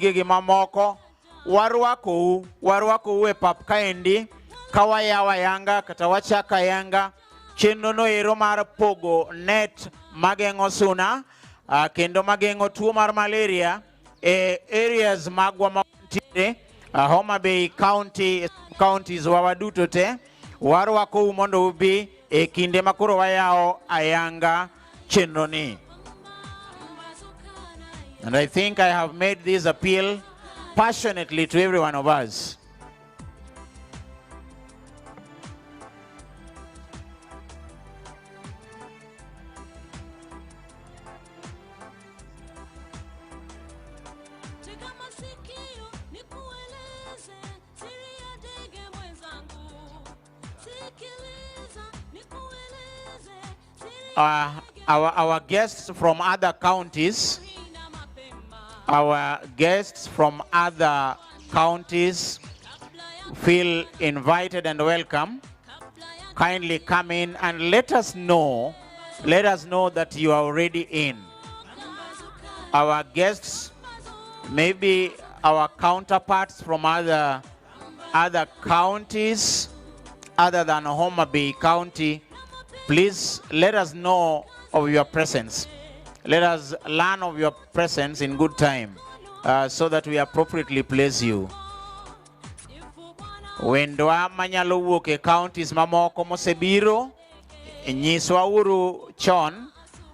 gigi mamoko warwako e pap kaendi kawayawa yanga kata wachaka yanga chenro no ero mar pogo net mageng'o suna kendo mageng'o tuo mar malaria e areas magwa mantiere HOMABAY counties wawaduto te warwako mondo ubi e kinde makoro wayao ayanga chenro ni. And I think I have made this appeal passionately to every one of us. Our guests from other counties, feel invited and welcome. Kindly come in and let us know that you are already in. Our guests, maybe our counterparts from other counties other than HOMABAY County, please let us know of your presence. Let us learn of your presence in good time so that we appropriately place you. Wendwa manyalo wuok e counties mamoko mosebiro, nyiswa uru chon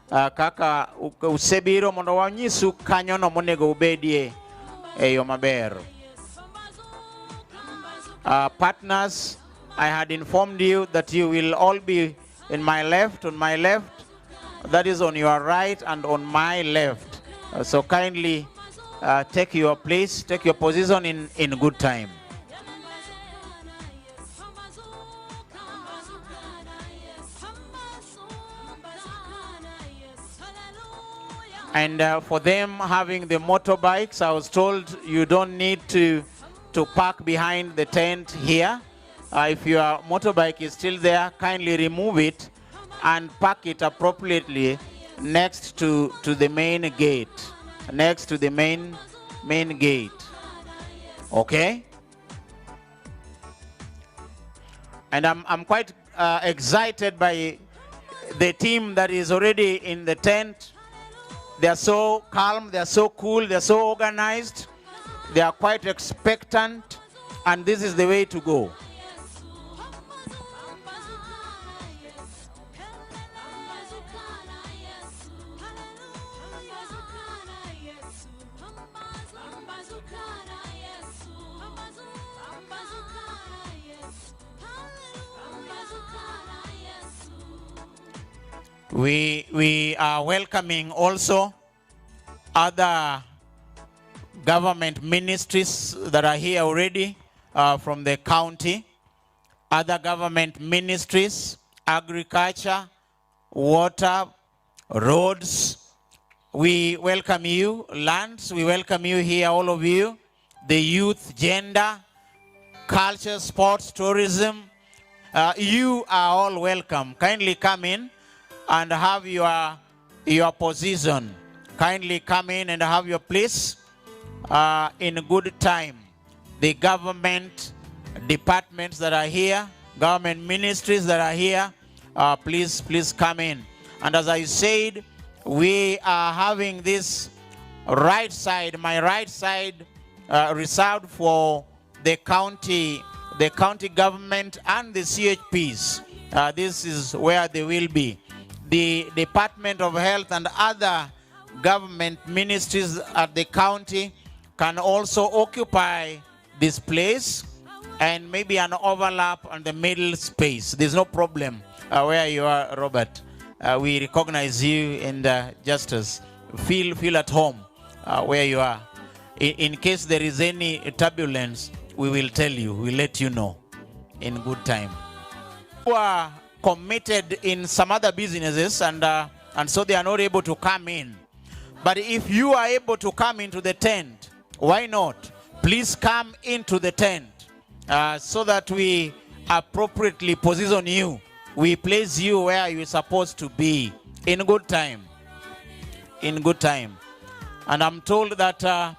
kaka usebiro mondo wanyisu kanyo no monego ubedie e yo maber. Partners, I had informed you that you will all be in my left, on my left, that is on your right and on my left. So kindly take your place, take your position in good time. And for them having the motorbikes, I was told you don't need to park behind the tent here. If your motorbike is still there, kindly remove it and park it appropriately next to the main gate. Next to the main gate. Okay? And I'm quite excited by the team that is already in the tent. They are so calm, they are so cool, they are so organized, they are quite expectant, and this is the way to go. We are welcoming also other government ministries that are here already from the county. Other government ministries, agriculture, water, roads. We welcome you. Lands, we welcome you here, all of you. The youth, gender, culture, sports, tourism. You are all welcome. Kindly come in and have your position. Kindly come in and have your place in good time. The government departments that are here, government ministries that are here, please come in. And as I said, we are having this right side, my right side, reserved for the county government and the CHPs. This is where they will be. The Department of Health and other government ministries at the county can also occupy this place and maybe an overlap on the middle space. There's no problem where you are, Robert. We recognize you and Justice. Feel at home where you are. In case there is any turbulence, we will tell you, we'll let you know in good time. Who are committed in some other businesses and so they are not able to come in. But if you are able to come into the tent, why not? Please come into the tent so that we appropriately position you. We place you where you're supposed to be in good time. In good time. And I'm told that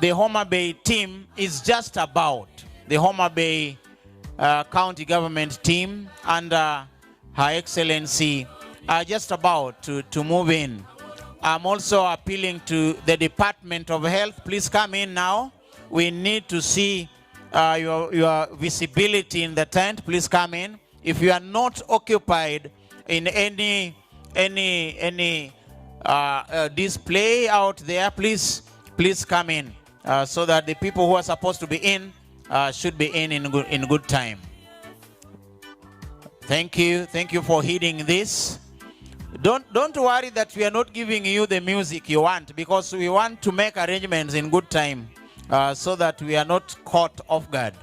the HOMABAY team is just about, the HOMABAY county government team under Her Excellency are just about to move in. I'm also appealing to the Department of Health. Please come in now. We need to see your visibility in the tent. Please come in. If you are not occupied in any display out there, please come in so that the people who are supposed to be in should be in good time. Thank you for heeding this. Don't worry that we are not giving you the music you want, because we want to make arrangements in good time so that we are not caught off guard.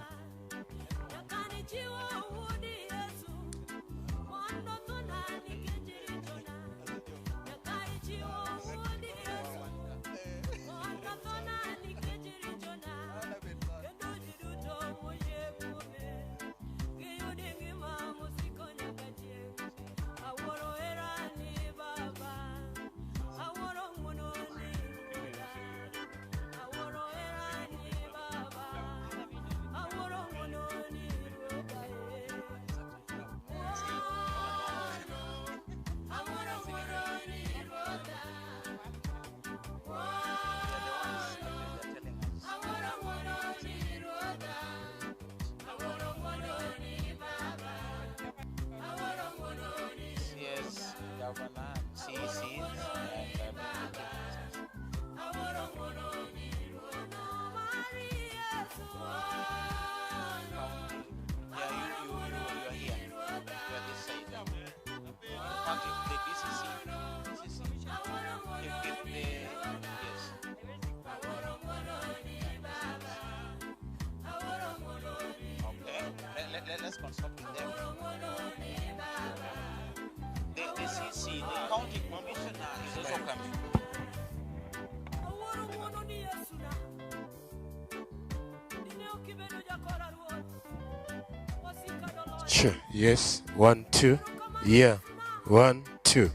Let's consult with them. The CC, the county commissioner, is also coming. Sure. Yes. 1, 2. Yeah. 1, 2.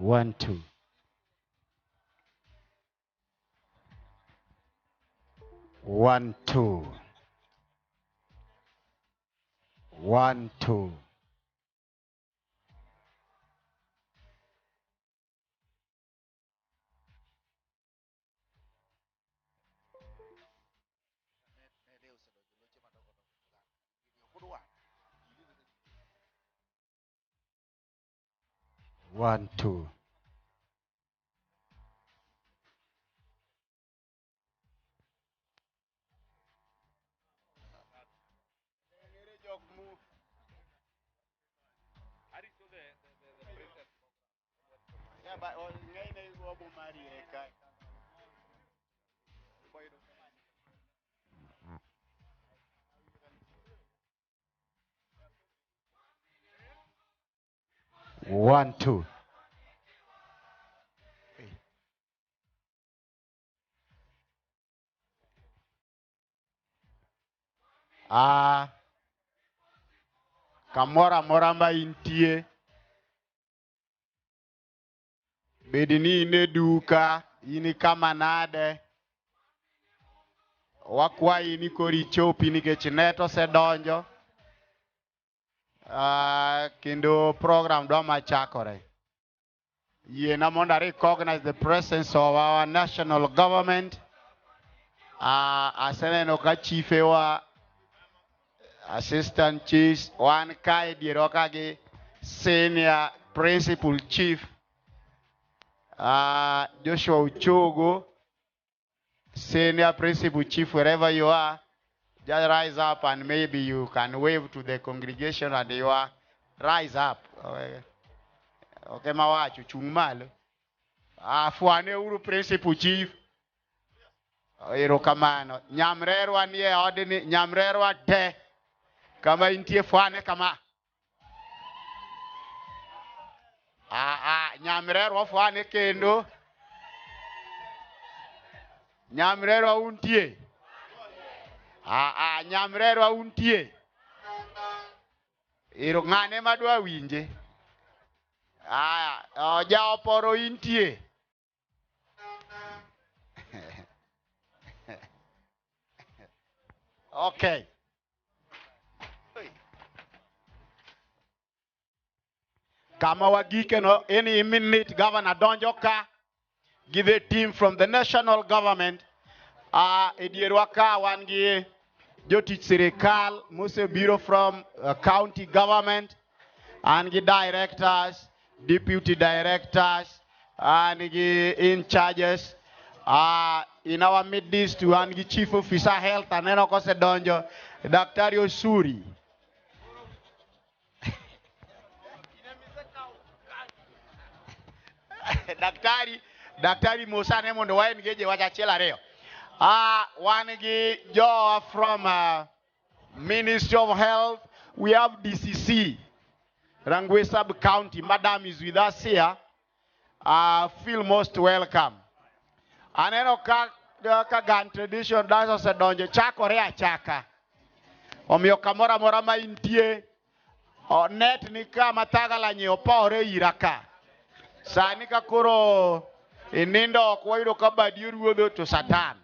1, 2. 1, 2. 1, 2. One, two. One, two. Kamora moramba intie. Bedini ine duka, ini kama nade. Wakwa ini kori chopi ni kechineto se donjo. Kendo program doma chakore. Ye namonda recognize the presence of our national government. Asene no ka chife wa assistant chiefs, one kai dirokage senior principal chief, Joshua Uchogo, senior principal chief, wherever you are, just rise up and maybe you can wave to the congregation and you are rise up. Okay, mawachu chungmalo. Fuane uru principal chief. Ero kamano. Nyamrerwa niye odini, nyamrerwa te. Kama intie fuane kama. Nyamrerwa fuane kendo. Nyamrerwa untie. Nyamrerwa untie. Ero ngane madwa winje. Jao poro intie. Okay. Kama wagike no any minute Governor Donjoka give a team from the national government edierwaka wangi jotich sirikal muse bureau from county government and the directors, deputy directors and the in charges in our midst to and the chief officer health and then okose donjo Dr. Osuri. Daktari Musa ne mondo waen geje wacha chela reo. One gi jo from Ministry of Health. We have DCC, Rangwe Sub County. Madam is with us here. Feel most welcome. Aneno kagan tradition daso se donjo chako rea chaka. Omiyo kamora mora ma intie. Net ni kama tagala nyopore iraka. Sani ka koro inindo kwaido kabadi ruodho to Satan.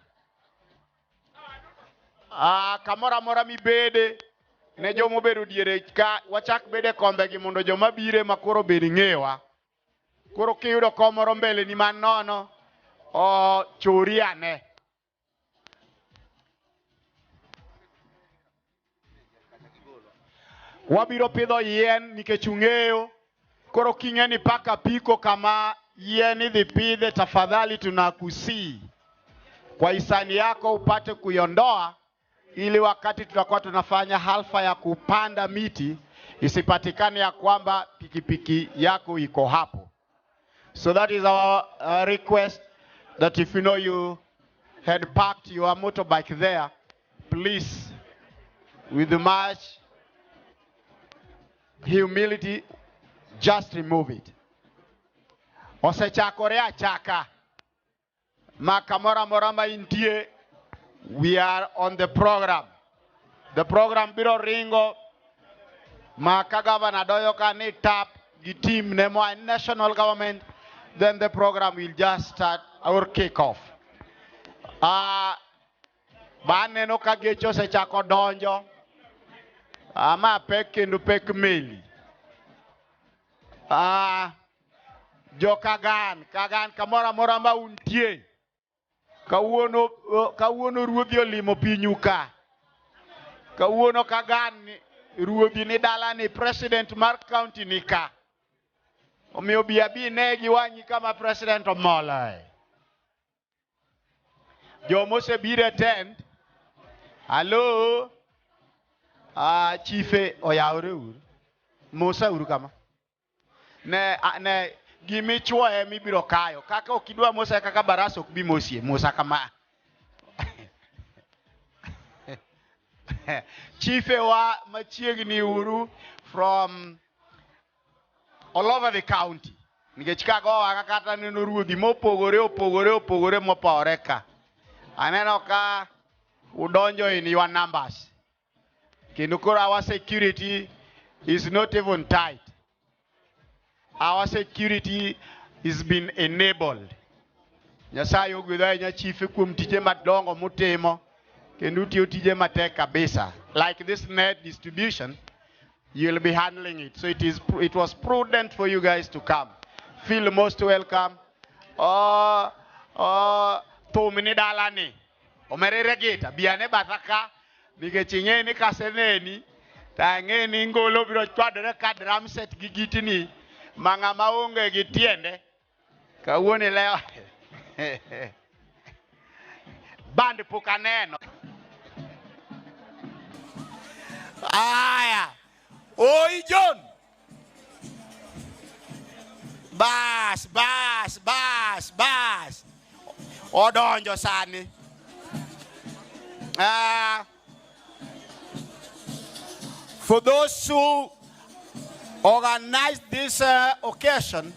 Kamora mora mi bede ne jomo bedo diere ka wachak bede kombe gi mondo joma bire makoro bedi ngewa. Koro kiyudo komoro mbele ni man nono chori ane. Wabiro pidho yien nikech ung'eyo. Koro king'eni paka piko kama yeni dhipidhe tafadhali tunakusii. Kwa hisani yako upate kuiondoa ili wakati tutakuwa tunafanya halfa ya kupanda miti isipatikane ya kwamba pikipiki yako iko hapo. So that is our request that if you know you had parked your motorbike there, please with much humility just remove it. Osechakorea chaka. Makamora morama intie. We are on the program. The program biro ringo. Makagava na doyoka ni tap. The team nemo national government. then the program will just start our kickoff. Baneno ka gecho se chako donjo. Ma pek kendo pek meli. Jo kagan kamora mora ma untie. Kawuono ruodhi olimo pinyu ka. Kawuono kagan ruodhi ni dala ni president mar county ni ka. Omiyo bi abi ne giwanyi kama president omolo. Jo mose bire attend. Hello. Chiefe oyawre uru. Mosa uru kama. Ne gimi chwoe mibiro kayo. Kaka okidwa mosa kaka baraso ok bi mosie. Mosa kama. Chiefe wa machiegni uru from all over the county. Nikech kago kata neno ruodhi mopogore mopore ka. Aneno ka udonjo in your numbers. Kendo koro our security is not even tight. Our security is been enabled. Nyasaye ogwedha nya chiefe kuom tije madongo mutimo. Kendo tiyo tije matek kabisa. Like this net distribution, you'll be handling it. So it was prudent for you guys to come. Feel most welcome. Tumini dalani. Omerere gita. Biane bataka. Nikechinge ni kaseneni. Tange ni ngolo biro chwadere ka drum set gigitini. Manga maunge gitiende. Kawuoni leo. Band pukaneno. Aya. Oi John. Bas. Odonjo sani. For those who organized this occasion,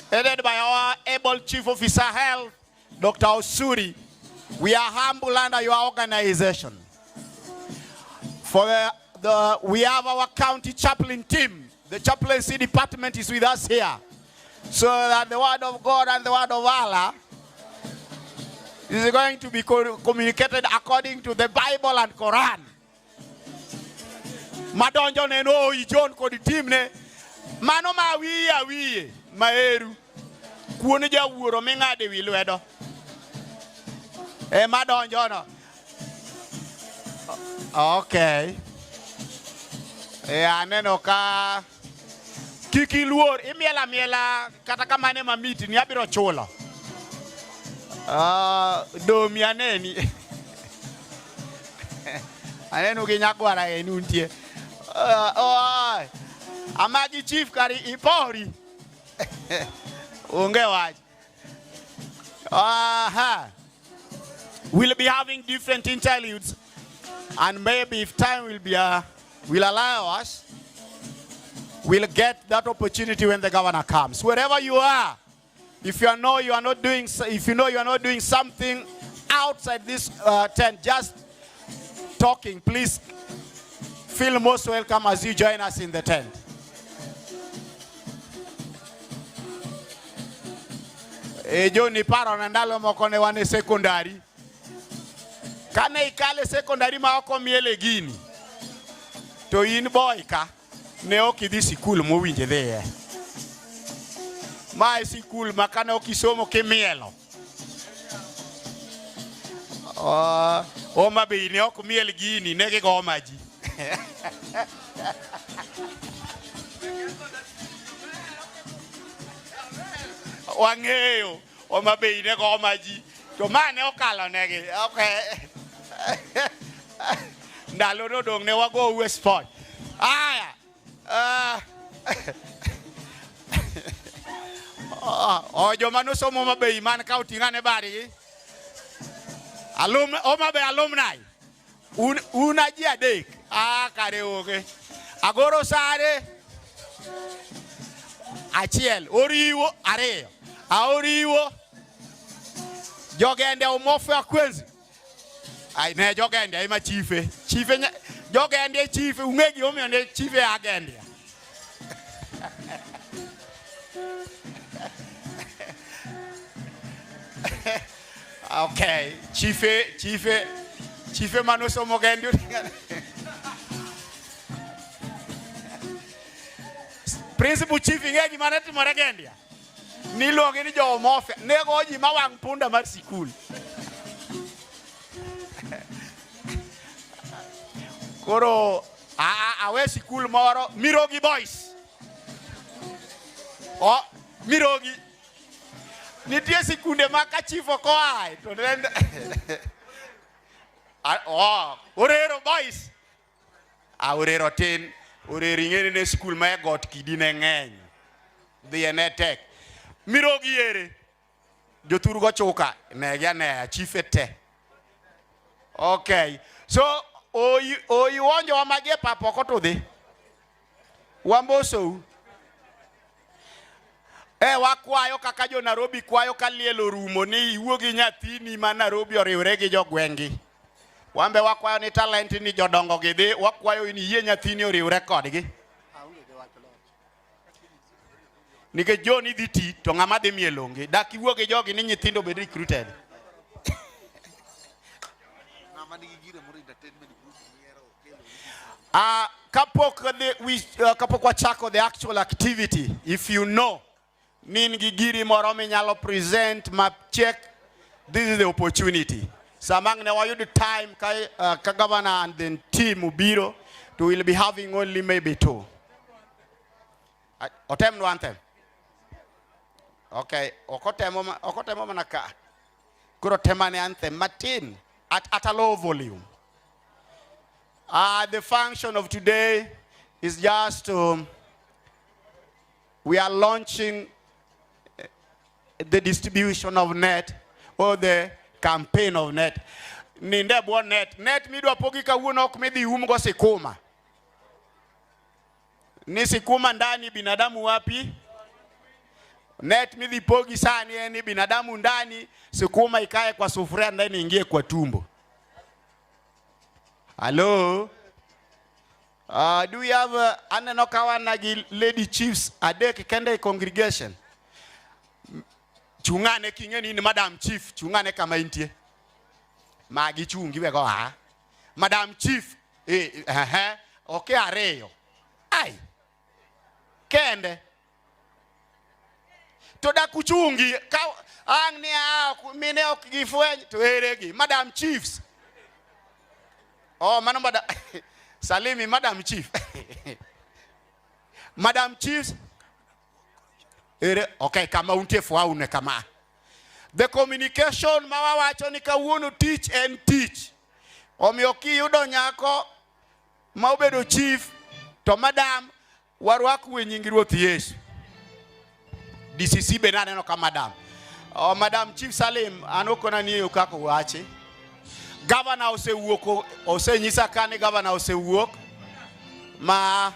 headed by our able Chief Officer Health, Dr. Osuri, we are humble under your organization. We have our county chaplain team. The chaplaincy department is with us here. So that the word of God and the word of Allah is going to be communicated according to the Bible and Quran. Madonjo ne no ijon ko di team ne mano ma wiye maeru kuoni jawuoro mingade wi lwedo madonjo no. Okay. Aneno ka kiki luor imiela kata kamane mamiti ni abiro chulo. Domi aneni. Aneno gi nyagwara enuntie. Amagi chief kari ipori. Unge waj. We'll be having different interludes, and maybe if time will allow us, we'll get that opportunity when the governor comes. Wherever you are, if you know you are not doing something outside this tent, just talking, please feel most welcome as you join us in the tent. Joni paro na ndalo moko ne wane secondary. Kane ikale secondary ma oko miele gini. To in boy ka ne okidhi sikul mowinje dhie. Ma sikul makane okisomo kimielo. Homabay ne ok miel gini ne gigo maji. Wang'eyo Homabay ne go maji to mane okalo negi. Okay. Ndalo no dong ne wago West Sport. Aya. Joma no somo Homabay man ka utingane bari. Homabay alumni. Una ji adek. Kare oge. Agoro sare. Achiel. Oriwo ariyo. Aoriwo. Jogende omofu akwenzi. Ai ne jogende ima chiefe. Jogende chiefe ungegi omio ne chiefe agende. Okay, chife manoso mogendu. Principal chief ingegi manati moregendia. Niluongi ni jo mofe nego ji mawang punda mar sikul. Koro awe sikul moro Mirogi boys. Oh, Mirogi. Nitie sikunde maka chief okoai to then Orero boys. Orero tin oreri ngene ne sikul ma got kidine ngeny. Dhi ene tek. Mirogi ere. Joturu go choka ne ya ne chief te. Okay. So oyi wonjo wamage papo koto dhi. Wamboso. Wakwayo kaka jo Nairobi kwayo kalielo rumo ni iwuogi nyathini ma Nairobi oriwre gi jogwengi. Wambe wakwayo ni talent ni jodongo gi dhi wakwayo ni yie nyathini oriwre kodgi. Nike John idhi ti to ng'ama dhi mielonge dak iwuogi jogi ni nyithindo bed recruited. Kapok wachako the actual activity, if you know nin gigiri moro minyalo present map check, this is the opportunity. Samang ne wayud time ka governor and the team ubiro to will be having only maybe 2. Otem no anthem. Okay, okotemo manaka. Kuro temane anthem Martin at a low volume. The function of today is just we are launching the distribution of net or the campaign of net. Ninde bo net midwa pogi kawuono ok midhi umgo sikuma. Ni sikuma ndani binadamu wapi? Net midhi pogi sani ni binadamu ndani, sikuma ikae kwa sufuria ndani ingie kwa tumbo. Hello? Do we have anenokawa nagi lady chiefs adek kende congregation? Chungane kingeni ni Madam Chief, chungane kama intie. Magi chungi wego Madam Chief, okay areyo. Ai. Kende. Toda kuchungi, ang ni mine okigifwenyi to eregi. Madam Chiefs. Oh, Madam Salimi, Madam Chief. Madam Chiefs. Okay, kama unte fuaune kama. The communication mawawacho ni kawuono teach and teach. Omioki yudo nyako maubedo chief to madam warwaku we nyingi ruoth Yesu. DCC benane no ka madam. Madam Chief Salim anokona niyo kako wache. Governor osewuok osenyisa kane governor osewuok ma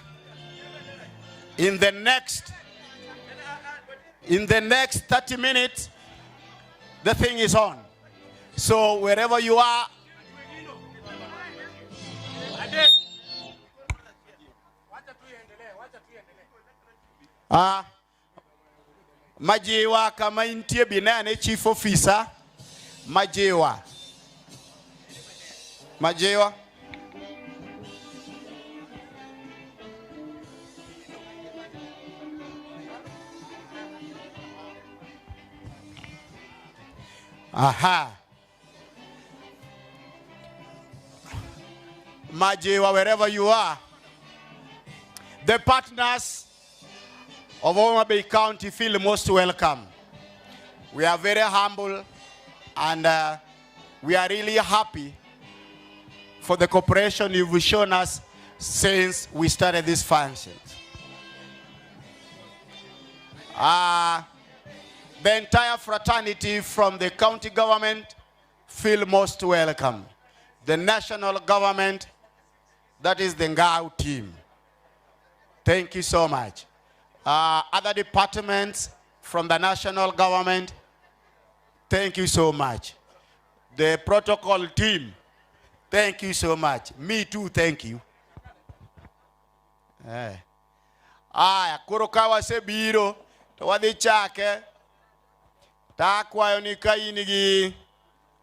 in the next 30 minutes the thing is on. So wherever you are, majiwa kama intie binane chief officer majiwa Majiwa, wherever you are, the partners of HOMABAY County feel most welcome. We are very humble and we are really happy for the cooperation you've shown us since we started these functions. The entire fraternity from the county government feel most welcome. The national government, that is the Ngao team. Thank you so much. Other departments from the national government, thank you so much. The protocol team, thank you so much. Me too, thank you. Kurokawa se biro, to wadhi chake. Takwayo ni kaini gi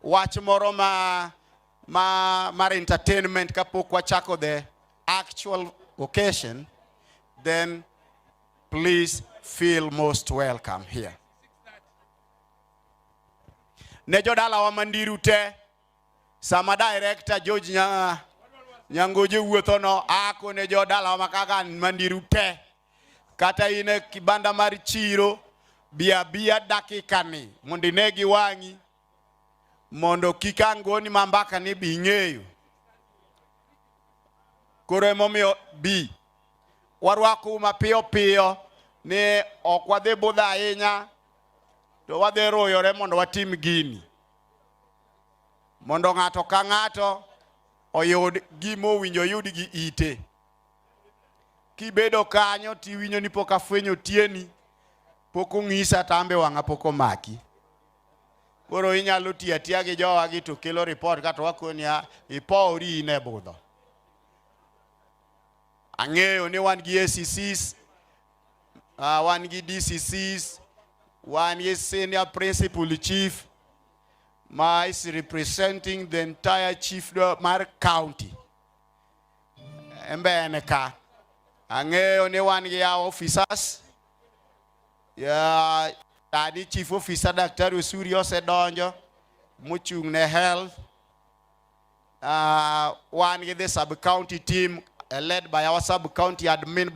wach moro mar entertainment kapok wachako the actual occasion, then please feel most welcome here. Ne jodala wa Mandiru te, sama director George Nyangoje wuotho no ako ne jodala wa makaka Mandiru te, kata ine kibanda mar chiro bia dakika ni mondo inegi wangi mondo kikangoni mambaka ni bing'eyo. Koro emomiyo bi warwako mapiyo piyo ni ok wadhi budho ahinya, to wadhi royore mondo watim gini, mondo ng'ato ka ng'ato oyud gima owinjo oyud gi ite. Kibedo kanyo tiwinjo ni pok afwenyo tieni, pok ong'isa tambe wang'a pok omaki. Koro inyalo tiyo atiya gi jowagi to kelo report kata wakoni ipowri ine budho. Ang'eyo ni wan gi ACCs, wan gi DCCs, wan gi senior principal chief ma is representing the entire chief mar county. Embene ka. Ang'eyo ni wan gi officers. Tadi chief officer Dr. Usuri osedonjo mochung' ne health. Wan gi the sub county team led by our sub county admin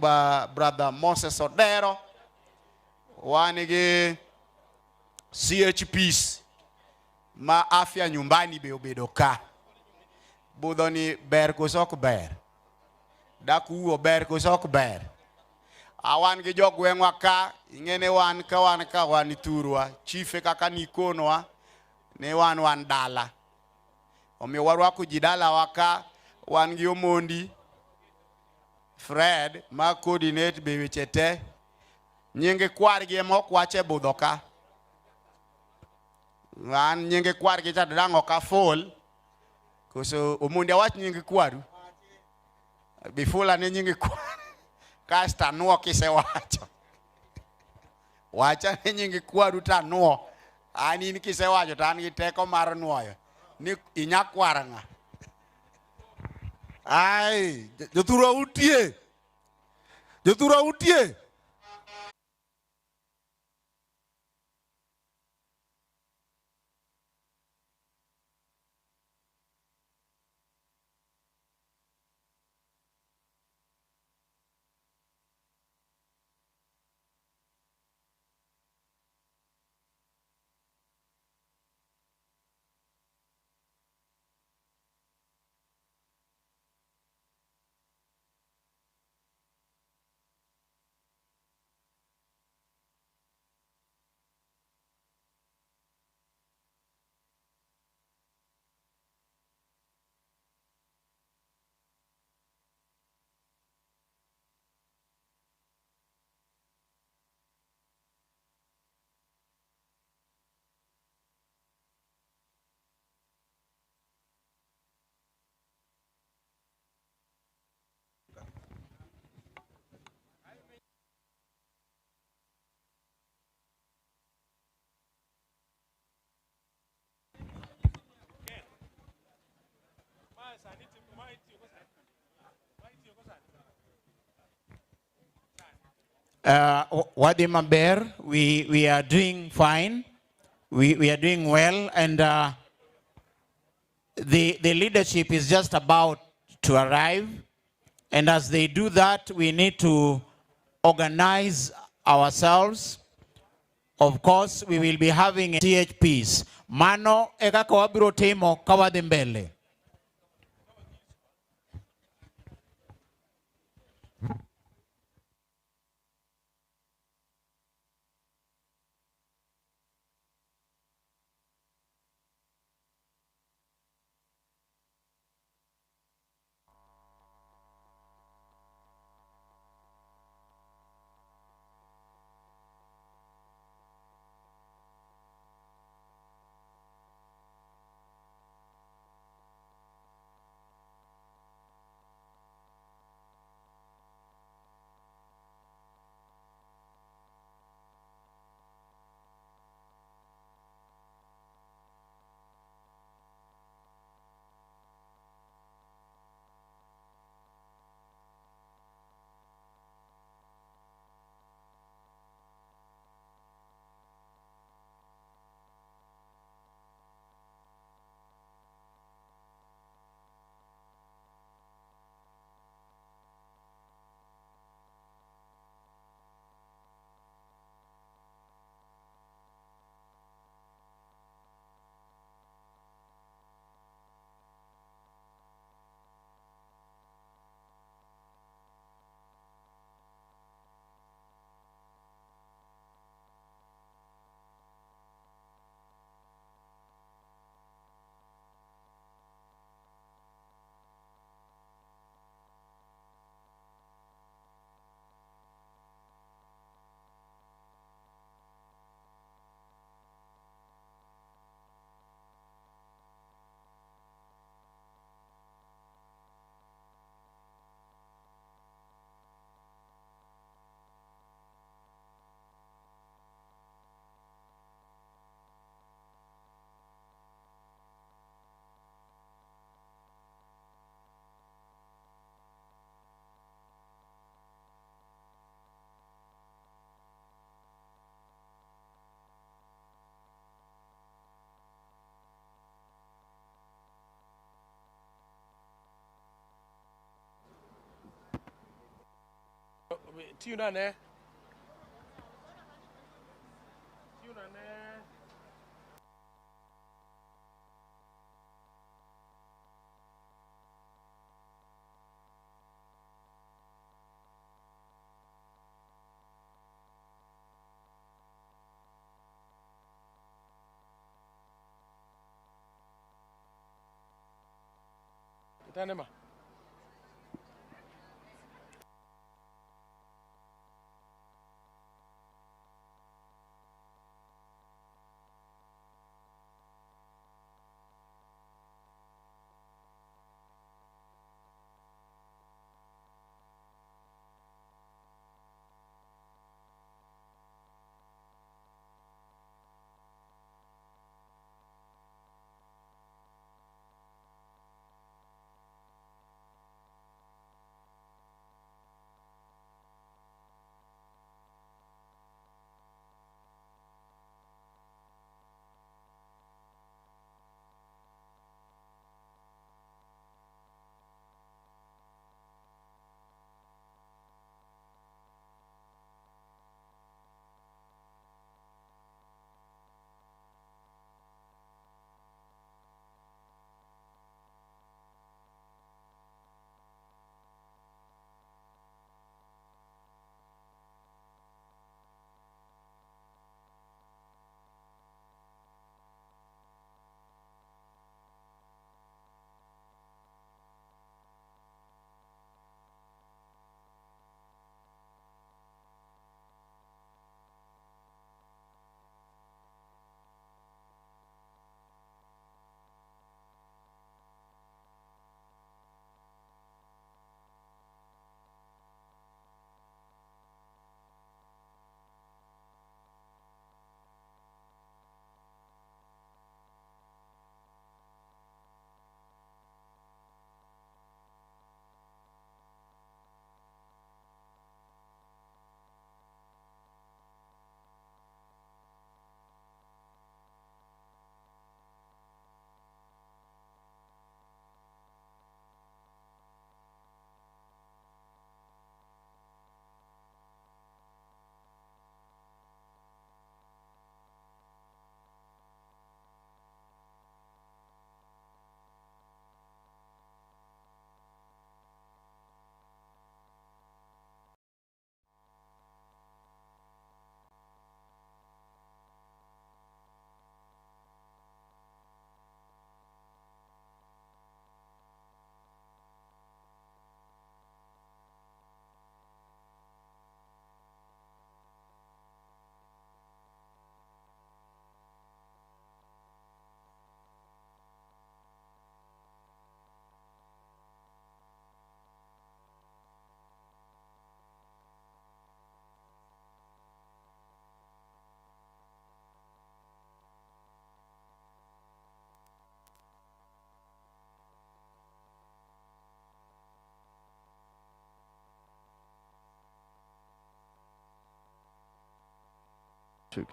brother Moses Odero. Wan gi CHPs ma afya nyumbani be obedo ka. Budho ni ber koso ok ber, dakuo ber koso ok ber. Awan gi jogweng'wa ka, ing'ene wan ka thurwa, chife kaka nikonwa, ne wan dala. Omiyo warwako ji dalawa ka, wan gi Omondi Fred ma coordinate be weche te. Nyinge kwargi ema ok wache budho ka. Wan nyinge kwargi cha dango ka full. Koso Omondi awach nyinge kwaru. Bifula ne nyinge kwaru. Kasta nuo kisewacho. Wacha ne nyinge kwaru ta nuo. Ani ni kisewacho ta an gi teko mar nuoyo. Ni inyakwara ng'a. Ai, jothuro utie. Jothuro utie. Wadi Maber, we are doing fine. We are doing well, and the leadership is just about to arrive. And as they do that, we need to organize ourselves. Of course, we will be having THPs. Mano eka kawabiro timo kawadhi mbele. Tunane. Tanema.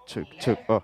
Check. Oh.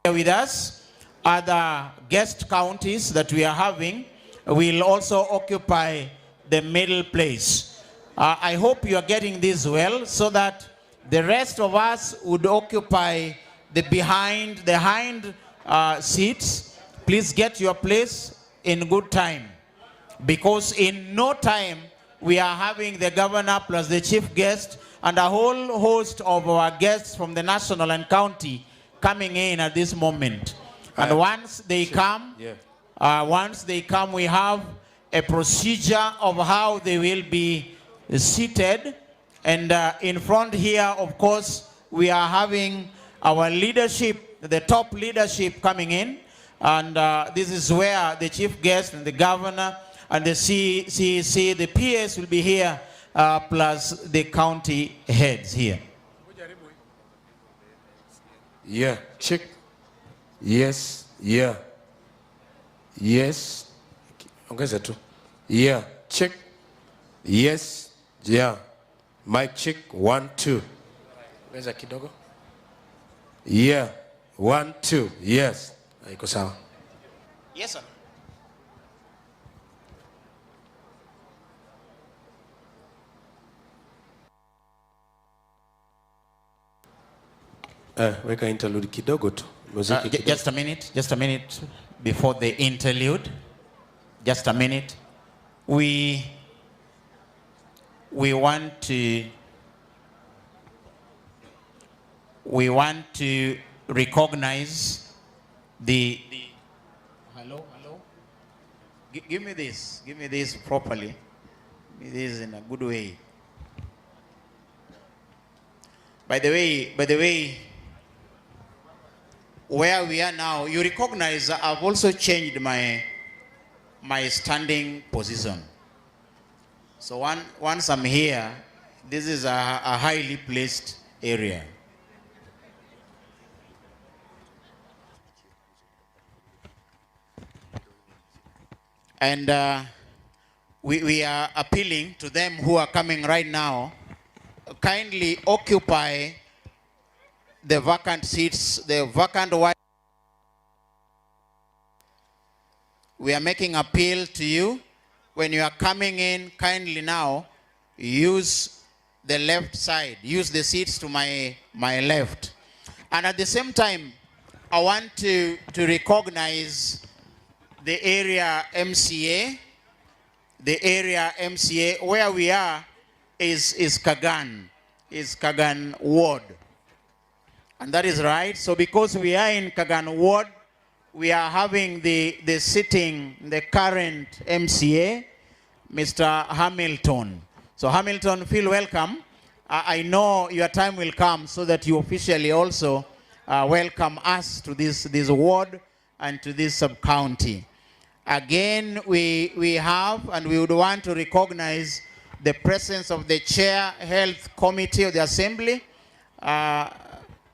With us, other guest counties that we are having will also occupy the middle place. I hope you are getting this well so that the rest of us would occupy the hind seats. Please get your place in good time. because in no time we are having the governor plus the chief guest and a whole host of our guests from the national and county coming in at this moment. And once they come, we have a procedure of how they will be seated. And in front here, of course, we are having our leadership, the top leadership coming in. And this is where the chief guest and the governor and the CEC, the PS will be here, plus the county heads here. Yeah, check. Yes, yeah. Yes. Ongeza tu. Yeah, check. Yes, yeah. Mic check, 1, 2. Ongeza kidogo. Yeah, 1, 2. Yes. Iko sawa. Yes, sir. Weka interlude kidogo tu. Muziki kidogo. Just a minute before the interlude. Just a minute. We want to recognize the hello. Give me this properly. Give me this in a good way. By the way, where we are now, you recognize I've also changed my standing position. So once I'm here, this is a highly placed area. And we are appealing to them who are coming right now, kindly occupy the vacant seats, the vacant white. We are making appeal to you. When you are coming in, kindly now use the left side. Use the seats to my left. And at the same time, I want to recognize the area MCA. The area MCA where we are is Kagan Ward. And that is right. So because we are in Kagan Ward, we are having the current MCA, Mr. Hamilton. So Hamilton, feel welcome. I know your time will come so that you officially also welcome us to this ward and to this sub-county. Again, we have and we would want to recognize the presence of the Chair Health Committee of the Assembly,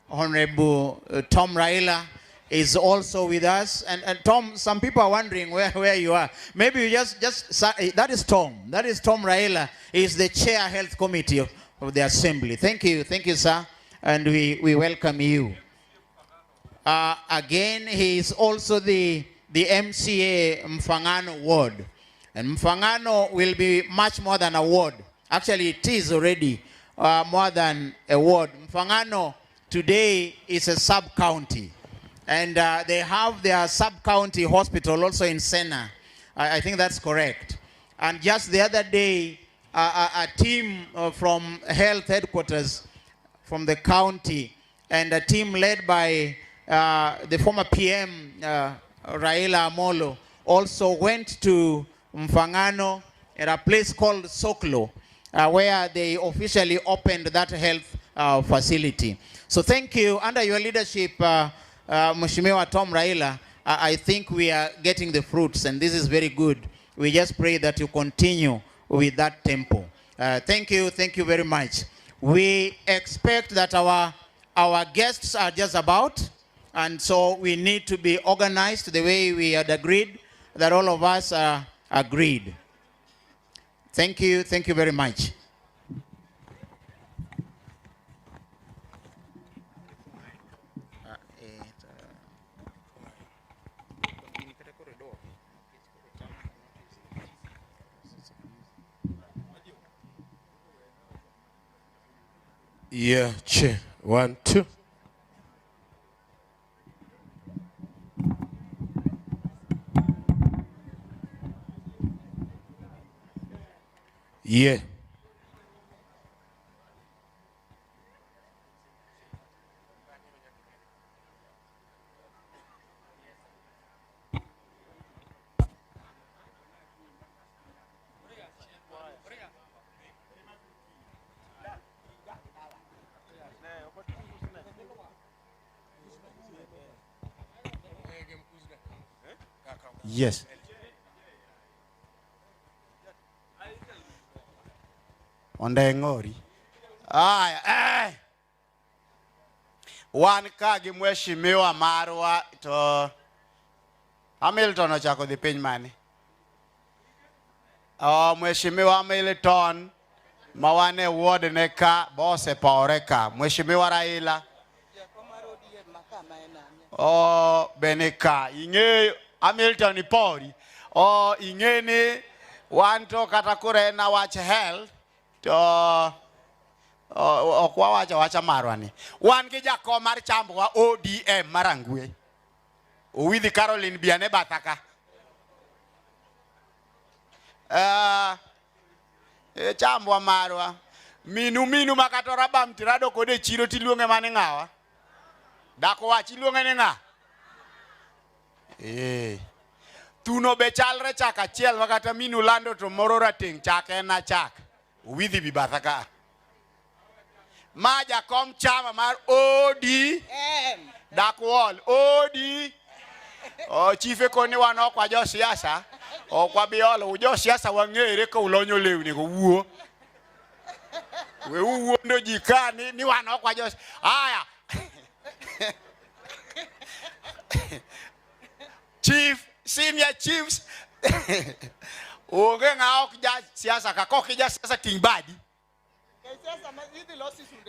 Honorable Tom Raila is also with us. And Tom, some people are wondering where you are. Maybe you just that is Tom. That is Tom Raila. He is the Chair Health Committee of the Assembly. Thank you, sir. And we welcome you. Again, he is also the MCA Mfangano Ward. And Mfangano will be much more than a ward. Actually, it is already more than a ward. Mfangano today is a sub-county. And they have their sub-county hospital also in Sena. I think that's correct. And just the other day, a team from health headquarters from the county and a team led by the former PM, Raila Amolo, also went to Mfangano at a place called Soklo, where they officially opened that health facility. So thank you. Under your leadership, Mheshimiwa Tom Raila, I think we are getting the fruits, and this is very good. We just pray that you continue with that tempo. Thank you very much. We expect that our guests are just about, and so we need to be organized the way we had agreed, that all of us are agreed. Thank you very much. Yeah, check. 1, 2. Yeah. Yes. Onde ngori. Wan ka gi mheshimiwa marwa to Hamilton ochako dhi piny mane. Mheshimiwa Hamilton ma wan e ward ne ka bose pore ka. Mheshimiwa Raila. Beneka ing'eyo Hamilton ipori. Ing'eni wan to kata kure na wach health to okwa wacha marwa ni. Wan gi jakom mar chambwa ODM marangwe. Owidhi Caroline Biane Bataka. Chambwa marwa. Minu makatora bam tirado kode chiro tiluonge mane ng'awa. Dako wachi iluonge ni ng'a? Thuno be chalre chak achiel makata minu lando to moro rateng' chak en achak. Owidhi bi batha ka. Ma jakom chama mar ODM. Dakwol OD. Chife koni wan ok wa jo siasa. Ok wabiolo jo siasa wang'ere ka ulonyo lewni go wuo. We wuondo jikani ni wan ok wa jo. Aya. Chief, senior chiefs. Onge nga ok ja siasa ka kok ja siasa ting badi.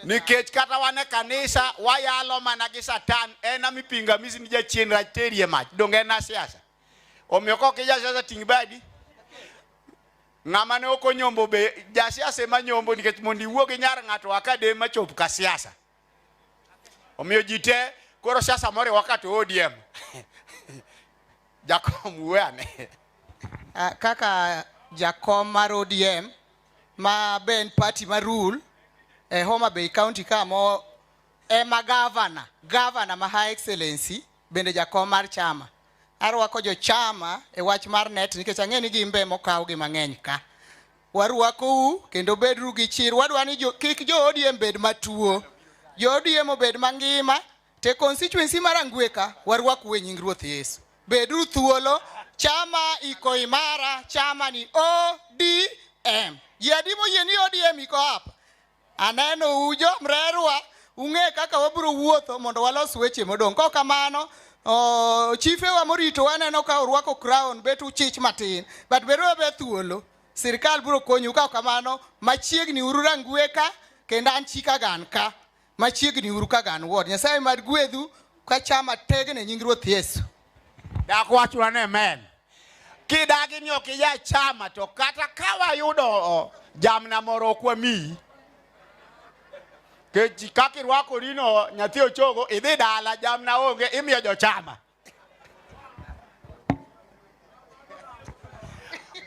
Nikech kata wane kanisa wayalo mana gi Satan ena mipinga misi ni jachien raterie mach donge na siasa. Omiyo kok ja siasa ting badi. Ng'ama ne okonyombo be ja siasa ma nyombo nikech mondi wuogi nyar ng'ato akade ma chop ka siasa. Omiyo jite koro siasa more wakati ODM. Jakom wane. Kaka jakom mar ODM ma ben party ma rule HOMABAY County kamo ema governor ma high excellency bende jakom mar chama. Arwako jo chama e wach mar net nikech ang'eni gimbe mokaw gi mang'eny ka. Warwako kendo bedru gi chir wadwani kik jo ODM bed matuo. Jo ODM obed mangima te constituency mar Angweka warwako e nying Ruoth Yesu. Bedru thuolo chama iko imara chama ni ODM. Yadimo yeni ODM iko hapa. Aneno ujo mrerwa ung'e kaka wabiro wuotho mondo walos weche modong'. Kok kamano chife wa morito waneno ka orwako crown betu chich matin. But bero be thuolo. Sirkal biro konyu ka kamano machiegni uru Rangweka kendo an chika gan ka. Machiegni uru ka gan ward. Nyasaye mad gwedhu ka chama tegne nying Ruoth Yesu. Dak wacho ane men. Kidagi ni ok ya chama to kata kawa yudo jamna moro kwa mi. Ke kaki rwako rino nyathi ochogo idhi dala jamna onge imiyo jo chama.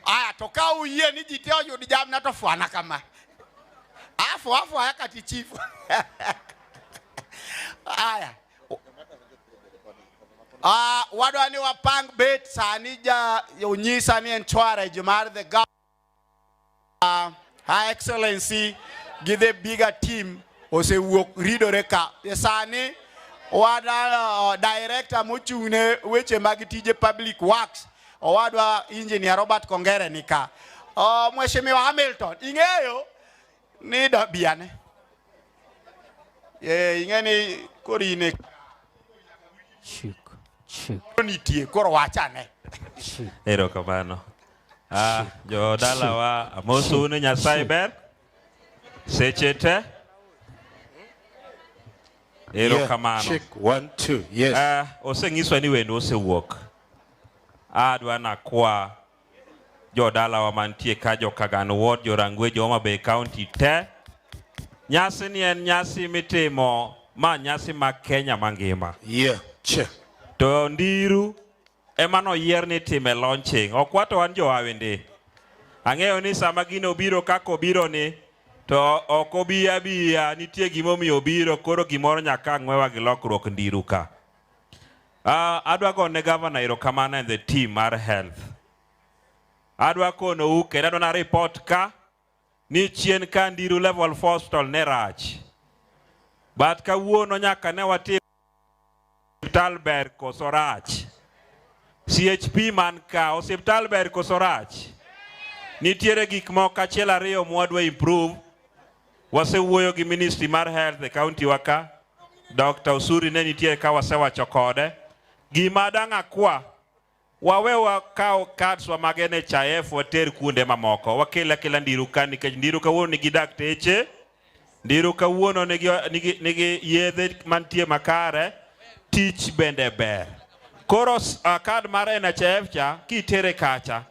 Aya to ka uyie ni jite oyud jamna to fwana kama. Afu ayakati chief. Aya. Wadwani wapang bet sani ja unyisa ni encourage mar the governor High Excellency give the bigger team ose wuok ridore ka. Sani wada director mochune weche mag tije public works wadwa engineer Robert Kongere nika. Mheshimiwa Hamilton ing'eyo ni da biane. Ing'eni korine nitie koro wachane. Erokamano. Jo dalawa amosu ne Nyasaye ber. Seche te. Erokamano. Check 1 2. Yes. Oseng'iswa ni wendo osewuok. Adwa nakwa jo dalawa mantie ka jo Kagan Ward jo Rangwe jo HOMABAY County te. Nyasi ni en nyasi mitimo ma nyasi ma Kenya mangima. Yeah. Check. To ndiru emano yier ni time launching. Okwato wan jo awende. Ang'eyo ni sama gino biro kako biro ni to oko biya nitie gimomiyo biro koro gimoro nyaka ng'wewa gi lokruok ndiru ka. Adwa gone Governor erokamano and the team mar health. Adwa kono kendo adwa na report ka ni chien ka ndiru level 4 hospital ne rach. But kawuono nyaka ne watim hospital ber koso rach. CHP man ka hospital ber koso rach. Nitiere gik moko achiel ariyo mwadwa improve. Wasewuoyo gi Ministry mar Health e county waka. Dr. Usuri ne nitiere ka wasewacho kode. Gima dang' akwa wawe wakao cards wa mag NHIF water kuonde mamoko. Wakela kila ndiru ka nikech ndiru kawuono nigi dakteche. Ndiru kawuono nigi yedhe mantie makare. Tich bende ber. Koro card mar NHIF cha kitere kacha.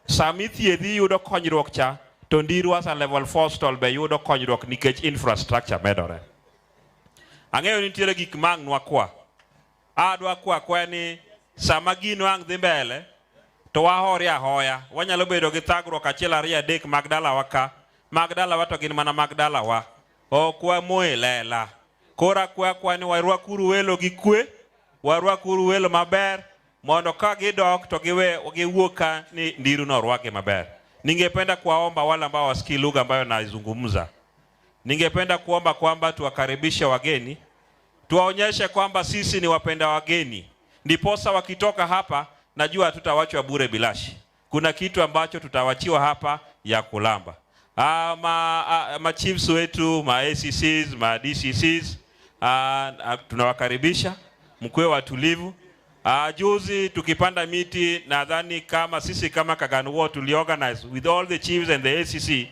Sami thiedhi yudo konyruok cha. To ndiru asa level 4 stall be yudo konyruok nikech infrastructure medore. Ang'eyo nitiere gik mangnwa kwa. Adwa kwa ni sama gino ang' dhi mbele to wahori ahoya. Wanyalo bedo gi thagruok achiel ariyo adek mag dalawa ka. Mag dalawa to gin mana mag dalawa. Okwa moe lela. Kora kwa ni warwakuru welo gi kwe. Warwakuru welo maber. Mondo ka gidok to giwuoka ni ndiru no rwake maber. Ningependa kuwaomba wale ambao wasikii lugha ambayo naizungumza. Ningependa kuomba kwamba tuwakaribishe wageni. Tuwaonyeshe kwamba sisi ni wapenda wageni. Ndiposa wakitoka hapa najua hatutawachwa bure bilashi. Kuna kitu ambacho tutawachiwa hapa ya kulamba. Ma chiefs wetu, ma ACCs, ma DCCs, tunawakaribisha. Mkuwe watulivu. Juzi tukipanda miti nadhani kama sisi kama Kaganu Ward tuliorganize with all the chiefs and the ACC.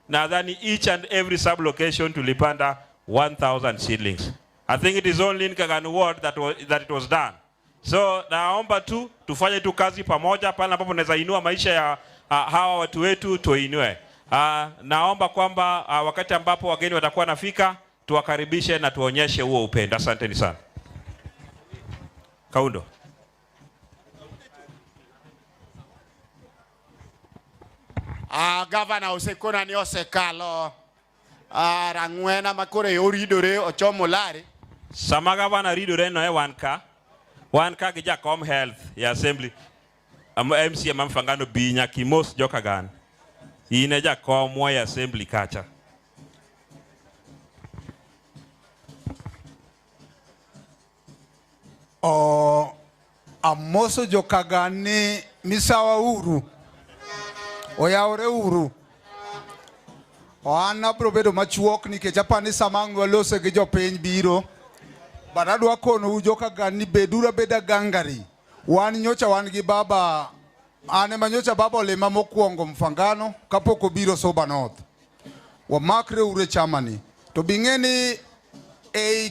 Nadhani each and every sub-location tulipanda 1,000 seedlings. I think it is only in Kaganu Ward that it was done. So naomba tu tufanye tu kazi pamoja pale ambapo tunaweza inua maisha ya hawa watu wetu tuinue. Naomba kwamba wakati ambapo wageni watakuwa nafika tuwakaribishe na tuonyeshe huo upendo. Asanteni sana. Kaundo. Governor osekona ni osekalo rang'wena makore yoridore ochomo lare. Sama Governor ridore no wan ka gi jakom health ya assembly MC mamfangano binya kimos jokagan. Ine jakom wa ya assembly kacha. Amoso jokagani misawa uru. Oyaore uru. Ana probedo machuok nikech apani samang walose gi jopiny biro. Badadwa kono jokagani bedura beda gangari. Wan nyocha wan gi baba. Ane manyocha baba olema mokuongo mfangano kapoko biro Soba North. Wamakre ure chamani. To bingeni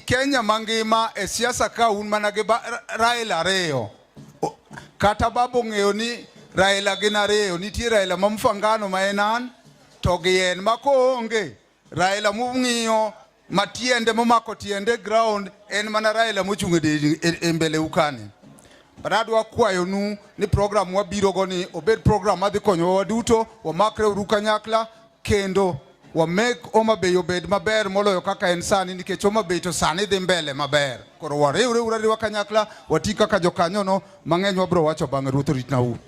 Kenya mangima siasa ka un manage Raila Reo. Kata babo ng'eyo ni Raila gina Reo. Nitie Raila mamfangano maenan. To gien mako onge. Raila mung'iyo matiende momako tiende ground en mana Raila mochung'e mbele ukani. Badadwa kwayo nu ni program wabiro goni obed program madhi konyo waduto wamakre uru kanyakla kendo wa make HOMABAY obed maber moloyo kaka en sani nikech HOMABAY to sani dhi mbele maber. Koro wariwre urariwa kanyakla wati kaka jokanyo no mang'eny wabro wacho bang'e Ruoth ritna u.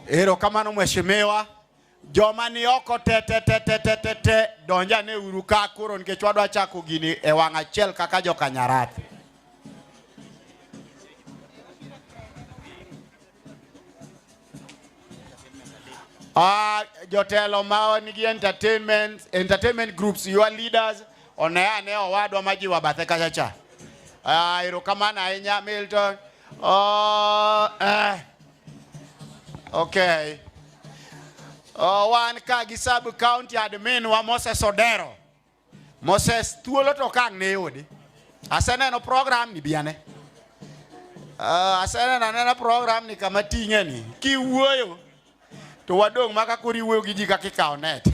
Erokamano mheshimiwa. Joma ni oko te donja ne uru ka koro nikech wadwa chako gini e wang' achiel kaka jokanyarath. Jotelo ma nigi entertainment groups, your leaders, oneane owadwa majiwa bathe kachacha. Erokamano ahinya Milton. Okay. Wan ka gi sub county admin wa Moses Odero. Moses thuolo to kang' ne yodi. Aseneno program ni biane. Aseneno program ni kama ting'e ni. Kiwuoyo to wadong' maka kori wuoyo gi ji kaka ikawo net.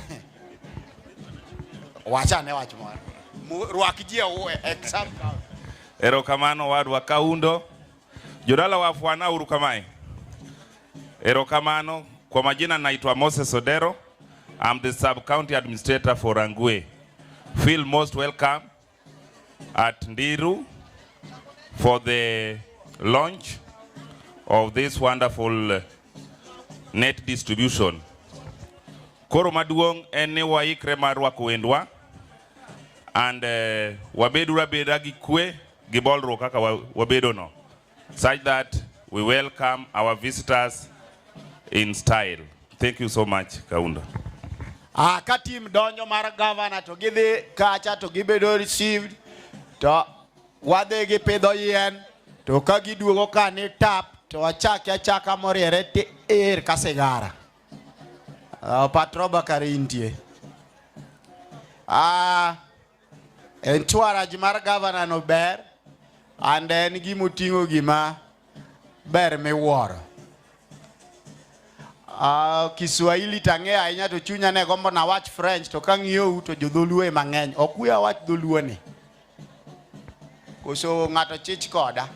Wachane wach moro. Rwak ji e sub county. Erokamano wadwa Kaundo. Jodala wafwana uru kamae. Erokamano Kwa majina naitwa Moses Odero. I'm the sub-county administrator for Rangwe. Feel most welcome at Ndiru for the launch of this wonderful net distribution. Koro maduong ene waikre marwa kuendwa and wabedura beda gi kwe gi bolro kaka wabedo no, such that we welcome our visitors in style. Thank you so much, Kaunda. Ka team donjo mar governor to gidhi kacha to gibedo received to wadhi gi pidho yien to ka giduogo ka ni tap to achaka moriere te ka sigara. Patroba karintie. Entourage mar governor no ber and en gimutingo gima ber miwuoro. Kiswahili tang'e ahinya to chunya ne gombo na wach French to kang'iyo to jodholuo mang'eny ok wiya wach dholuo ni. Koso ng'ato chich koda.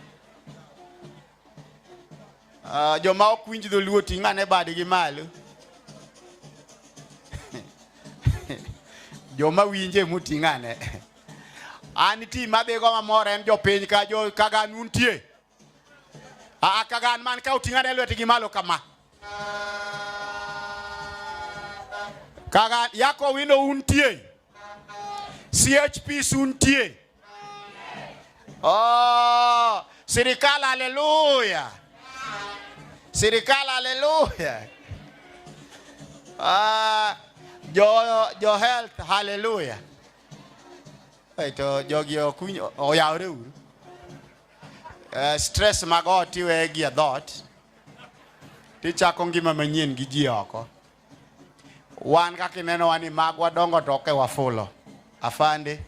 Joma ok winj dholuo ting'ane badgi malo. Joma winje muting'ane. An ti madhigo mamor en jopiny ka jo kagan untie. Kagan man ka uting'ane lwetgi malo kama. Kagan yako wino untie. CHP untie. Oh, Sirikal hallelujah. Sirikal hallelujah. Your health hallelujah. To jogi okunyo oyawre uru. Stress magot iwe gi adhot. Tichako ngima manyien gi ji oko. Wan kaka ineno wani magwa dongo to ok wafulo. Afande.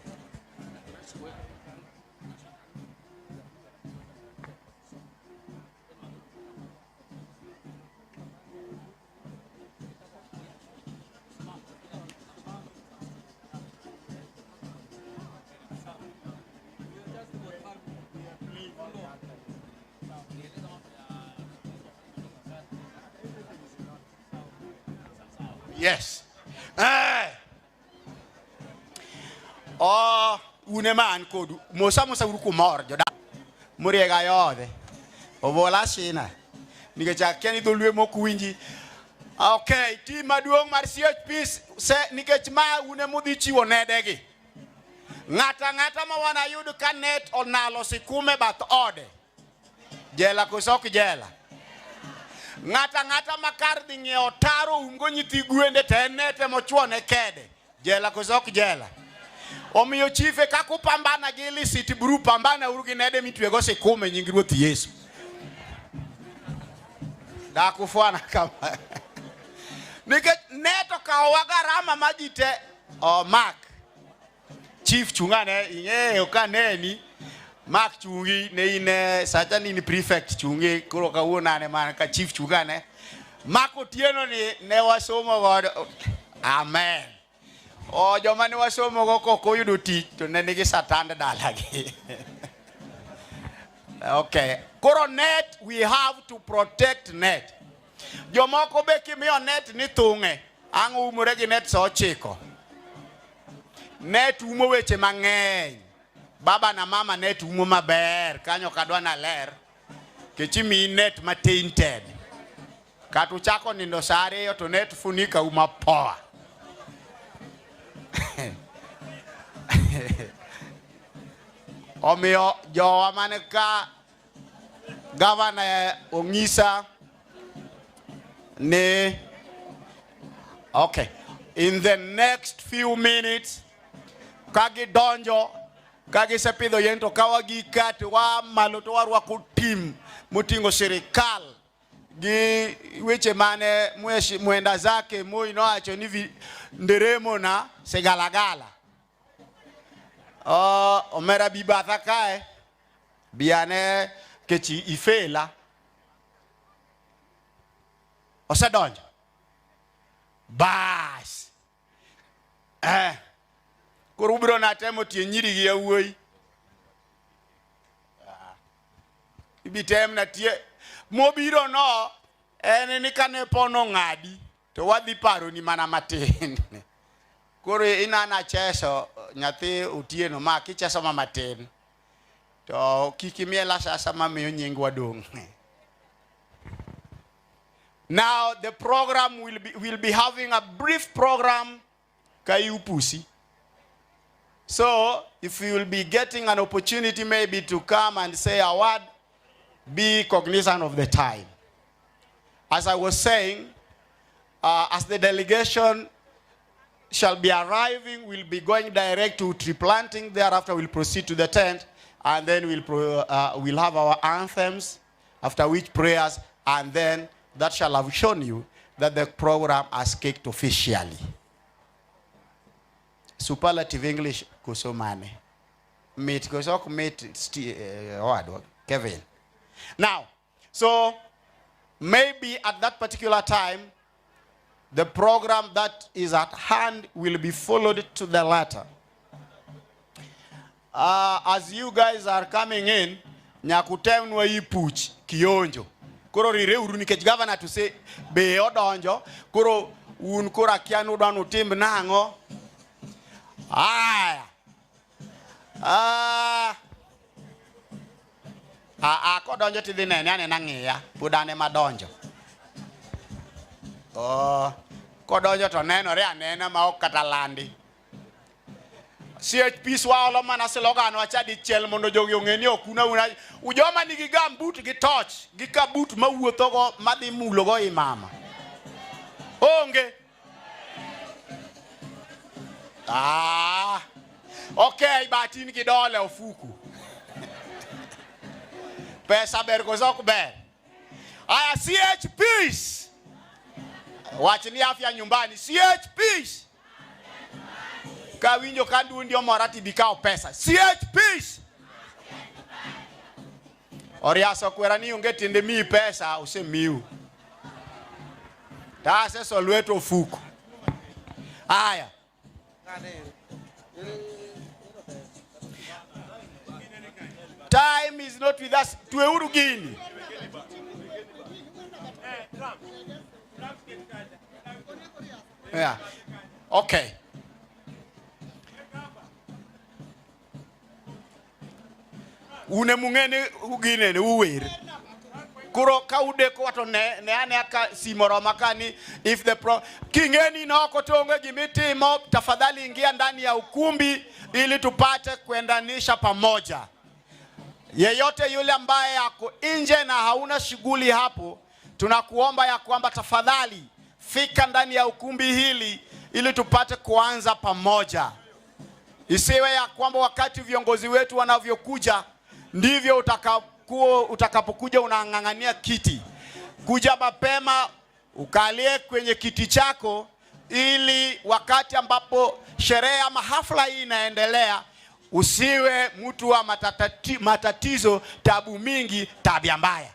Yes. Une man kodu. Mosa uruku mor joda. Muriega yode. Ovola shina. Nikecha keni dolwe mokuinji. Okay, team maduong mar CHP se nikech ma une mudhi chiwo nedegi. Ng'ata ma wana yudo ka net onalo sikume bath ode. Jela kusok jela. Ng'ata makar dhi ng'iewo taro umgo nyithi gwende to en nete mochuone kede. Jela kusok jela. Omiyo chife kakupambana gi illicit brew pambana uru gi nede mitwego sikume nying Ruoth Yesu. Dakufuana kama. Nikech neto kaowa garama majite Mark. Chief chungane ing'eyo ka neni. Mark chungi ne ine sacha ni prefect chungi kuro kawuonane man ka chief chungane. Mark Otieno ni ne wasomo godo. Amen. Joma ne wasomo go koko yudo tich to ne nigi satande dalagi. Okay. Koro net, we have to protect net. Jomoko be kimiyo net ni thung'e. Ang' umore gi net so chiko. Net umo weche mang'eny. Baba na mama net umo maber. Kanyo kadwa na ler. Kechimi net ma tainted. Katu chako nindo sare yo to net funika uma poa. Omiyo jowa mane ka Governor ong'isa ne okay, in the next few minutes kagi donjo kagi sepidho yien to kawagi kat wa malo to warwako team mutingo sirikal gi weche mane mwenda zake Moi noacho ni nderemo na segalagala. Omera bibatha kae biane kechi ifela osedonjo bas kurubro na temo tie nyiri gi yawuoyi ibitem na tie mobiro no Ni kane pono ngadi to wadhi paro ni mana matin. Koro inana cheso nyathi Otieno ma kicheso ma matin. To kikimiela sasa mamiyo nying wadong. Now the program will be having a brief program kayu pusi. So if you will be getting an opportunity maybe to come and say a word, be cognizant of the time. As I was saying, as the delegation shall be arriving, we'll be going direct to tree planting. Thereafter, we'll proceed to the tent, and then we'll have our anthems, after which prayers, and then that shall have shown you that the program has kicked officially. Superlative English kusomane. Meet kusok meet Kevin. Now, so maybe at that particular time, the program that is at hand will be followed to the letter. As you guys are coming in, nyakutemwa ipuch kionjo. Koro rire urunike governor to say be odonjo. Koro un kora kianu danu tim nango. Aya. Kodonjo ti dine ane nangiya. Budane madonjo. Kodonjo to neno re anena ma ok kata landi. CHP swalo mana slogan wacha di chel mondo jogi ongeni okuna una ujoma nigi gambut gi torch gi kabut ma wuotho go madhi mulo go imama. Onge. Okay, batin ki dole ofuku. Pesa ber ko sok ber. Aya CHPs. Wacha ni afya nyumbani. CHPs. Kawinjo kandu ndio morati bikao pesa. CHPs. Oriaso kwerani ungetinde mi pesa usemiu. Tase solweto ofuku. Aya. Time is not with us. Tueuru gini. Yeah. Okay. Une mungene ugine ne uwere. Kuro kaude ko wato ne ane aka simoro makani if the kingeni na kotonge gimiti mo tafadhali ingia ndani ya ukumbi ili tupate kuendanisha pamoja. Yeyote yule ambaye yako nje na hauna shughuli hapo, tunakuomba ya kwamba tafadhali fika ndani ya ukumbi hili ili tupate kuanza pamoja. Isiwe ya kwamba wakati viongozi wetu wanavyokuja ndivyo utakapokuja unangangania kiti. Kuja mapema ukalie kwenye kiti chako ili wakati ambapo sherehe ama hafla hii inaendelea usiwe mtu wa matatizo, tabu mingi, tabia mbaya.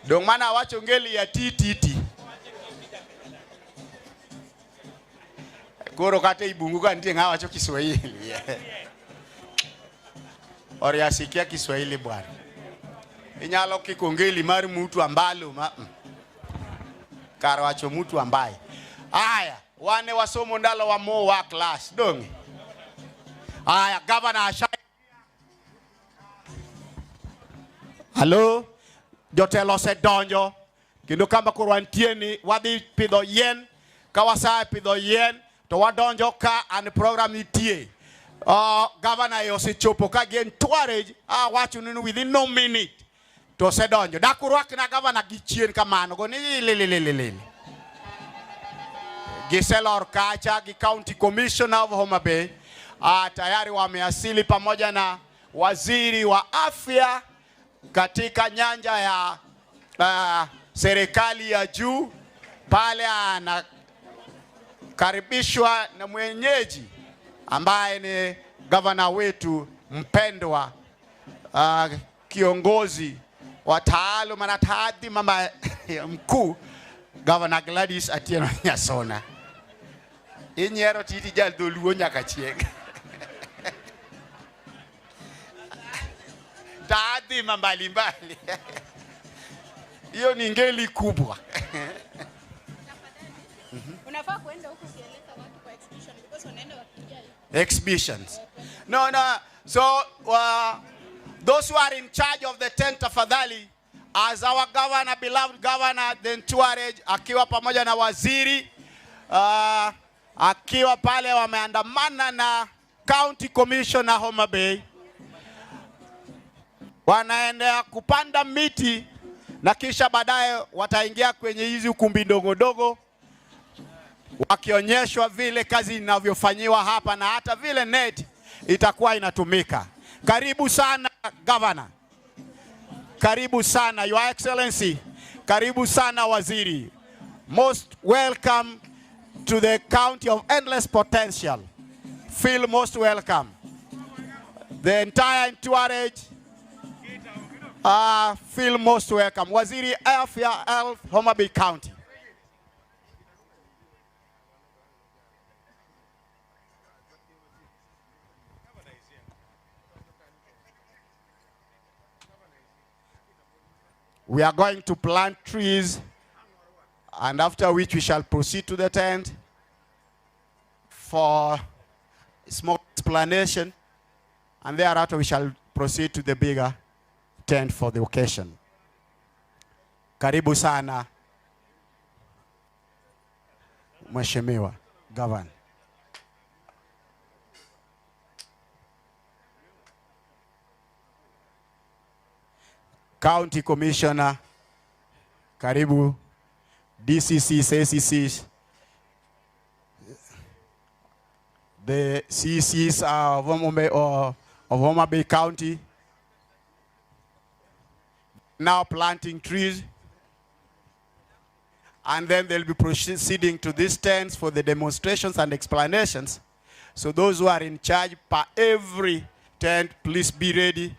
Ndio maana wacho ngeli ya titi. Koro kate ibunguka ndiye ngawa wacho Kiswahili. Oriasikia Kiswahili bwana. Inyalo kikongeli mari mtu ambalo karo wacho mtu ambaye. Aya, wane wasomo ndalo wa mo wa class dongi. Aya, governor Ashai. Hello, jotelo se donjo. Kendo kamba kurwantieni wadhi pidho yen. Kawasa pidho yen. To wadonjo ka and program itie. Governor yosechopo ka gen tuarege. Wacho nunu within no minute. To se donjo. Dakurwak na governor gichien kamano. Go ni lelelelele. Giselor kacha gi county commissioner of HOMABAY. Tayari wameasili pamoja na waziri wa afya katika nyanja ya serikali ya juu. Pale anakaribishwa na mwenyeji ambaye ni governor wetu mpendwa, kiongozi wa taaluma na taadhima mkuu, Governor Gladys Atieno Nyasona. Inyero titi jaldo luo nyaka chieng. Taadhima mbalimbali. Hiyo ni ngeli kubwa. Unafaa kwenda huko ukieleza watu kwa exhibition because wanaenda wakija. Exhibitions. No. So those who are in charge of the tent tafadhali, as our governor, beloved governor, the entourage, akiwa pamoja na waziri, akiwa pale wameandamana na county commissioner HOMABAY, wanaenda kupanda miti na kisha baadaye wataingia kwenye hizi ukumbi ndogo ndogo wakionyeshwa vile kazi inavyofanyiwa hapa na hata vile net itakuwa inatumika. Karibu sana governor. Karibu sana Your Excellency. Karibu sana waziri. Most welcome to the county of endless potential. Feel most welcome. The entire entourage feel most welcome. Waziri Afya Health, HOMABAY County. We are going to plant trees, and after which we shall proceed to the tent for small explanation, and thereafter we shall proceed to the bigger tent for the occasion. Karibu sana, Mheshimiwa Governor. County Commissioner, karibu. DCCs, ACCs, the CCs of HOMABAY County, now planting trees, and then they'll be proceeding to these tents for the demonstrations and explanations. So those who are in charge per every tent, please be ready.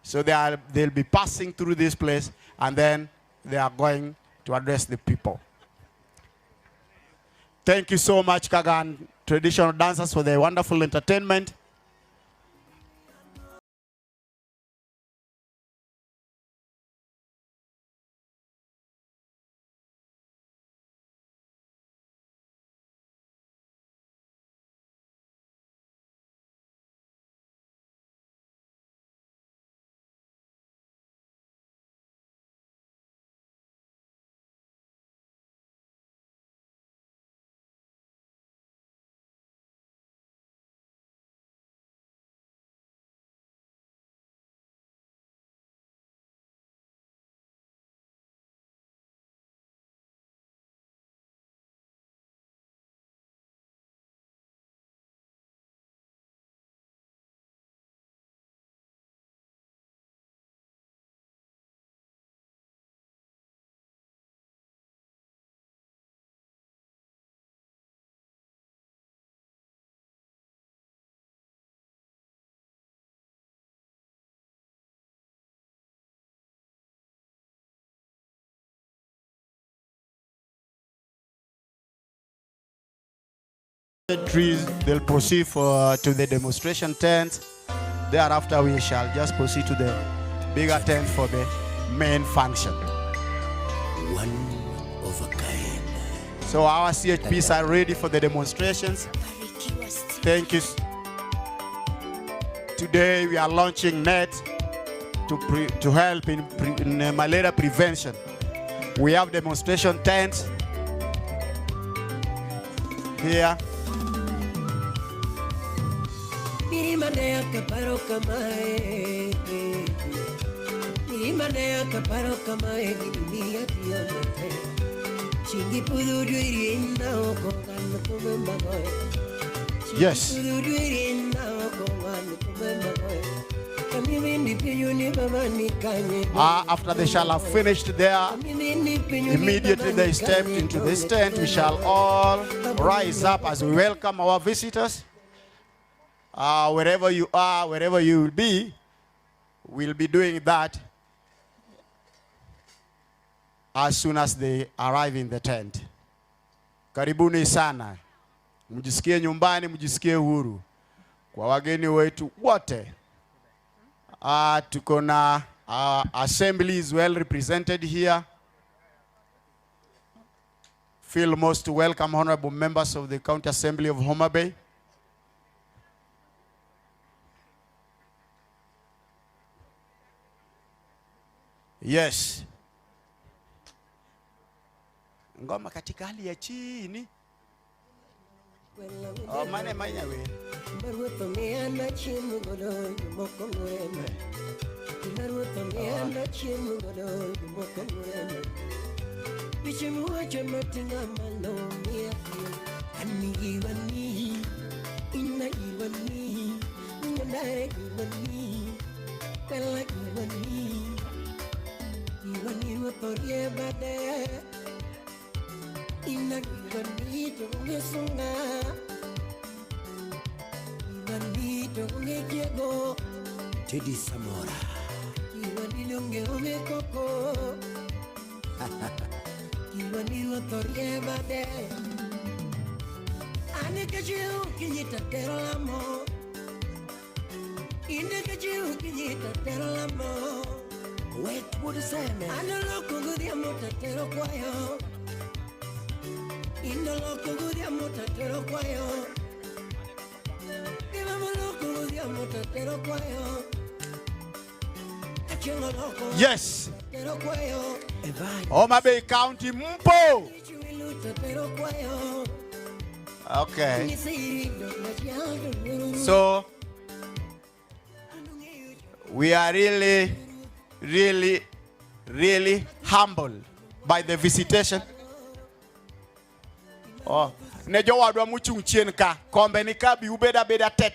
So they'll be passing through this place, and then they are going to address the people. Thank you so much, Kagan traditional dancers, for the wonderful entertainment. Trees, they'll proceed to the demonstration tent. Thereafter, we shall just proceed to the bigger tent for the main function. One of a kind. So our CHPs are ready for the demonstrations. Thank you. Today we are launching net to help in malaria prevention. We have demonstration tents here. Yes. After they shall have finished there, immediately they stepped into this tent. We shall all rise up as we welcome our visitors. Wherever you are, wherever you will be, we'll be doing that as soon as they arrive in the tent. Karibuni sana. Mjisikie nyumbani, mjisikie huru. Kwa wageni wetu wote, tuko na Our assembly is well represented here. Feel most welcome, honorable members of the County Assembly of HOMABAY. Yes. Ngoma katika hali ya chini. Oh, mane manya we. Teddy Samora. Wait, what is that, man? I don't know who the amotatero choir. In the local good amotatero choir. Give him a local good amotatero choir. Yes. HOMABAY County Mpo. Okay. So we are really humbled by the visitation. Oh, nejo wadwa muchung chien ka kombe ni ka bi ubeda beda te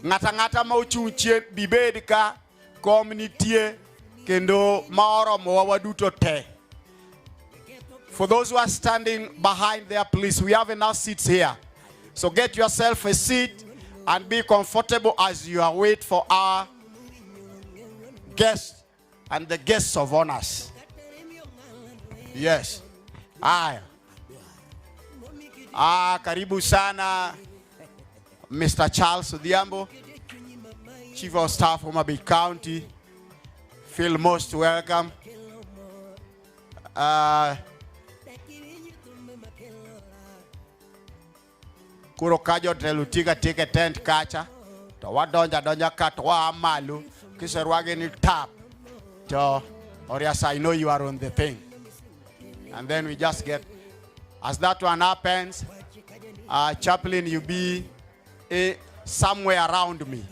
ngata ma uchung chien bi bed ka community kendo maoro mo waduto te. For those who are standing behind there, please, we have enough seats here. So get yourself a seat and be comfortable as you await for our guests and the guests of honors. Yes. Karibu sana, Mr. Charles Odhiambo, Chief of Staff of HOMABAY County. Feel most welcome. Kuro kajo telutiga take a tent kacha. To wadonja ka to amalu kiserwage ni tap. To or yes, I know you are on the thing. And then we just get, as that one happens, Chaplain, you be somewhere around me.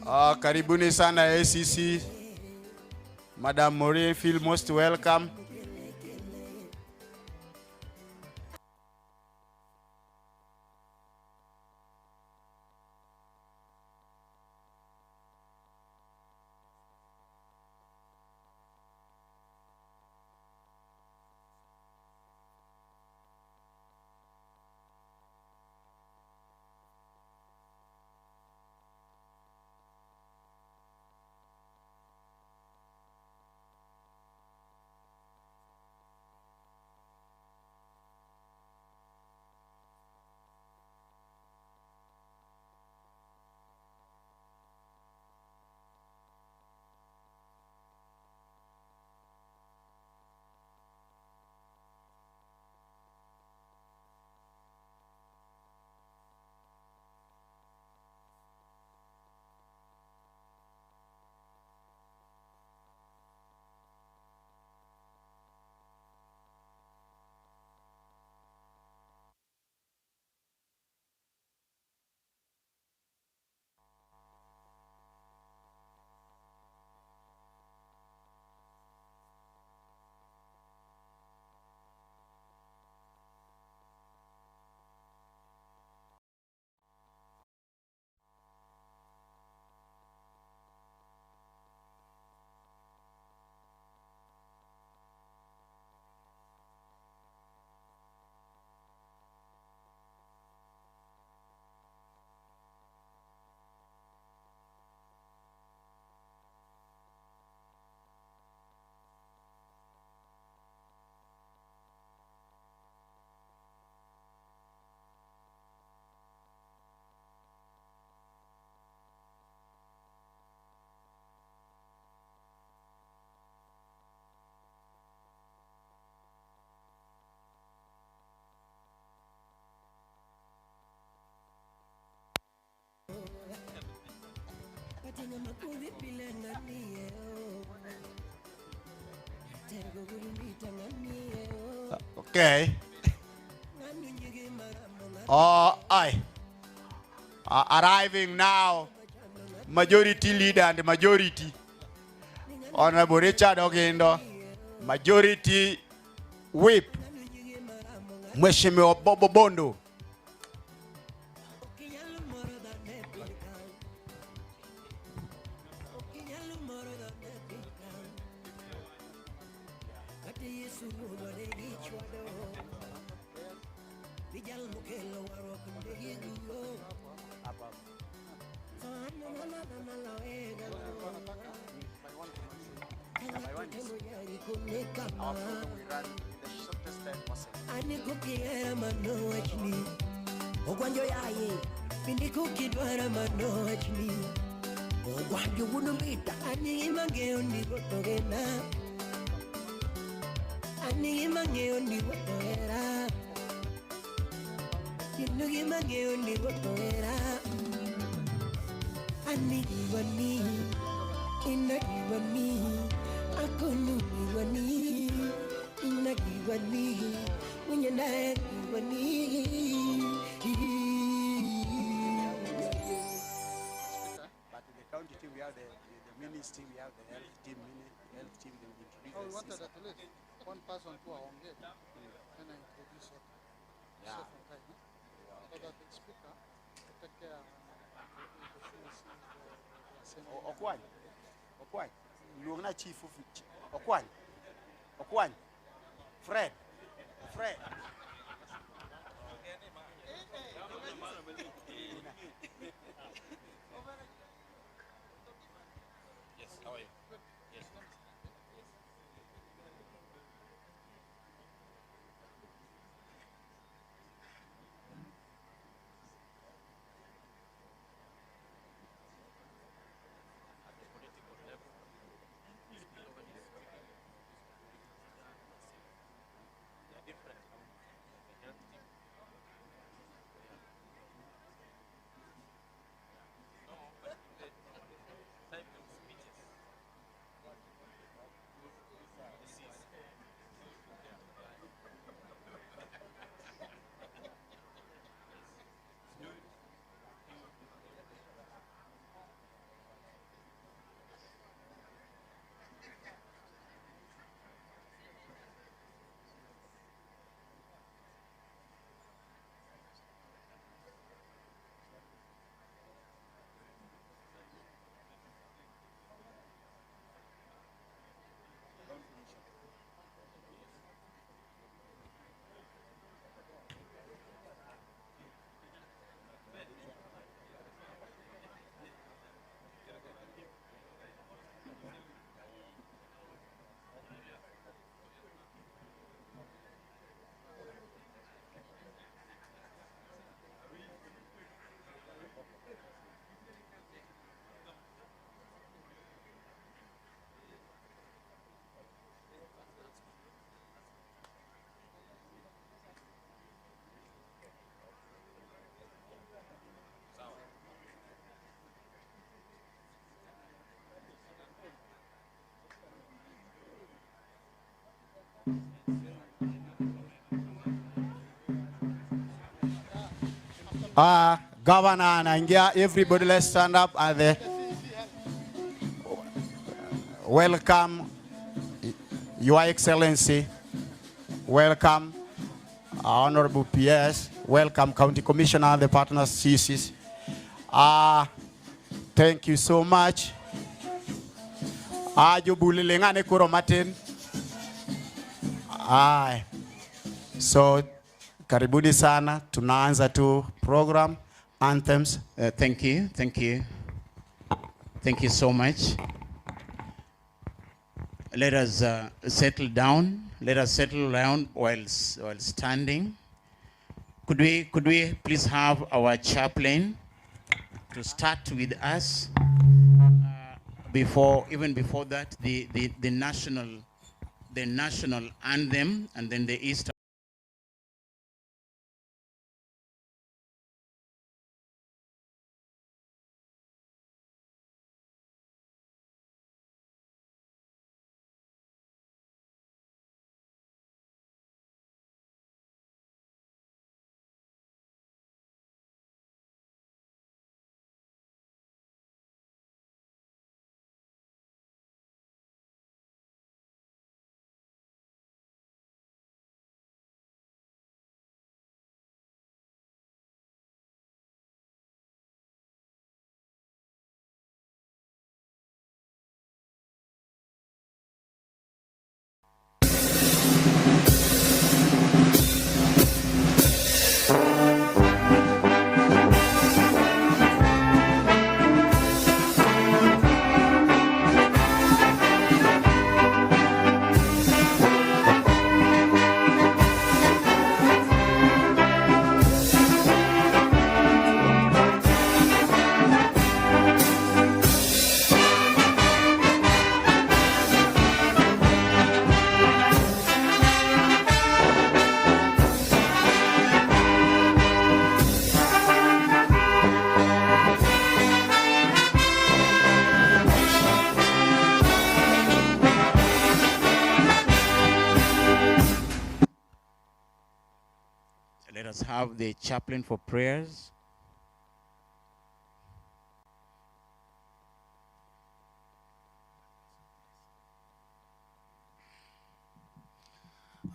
Karibuni sana ACC. Madam Maureen, feel most welcome. Okay. Arriving now, majority leader and majority. Honorable Richard Ogendo, majority whip. Mheshimiwa Bobo Bondo. Ogwanjo yaye, pindi kukidwara manochni. Ogwanjo wunumbita, ani imangeo ni gotogena. Ani imangeo ni gotogera. Inu imangeo ni gotogera. Ani iwani, ina iwani, akonu iwani, ina iwani, unyenda iwani. But in the county team, we have the ministry, we have the health team, health team, they will introduce. Oh, we wanted at least one person to our engage, and I introduce her. Yeah. From time, so that the speaker will take care of Okwany, Okwany, Lugna chief of Okwany, Okwany, Fred. Yes, how are you? Yes. Governor anaingia, everybody let's stand up at the welcome Your Excellency, welcome Honorable PS, welcome County Commissioner and the partners CCs. Thank you so much. Jubulilengane kuro matin. So karibuni sana, tunaanza tu program anthems. Thank you so much. Let us settle down. Let us settle down while standing. Could we please have our chaplain to start with us? Before that, the national anthem, and then the East have the chaplain for prayers.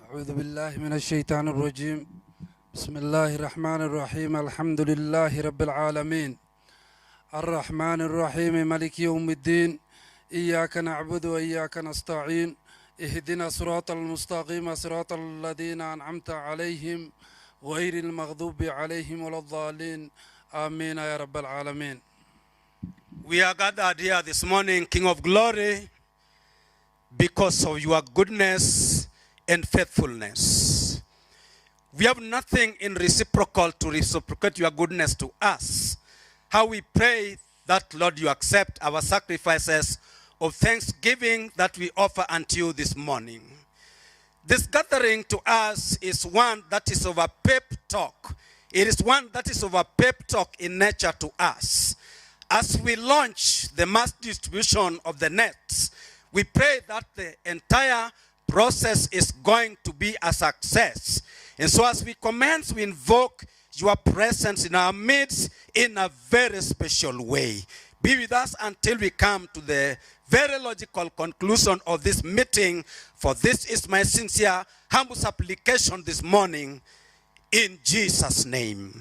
أعوذ بالله من الشيطان الرجيم بسم الله الرحمن الرحيم الحمد لله رب العالمين الرحمن الرحيم مالك يوم الدين إياك نعبد وإياك نستعين اهدنا صراط المستقيم صراط الذين أنعمت عليهم غير المغضوب عليهم ولا الضالين آمين يا رب العالمين. We are gathered here this morning, King of Glory, because of your goodness and faithfulness. We have nothing in reciprocal to reciprocate your goodness to us. How we pray that, Lord, you accept our sacrifices of thanksgiving that we offer unto you this morning. This gathering to us is one that is of a pep talk. It is one that is of a pep talk in nature to us. As we launch the mass distribution of the nets, we pray that the entire process is going to be a success. And so as we commence, we invoke your presence in our midst in a very special way. Be with us until we come to the very logical conclusion of this meeting, for this is my sincere, humble supplication this morning, in Jesus' name.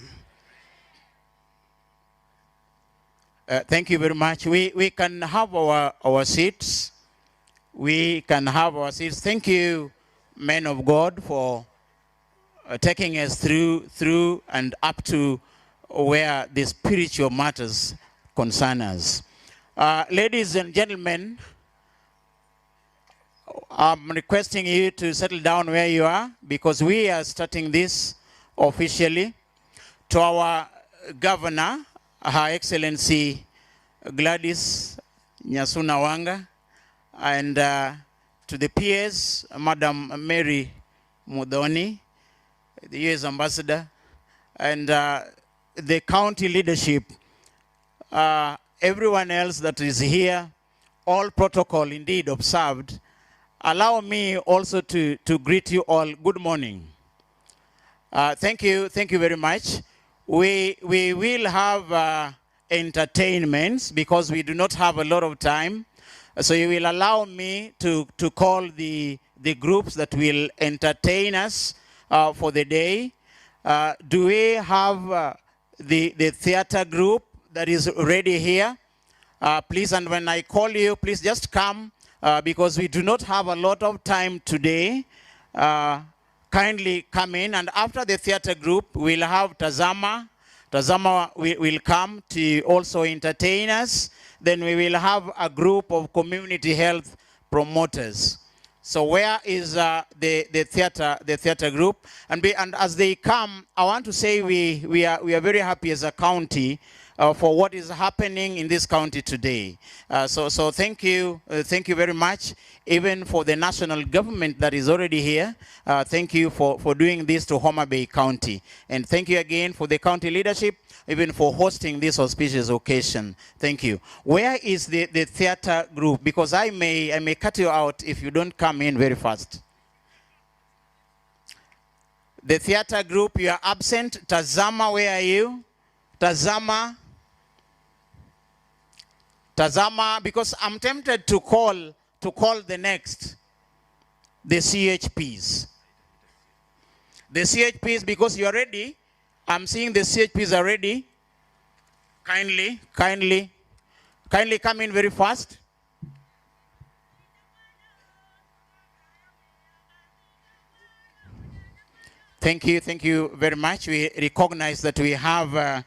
Thank you very much. We can have our seats. We can have our seats. Thank you, men of God, for taking us through and up to where the spiritual matters concern us. Ladies and gentlemen, I'm requesting you to settle down where you are, because we are starting this officially. To our governor, Her Excellency Gladys Nyasuna Wanga, and to the peers, Madam Mary Mudhoni, the U.S. Ambassador, and the county leadership, everyone else that is here, all protocol indeed observed. Allow me also to greet you all. Good morning. Thank you very much. We will have entertainments because we do not have a lot of time. So you will allow me to call the groups that will entertain us for the day. Do we have the theater group that is already here? Please, and when I call you, please just come because we do not have a lot of time today. Kindly come in, and after the theater group, we'll have Tazama. Tazama will come to also entertain us. Then we will have a group of community health promoters. So where is the theater group? And as they come, I want to say we are very happy as a county for what is happening in this county today. So thank you very much, even for the national government that is already here. Thank you for doing this to HOMABAY County. And thank you again for the county leadership, even for hosting this auspicious occasion. Thank you. Where is the theater group? Because I may cut you out if you don't come in very fast. The theater group, you are absent. Tazama, where are you? Tazama, because I'm tempted to call the next, the CHPs. The CHPs, because you are ready. I'm seeing the CHPs are ready. Kindly come in very fast. Thank you very much. We recognize that we have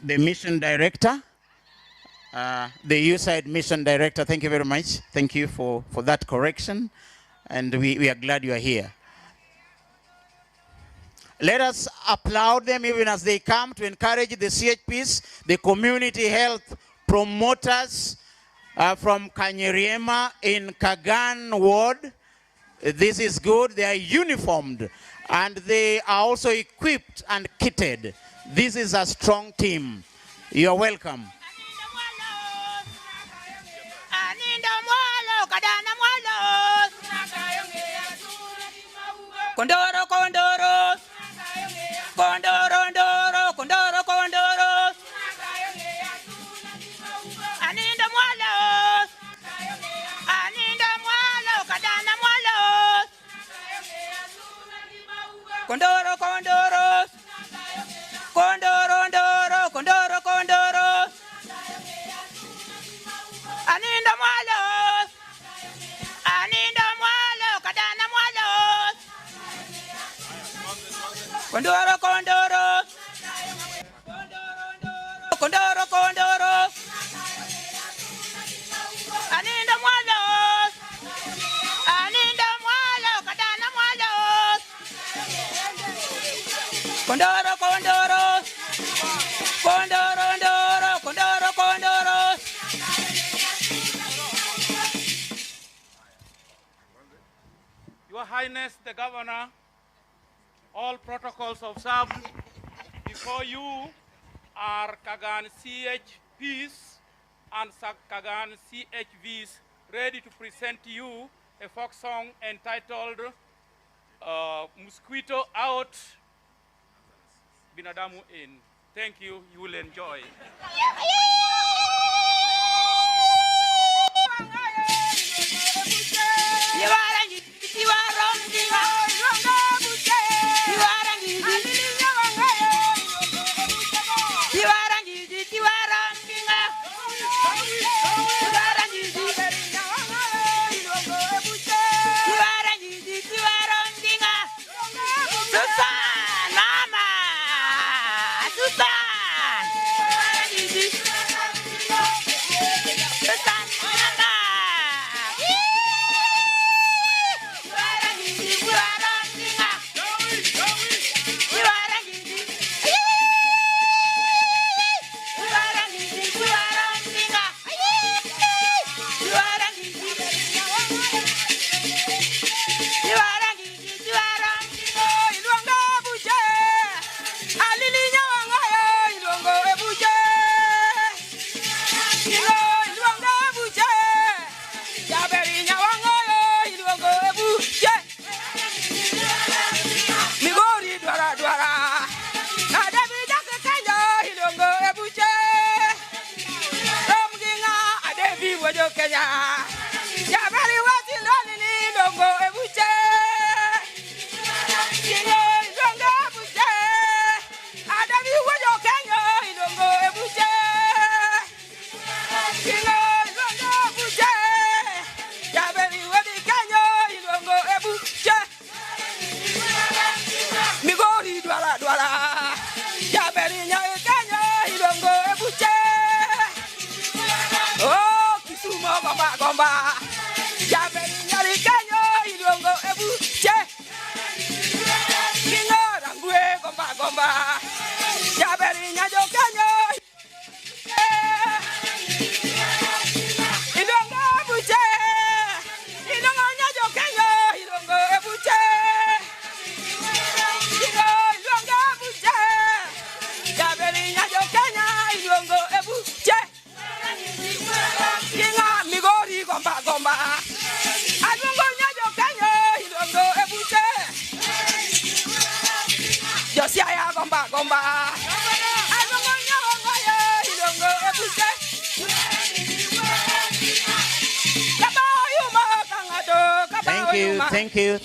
the mission director, the USAID mission director. Thank you very much. Thank you for that correction. And we are glad you are here. Let us applaud them even as they come to encourage the CHPs, the community health promoters from Kanyeriema in Kagan Ward. This is good. They are uniformed and they are also equipped and kitted. This is a strong team. You are welcome. Kondoro, kondoro, kondoro. Condoro, condoro. Condoro, condoro, condoro, condoro. Aninda mwalo. Aninda mwalo, kadana mwalo. Condoro, condoro. Condoro, condoro. Aninda mwalo. Aninda mwalo, kadana mwalo. Condoro, condoro. Condoro, condoro, condoro, condoro. Your Highness, the Governor, all protocols observed. Before you are Kagan CHPs and Kagan CHVs ready to present to you a folk song entitled Mosquito Out, Binadamu In. Thank you. You will enjoy.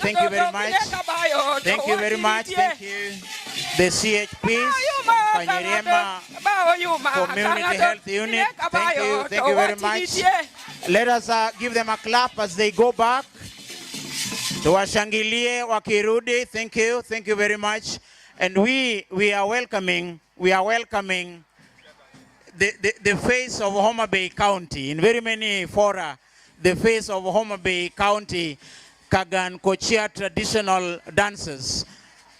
Thank you very much. Thank you very much. Thank you. The CHPs, Panyeriema Community Health Unit. Thank you very much. Let us give them a clap as they go back. Tuwashangilie wakirudi. Thank you very much. And we are welcoming the face of HOMABAY County in very many fora. The face of HOMABAY County Kagan Kochia traditional dances.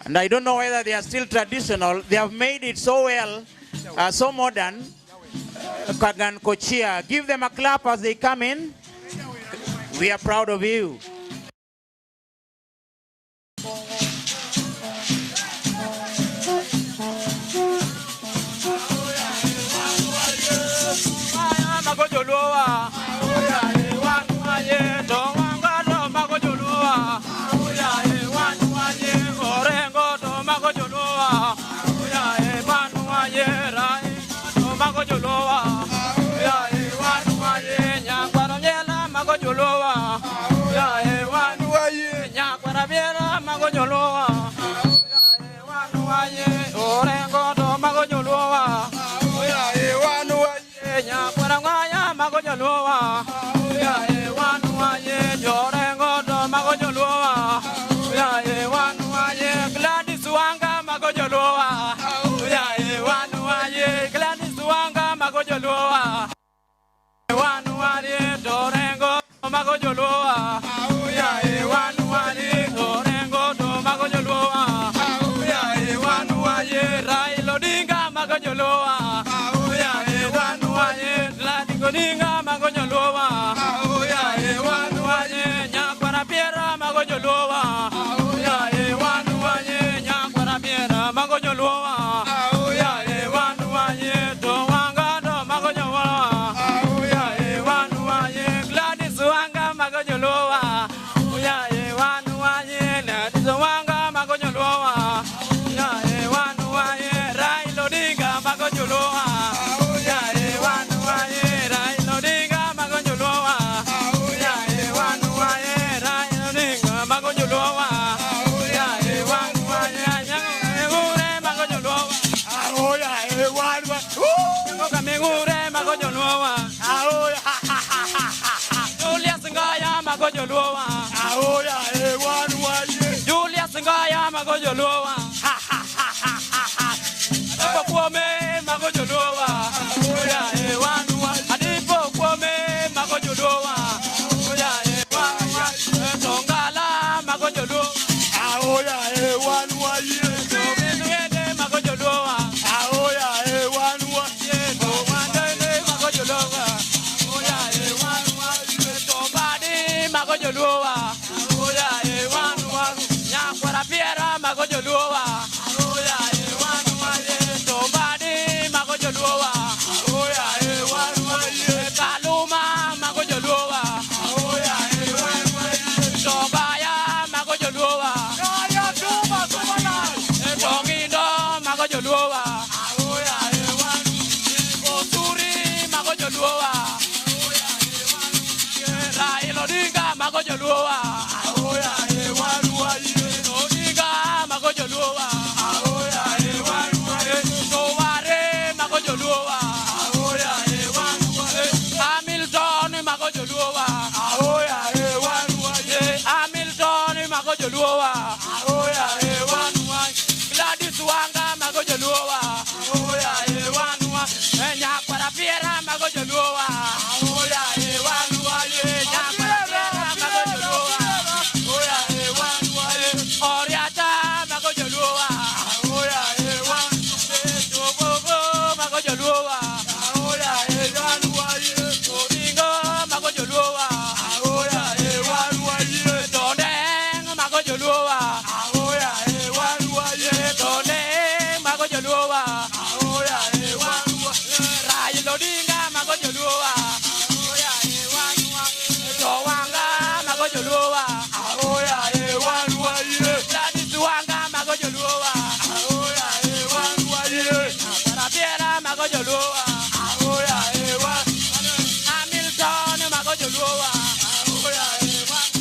And I don't know whether they are still traditional. They have made it so well, so modern. Kagan Kochia. Give them a clap as they come in. We are proud of you. mago joloa. Auya e wanu wani torengo to mago joloa. Auya e wanu waye Raila Odinga mago joloa. Auya e wanu waye Gladys Odinga mago joloa. Auya e wanu waye Nyakwara Piera mago joloa. Auya e wanu waye Nyakwara Piera mago joloa. Auya e wanu waye Towanga do mago joloa. Auya e wanu waye Gladys Wanga mago joloa. Auya e wanu waye Gladys Wanga mago joloa. Auya e wanu waye Raila Odinga mago joloa. Auya e wanu waye Raila Odinga mago joloa. Auya e wanu waye Raila Odinga mago joloa. Auya e wanu waye Nyangure mago joloa. Auya e wanu waye Mingure mago joloa. Auya Julius Ngaya mago joloa. Auya e wanu waye Julius Ngaya mago joloa. Adipo Kwame mago joloa. Auya e wanu waye Adipo Kwame mago joloa. Auya e wanu waye Tongala mago joloa. Auya e wanu waye Tobende mago joloa. Auya e wanu waye Towande mago joloa. Auya e wanu waye Tobadi mago joloa. Auya e wanu waye Nyakwara Piera mago joloa. Auya e wanu waye Tobadi mago joloa. Auya e wanu waye Kaluma mago joloa. Auya e wanu waye Tobaya mago joloa. Kaya tuma tumana. Tongindo mago joloa. Auya e wanu Oturi mago joloa. Auya e wanu Raila Odinga mago joloa. Auya e wanu waye Odinga mago joloa. Auya e wanu waye Toware mago joloa. Auya e wanu waye Hamilton mago joloa. Auya e wanu waye Hamilton mago joloa. Auya e wanu waye Gladys Wanga mago joloa. Auya e wanu waye Nyakwara Piera mago joloa. Auya e wanu waye Nyakwara Piera mago joloa. Auya e wanu waye Oriata mago joloa. Auya e wanu waye Togogo mago joloa. Auya e wanu waye Odinga mago joloa. Auya e wanu waye Tondeng mago joloa. Auya e wanu waye Tondeng mago joloa. Auya e wanu waye Raila Odinga mago joloa. Auya e wanu waye Towanga mago joloa. Auya e wanu waye Gladys Wanga mago joloa. Auya e wanu waye Nyakwara Piera mago joloa. Auya e wanu Hamilton mago joloa. Auya e wanu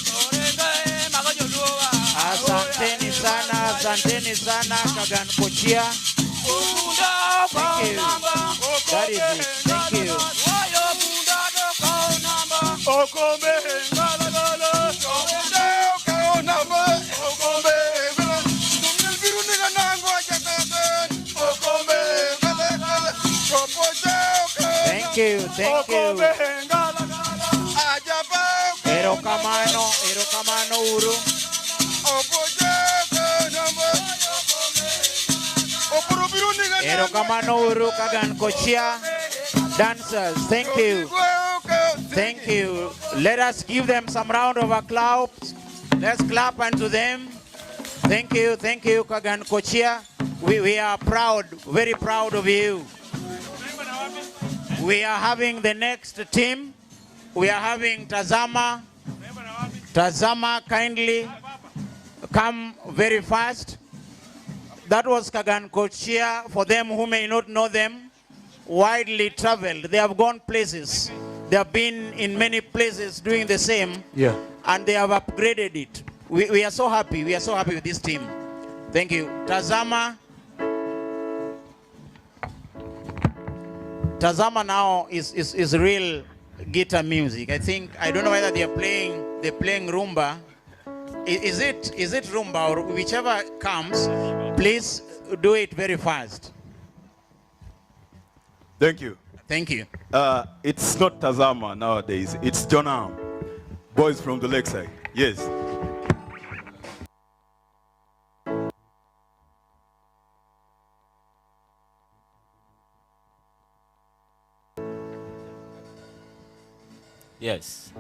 Torenge mago joloa. Asanteni sana, asanteni sana Kagan Kochia. Thank you. That is it. Thank you. Thank you, thank you. Erokamano uru. Erokamano uru Kagan Kochia dancers. Thank you. Thank you. Let us give them some round of applause. Let's clap unto them. Thank you, Kagan Kochia. We are proud, very proud of you. We are having the next team. We are having Tazama. Tazama, kindly come very fast. That was Kagan Kochia. For them who may not know them, widely traveled. They have gone places. They have been in many places doing the same. Yeah. And they have upgraded it. We are so happy. We are so happy with this team. Thank you. Tazama. Tazama now is real guitar music. I don't know whether they're playing rumba. Is it rumba or whichever comes, please do it very fast. Thank you. Thank you. It's not Tazama nowadays. It's Jonam. Boys from the lakeside. Yes. Yes.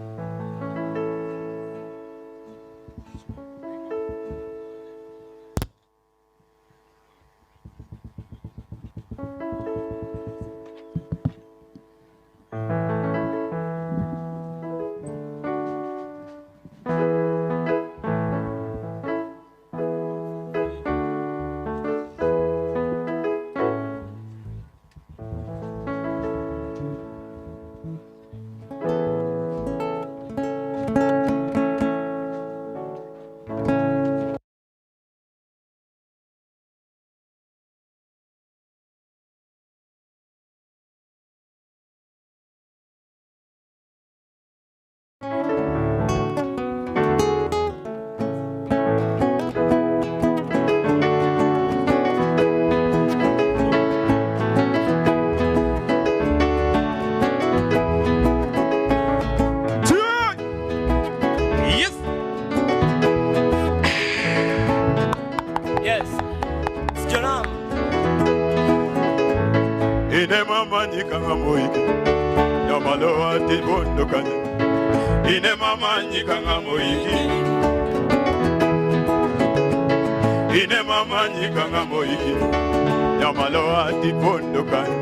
Ine mama nyikanga moiki Yamalo ati bondo kanya Ine mama nyikanga moiki Ine mama nyikanga moiki Yamalo ati bondo kanya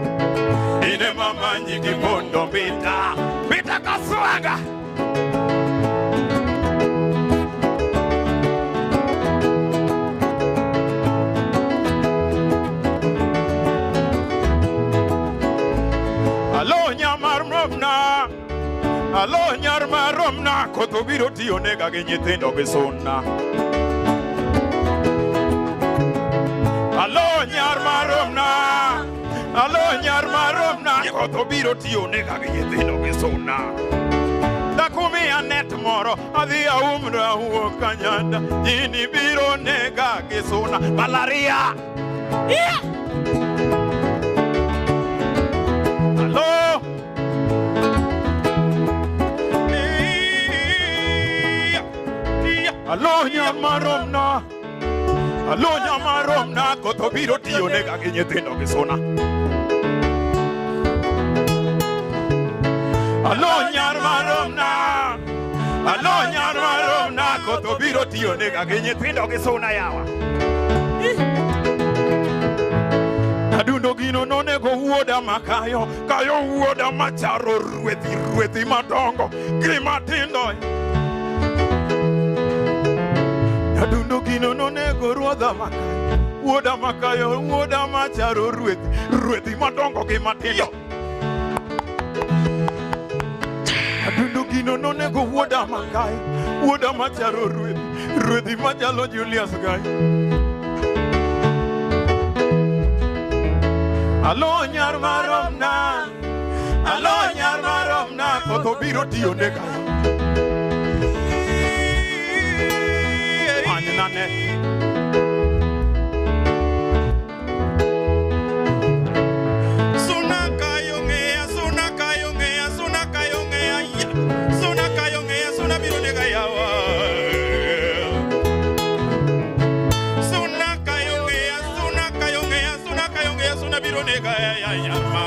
Ine mama nyiki bondo bita Bita kaswaga Alo nyamar romna Alo nyarma romna Koto biro tiyo nega genyetendo besona Alo nyarma romna Alo nyarma romna Koto biro tiyo nega genyetendo besona Dakumi anet moro Adhia umra huo kanyanda Jini biro nega gesona Malaria Yeah Hello? Hello, Nyamaromna. Hello, Nyamaromna. Kotobiro tiyo nega genyetendo besona. Hello, Nyamaromna. Hello, Nyamaromna. Kotobiro tiyo nega genyetendo besona yawa. Adundo gino nonego uoda makayo Kayo uoda macharo rueti madongo Grimatindo Adundo gino nonego ruoda makayo Uoda makayo uoda macharo rueti madongo Grimatindo Adundo gino nonego uoda makayo Uoda macharo rueti machalo Julius guy Alo nyarmaromna Alo nyarmaromna Koto biro tiyo nega Manyanane Suna kayongea Suna kayongea Suna kayongea Suna kayongea Suna biro nega yawa Suna kayongea Suna kayongea Suna kayongea Suna biro nega yawa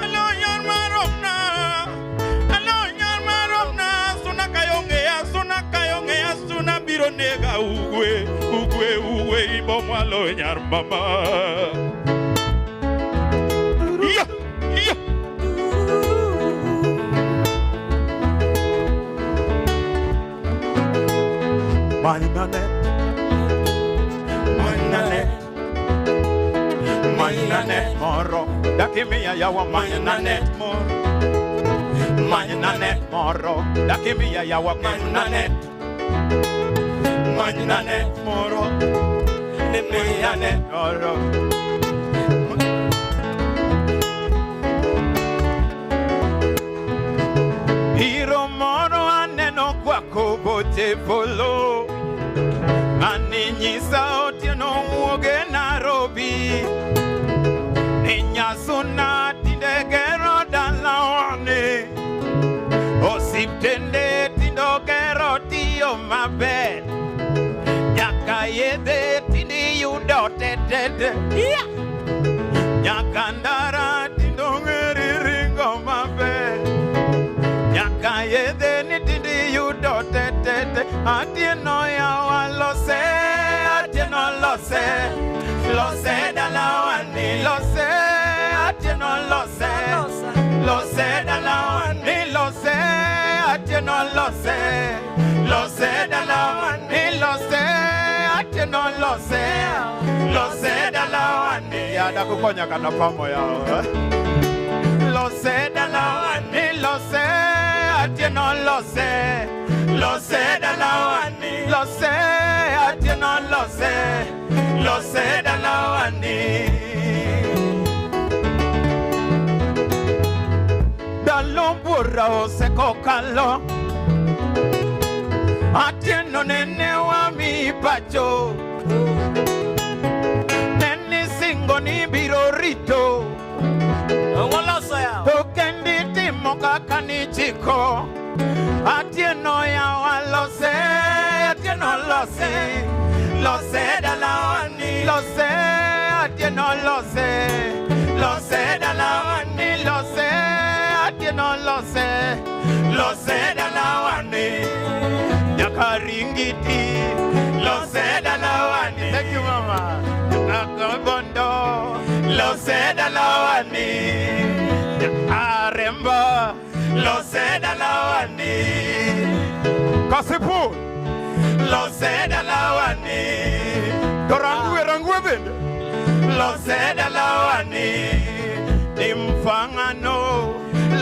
Alo nyarmaromna Alo nyarmaromna Suna kayongea Suna biro nega ugwe Ibo mwalo nyarmama Manyanet moro Dakimia yawa manyanet moro Manyanet moro Dakimia yawa manyanet Manyanet moro Manyanet moro Iro moro aneno kwa kobote polo Aninyisa otieno uoge Nairobi Ninya suna tindegero dalawane maber. Nyaka yedhe tindi yudo tetete. Nyaka ndara tindo ng'eri ringo maber. Nyaka yedhe ni tindi yudo tetete. Atieno yawa lose, atieno lose. Lose dalawani lose, atieno lose. Lose dalawani lose, atieno lose. Lose dalawani lose, atieno lose. Lose dalawani yada kukonya kana pamo yao. Lose dalawani lose, atieno lose. Lose dalawani lose, atieno lose. Lose dalawani. Dalombura ose kokalo. Atieno nene wa mi pacho. Nene singo ni birorito. Tokendi timo kaka ni chiko. Atieno ya walose. Atieno lose. Lose dalawani lose. Atieno lose. Lose dalawani lose. Atieno lose. Lose dalawani. Nyaka ringiti. Lose dalawani. Thank you, mama. Nyaka bondo. Lose dalawani. Nyaka remba. Lose dalawani. Kasipu. Lose dalawani. Rangwe bende. Lose dalawani. Nimfangano.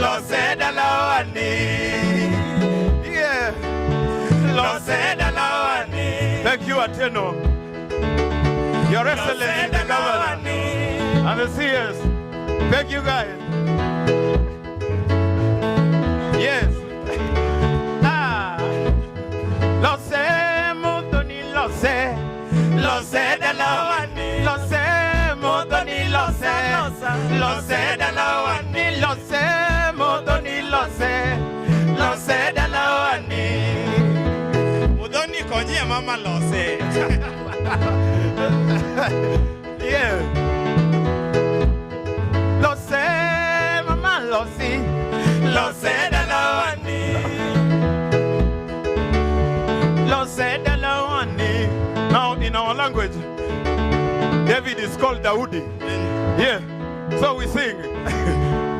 Lose dalawani. Yeah. Lose dalawani. Thank you, Ateno. Your Excellency, the Governor, and the CS. Thank you, guys. Yes. Lose mudoni lose. Lose dalawani. Lose mudoni lose. Lose dalawani. Lose mudoni lose. Lose dalawani. Mudoni konye mama lose. Yeah. Lose mama lose. Lose dalawani. Lose dalawani. Now in our language, David is called Daudi. Yeah. So we sing.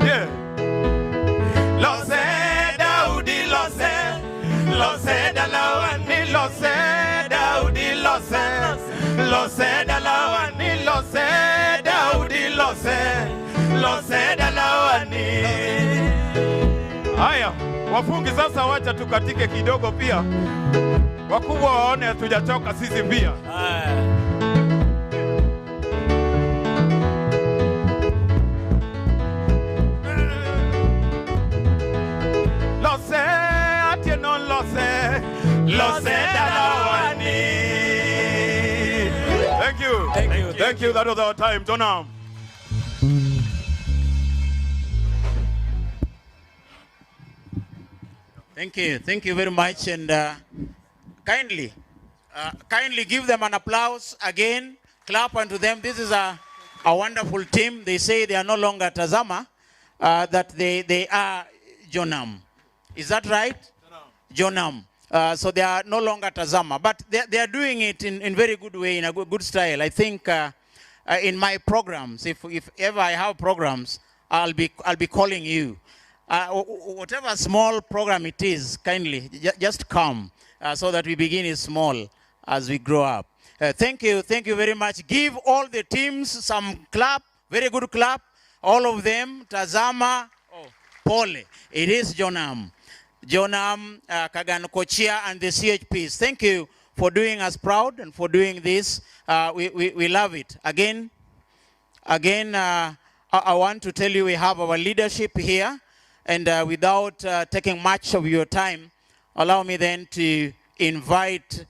Yeah. Lose Daudi lose. Lose dalawani lose. Daudi lose. Lose dalawani lose. Daudi lose. Lose dalawani. Haya, wafungi sasa wacha tukatike kidogo pia. Wakubwa waone hatujachoka sisi pia. Lose atieno lose. Lose dalawani. Thank you. Thank you. That was our time. Jonam. Thank you very much, and kindly give them an applause again. Clap unto them. This is a wonderful team. They say they are no longer Tazama, that they are Jonam. Is that right? Jonam. So they are no longer Tazama, but they are doing it in very good way, in a good style. I think in my programs, if ever I have programs, I'll be calling you. Whatever small program it is, kindly just come so that we begin small as we grow up. Thank you very much. Give all the teams some clap, very good clap. All of them, Tazama, Pole. It is Jonam, Kagan Kochia, and the CHPs. Thank you for doing us proud and for doing this. We love it. Again, I want to tell you we have our leadership here. And without taking much of your time, allow me then to invite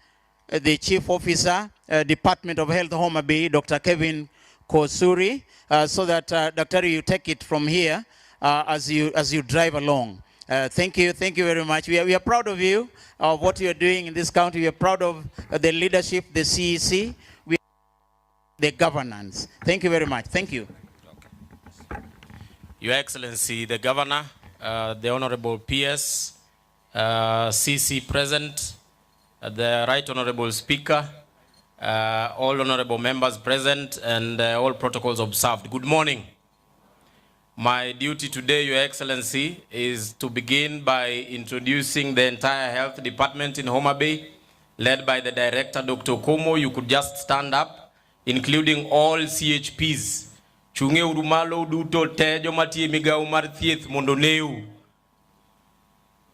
the Chief Officer, Department of Health, HOMABAY, Dr. Kevin Kosuri, so that, Dr. you take it from here as you drive along. Thank you very much. We are proud of you, of what you are doing in this county. We are proud of the leadership, the CEC, the governance. Thank you very much. Thank you. Your Excellency, the Governor, the Honorable PS, CC present, the Right Honorable Speaker, all honorable members present, and all protocols observed. Good morning. My duty today, Your Excellency, is to begin by introducing the entire health department in HOMABAY, led by the Director, Dr. Komo. You could just stand up, including all CHPs. Chunge urumalo duto tejo mati miga umar thieth mondoneu.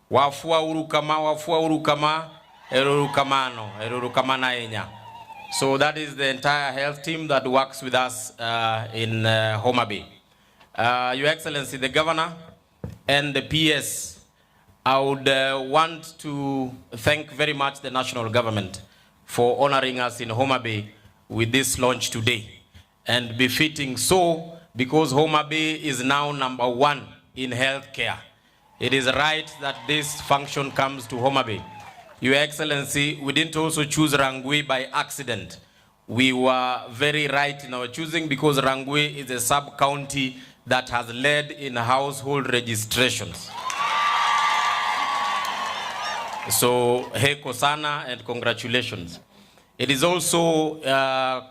Wafua urukama, erukamana enya. So that is the entire health team that works with us in HOMABAY. Your Excellency, the Governor and the PS, I would want to thank very much the national government for honoring us in HOMABAY with this launch today. And befitting so, because HOMABAY is now #1 in healthcare. It is right that this function comes to HOMABAY. Your Excellency, we didn't also choose Rangwe by accident. We were very right in our choosing because Rangwe is a sub-county that has led in household registrations. So, heko sana and congratulations. It is also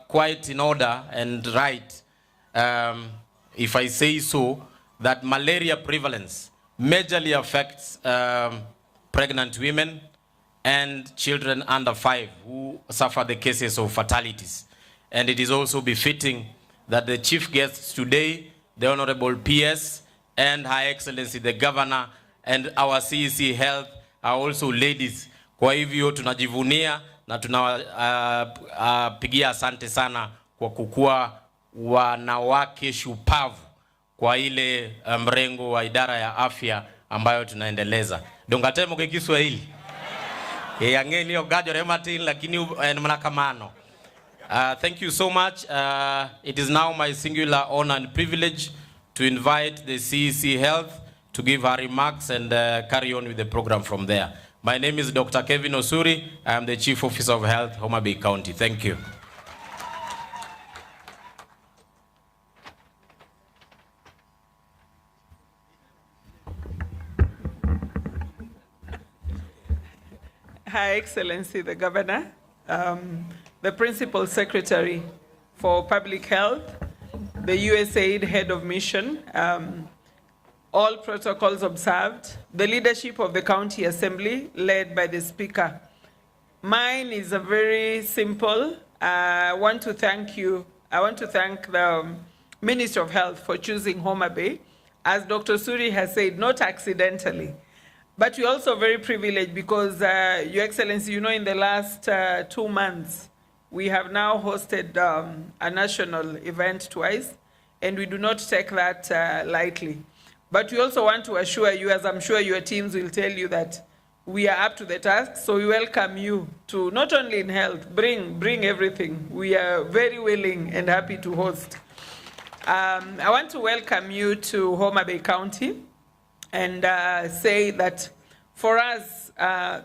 quite in order and right, if I say so, that malaria prevalence majorly affects pregnant women and children under 5 who suffer the cases of fatalities. And it is also befitting that the chief guests today, the Honorable PS and Her Excellency the Governor and our CEC Health are also ladies. Kwa hivyo tunajivunia na tunapigia asante sana kwa kukua wanawake shupavu kwa ile mrengo wa idara ya afya ambayo tunaendeleza. Dongatemo kwa Kiswahili. Yangeni ogajo rematin lakini mnakamano. Thank you so much. It is now my singular honor and privilege to invite the CEC Health to give her remarks and carry on with the program from there. My name is Dr. Kevin Osuri. I am the Chief Officer of Health, HOMABAY County. Thank you. Her Excellency the Governor, the Principal Secretary for Public Health, the USAID Head of Mission, all protocols observed, the leadership of the County Assembly led by the Speaker. Mine is a very simple. I want to thank you. I want to thank the Minister of Health for choosing HOMABAY. As Dr. Suri has said, not accidentally. But we're also very privileged because, Your Excellency, you know, in the last 2 months, we have now hosted a national event twice, and we do not take that lightly. But we also want to assure you, as I'm sure your teams will tell you, that we are up to the task. So we welcome you to, not only in health, bring everything. We are very willing and happy to host. I want to welcome you to HOMABAY County and say that for us,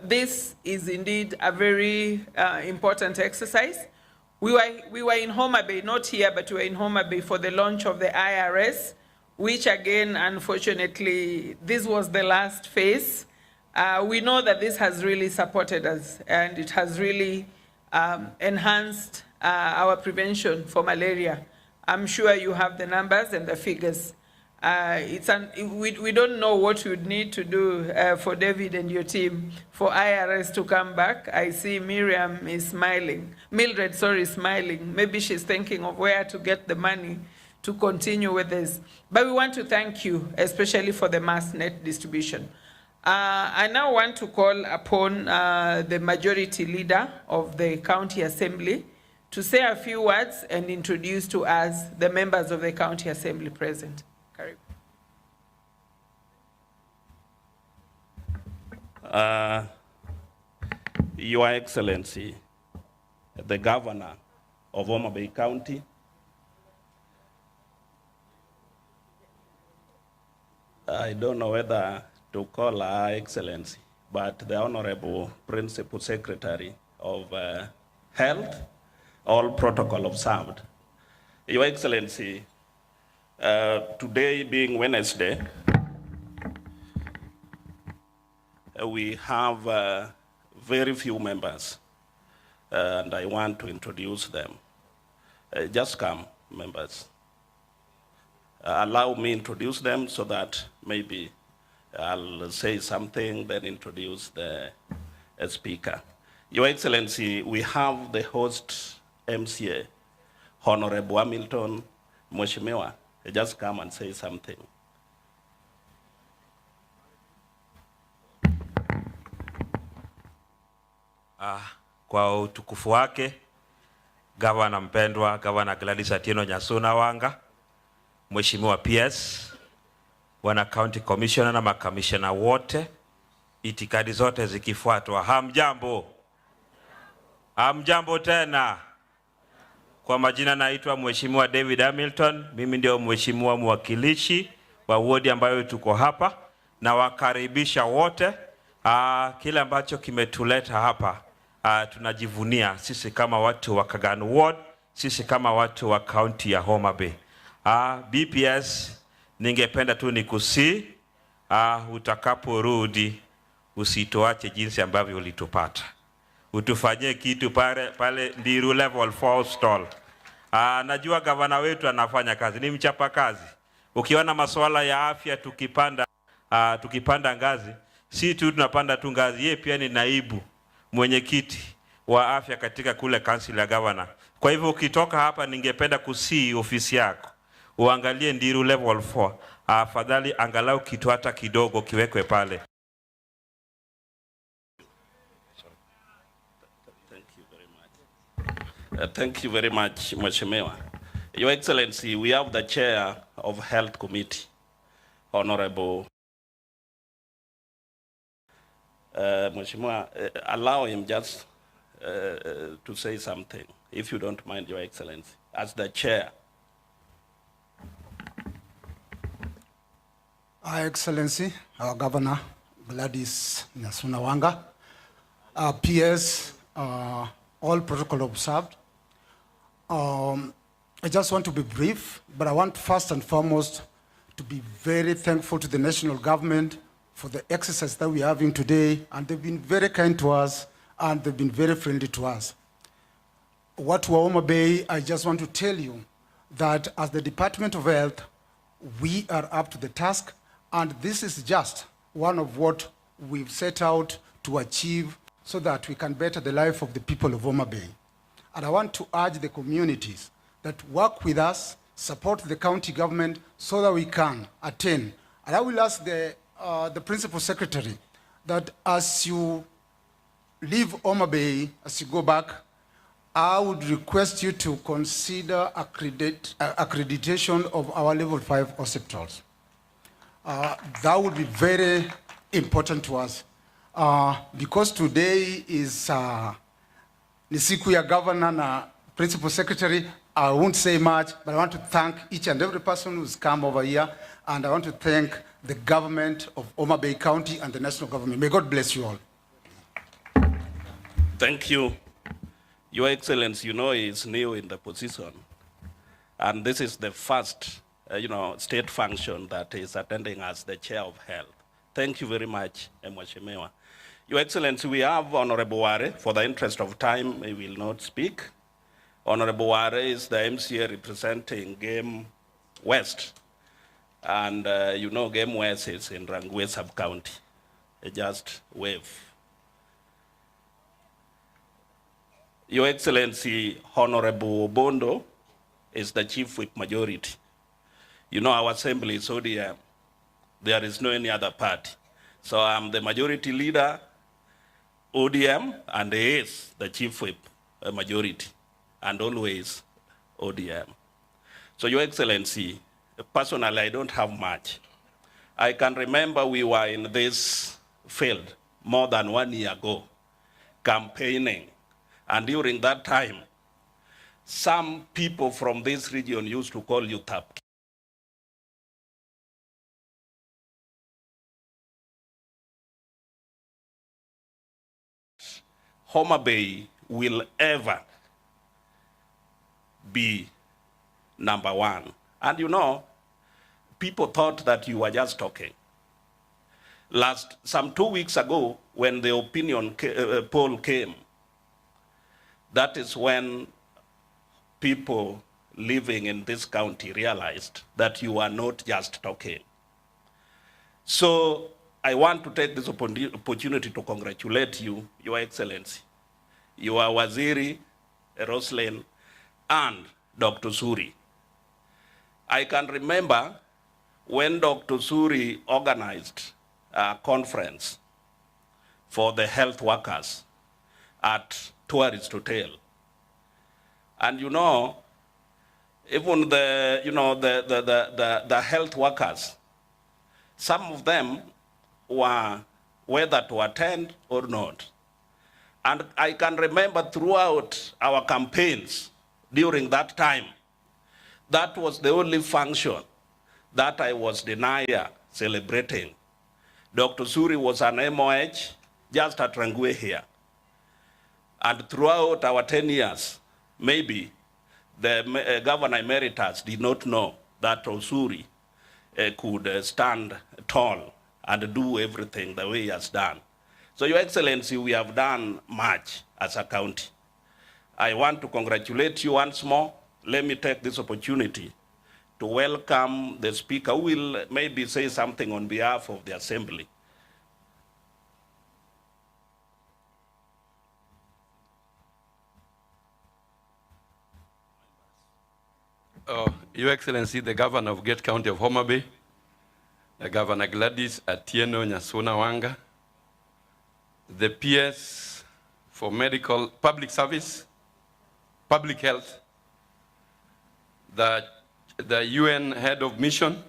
this is indeed a very important exercise. We were in HOMABAY, not here, but we were in HOMABAY for the launch of the IRS, which again, unfortunately, this was the last phase. We know that this has really supported us and it has really enhanced our prevention for malaria. I'm sure you have the numbers and the figures. We don't know what we would need to do for David and your team for IRS to come back. I see Miriam is smiling. Mildred, sorry, smiling. Maybe she's thinking of where to get the money to continue with this. But we want to thank you, especially for the mass net distribution. I now want to call upon the majority leader of the County Assembly to say a few words and introduce to us the members of the County Assembly present. Your Excellency, the Governor of HOMABAY County, I don't know whether to call Her Excellency, but the Honorable Principal Secretary of Health, all protocol observed. Your Excellency, today being Wednesday, we have very few members, and I want to introduce them. Just come, members. Allow me to introduce them so that maybe I'll say something, then introduce the speaker. Your Excellency, we have the host MCA, Honorable Hamilton Mheshimiwa. Just come and say something. Kwa utukufu wake, Gavana mpendwa, Gavana Gladys Atieno Nyasuna Wanga, Mheshimiwa PS, wana County Commissioner na makamishna wote, itikadi zote zikifuatwa. Hamjambo. Hamjambo tena. Kwa majina naitwa Mheshimiwa David Hamilton, mimi ndio mheshimiwa mwakilishi wa wodi ambayo tuko hapa, na wakaribisha wote. Kile ambacho kimetuleta hapa, tunajivunia sisi kama watu wa Kaganu Ward, sisi kama watu wa county ya Homa Bay. BPS, ningependa tu nikusi, utakaporudi usituache jinsi ambavyo ulitupata. Utufanyie kitu pale Ndiru level 4 stall. Najua gavana wetu anafanya kazi, ni mchapa kazi. Ukiona masuala ya afya tukipanda ngazi, si tu tunapanda tu ngazi, yeye pia ni naibu mwenyekiti wa afya katika kule council ya governor. Kwa hivyo ukitoka hapa, ningependa kusii ofisi yako, uangalie Ndiru level 4. Afadhali angalau kitu hata kidogo kiwekwe pale. Thank you very much, Mheshimiwa. Your Excellency, we have the Chair of Health Committee, Honorable Mheshimiwa, allow him just to say something, if you don't mind, Your Excellency, as the Chair. Her Excellency, our Governor, Gladys Nyasuna Wanga, PS, all protocol observed. I just want to be brief, but I want first and foremost to be very thankful to the national government for the exercise that we are having today, and they've been very kind to us, and they've been very friendly to us. What Homa Bay, I just want to tell you that as the Department of Health, we are up to the task, and this is just one of what we've set out to achieve so that we can better the life of the people of Homa Bay. And I want to urge the communities that work with us, support the county government so that we can attain. And I will ask the Principal Secretary that as you leave Homa Bay, as you go back, I would request you to consider accreditation of our level 5 hospitals. That would be very important to us. Because today is ni siku ya governor na principal secretary, I won't say much, but I want to thank each and every person who's come over here, and I want to thank the government of Homa Bay County and the national government. May God bless you all. Thank you. Your Excellency, you know, is new in the position, and this is the first, state function that is attending as the Chair of Health. Thank you very much, Mheshimiwa. Your Excellency, we have Honorable Ware. For the interest of time, he will not speak. Honorable Ware is the MCA representing Game West. And Game West is in Rangwe sub-county. Just wave. Your Excellency, Honorable Bondo is the Chief Whip Majority. You know, our assembly is ODM. There is no any other party. So I'm the majority leader, ODM, and he is the Chief Whip Majority, and always ODM. So Your Excellency, personally, I don't have much. I can remember we were in this field more than 1 year ago, campaigning. And during that time, some people from this region used to call you tap HOMABAY will ever be number one. And you know, people thought that you were just talking. Some 2 weeks ago, when the opinion poll came, that is when people living in this county realized that you are not just talking. So I want to take this opportunity to congratulate you, Your Excellency, your Waziri, Roslyn, and Dr. Suri. I can remember when Dr. Suri organized a conference for the health workers at Tourist Hotel. And you know, even the health workers, some of them were whether to attend or not. And I can remember throughout our campaigns during that time, that was the only function that I was denied celebrating. Dr. Suri was an MOH just at Rangwe here. And throughout our 10 years, maybe the Governor Emeritus did not know that Osuri could stand tall and do everything the way he has done. So, Your Excellency, we have done much as a county. I want to congratulate you once more. Let me take this opportunity to welcome the Speaker, who will maybe say something on behalf of the Assembly. Your Excellency, the Governor of Gate County of HOMABAY, Governor Gladys Atieno Nyasuna Wanga, the PS for Medical Public Service, Public Health, the UN Head of Mission,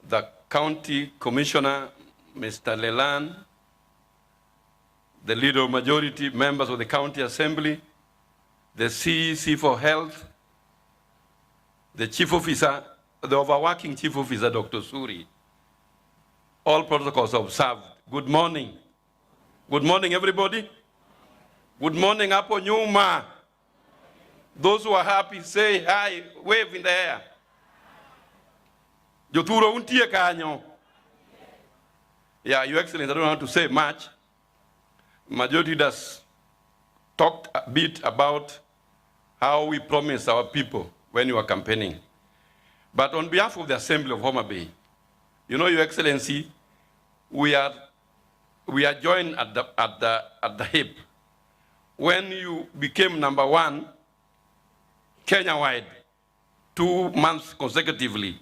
the County Commissioner, Mr. Leland, the Leader of Majority, members of the County Assembly, the CEC for Health, the Chief Officer, the overworking Chief Officer, Dr. Suri. All protocols observed. Good morning. Good morning, everybody. Good morning, Apo Nyuma. Those who are happy, say hi, wave in the air. Joturo untie kanyo. Yeah, Your Excellency, I don't want to say much. Majority does talked a bit about how we promise our people when you are campaigning. But on behalf of the Assembly of HOMABAY, you know, Your Excellency, we are joined at the hip. When you became number one, Kenya-wide, 2 months consecutively,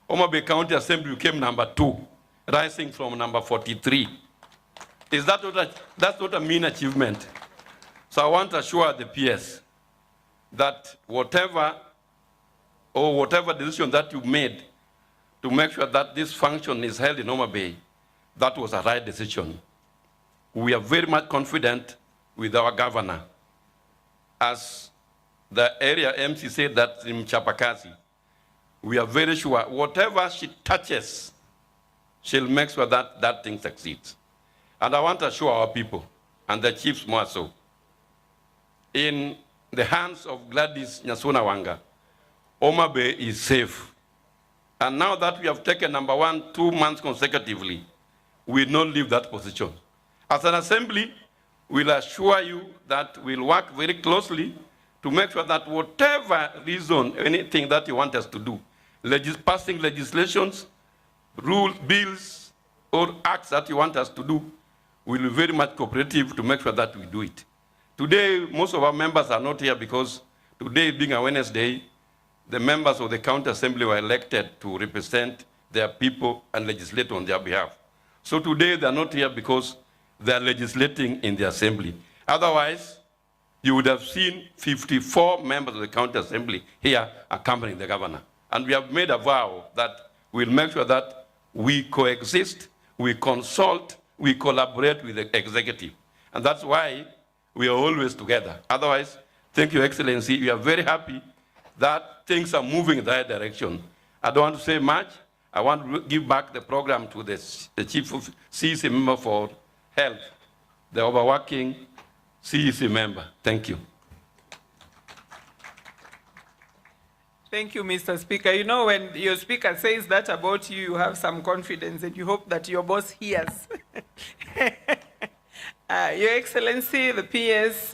HOMABAY County Assembly became number 2, rising from number 43. That's not a mean achievement. So I want to assure the PS that whatever decision that you made to make sure that this function is held in HOMABAY, that was a right decision. We are very much confident with our governor. As the area MC said that in Chapakazi, we are very sure whatever she touches, she'll make sure that that thing succeeds. And I want to assure our people, and the chiefs more so, in the hands of Gladys Nyasuna Wanga, HOMABAY is safe. And now that we have taken number 1 2 months consecutively, we will not leave that position. As an assembly, we'll assure you that we'll work very closely to make sure that whatever reason, anything that you want us to do, passing legislations, rules, bills, or acts that you want us to do, we'll be very much cooperative to make sure that we do it. Today, most of our members are not here because today being a Wednesday, the members of the county assembly were elected to represent their people and legislate on their behalf. So today they're not here because they're legislating in the assembly. Otherwise, you would have seen 54 members of the county assembly here accompanying the governor. And we have made a vow that we'll make sure that we coexist, we consult, we collaborate with the executive. And that's why we are always together. Otherwise, thank you, Excellency. We are very happy that things are moving in the right direction. I don't want to say much. I want to give back the program to the Chief of CEC member for Health, the overworking CEC member. Thank you. Thank you, Mr. Speaker. You know, when your speaker says that about you, you have some confidence and you hope that your boss hears. Your Excellency, the PS,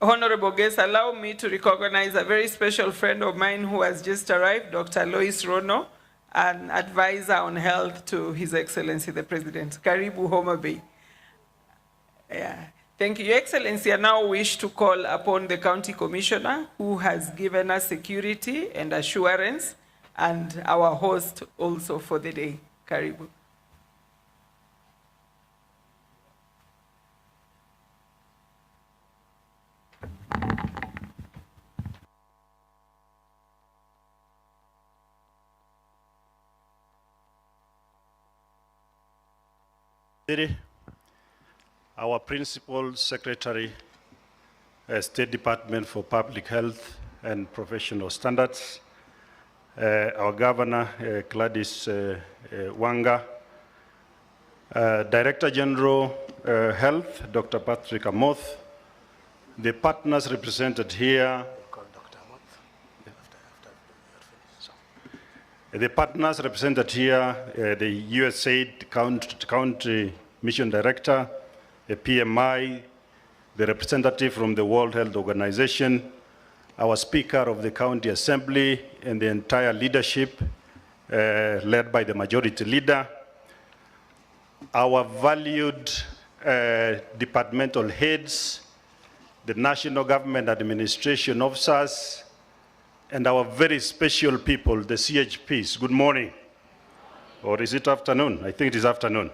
honorable guests, allow me to recognize a very special friend of mine who has just arrived, Dr. Lois Rono, an advisor on health to His Excellency, the President. Karibu HOMABAY. Yeah. Thank you. Your Excellency, I now wish to call upon the County Commissioner who has given us security and assurance, and our host also for the day. Karibu. Our Principal Secretary, State Department for Public Health and Professional Standards, our Governor, Gladys Wanga, Director General Health, Dr. Patrick Amoth, the partners represented here, the partners represented here, the USAID Country Mission Director, the PMI, the representative from the World Health Organization, our Speaker of the County Assembly, and the entire leadership led by the Majority Leader, our valued departmental heads, the National Government Administration officers, and our very special people, the CHPs. Good morning. Or is it afternoon? I think it is afternoon.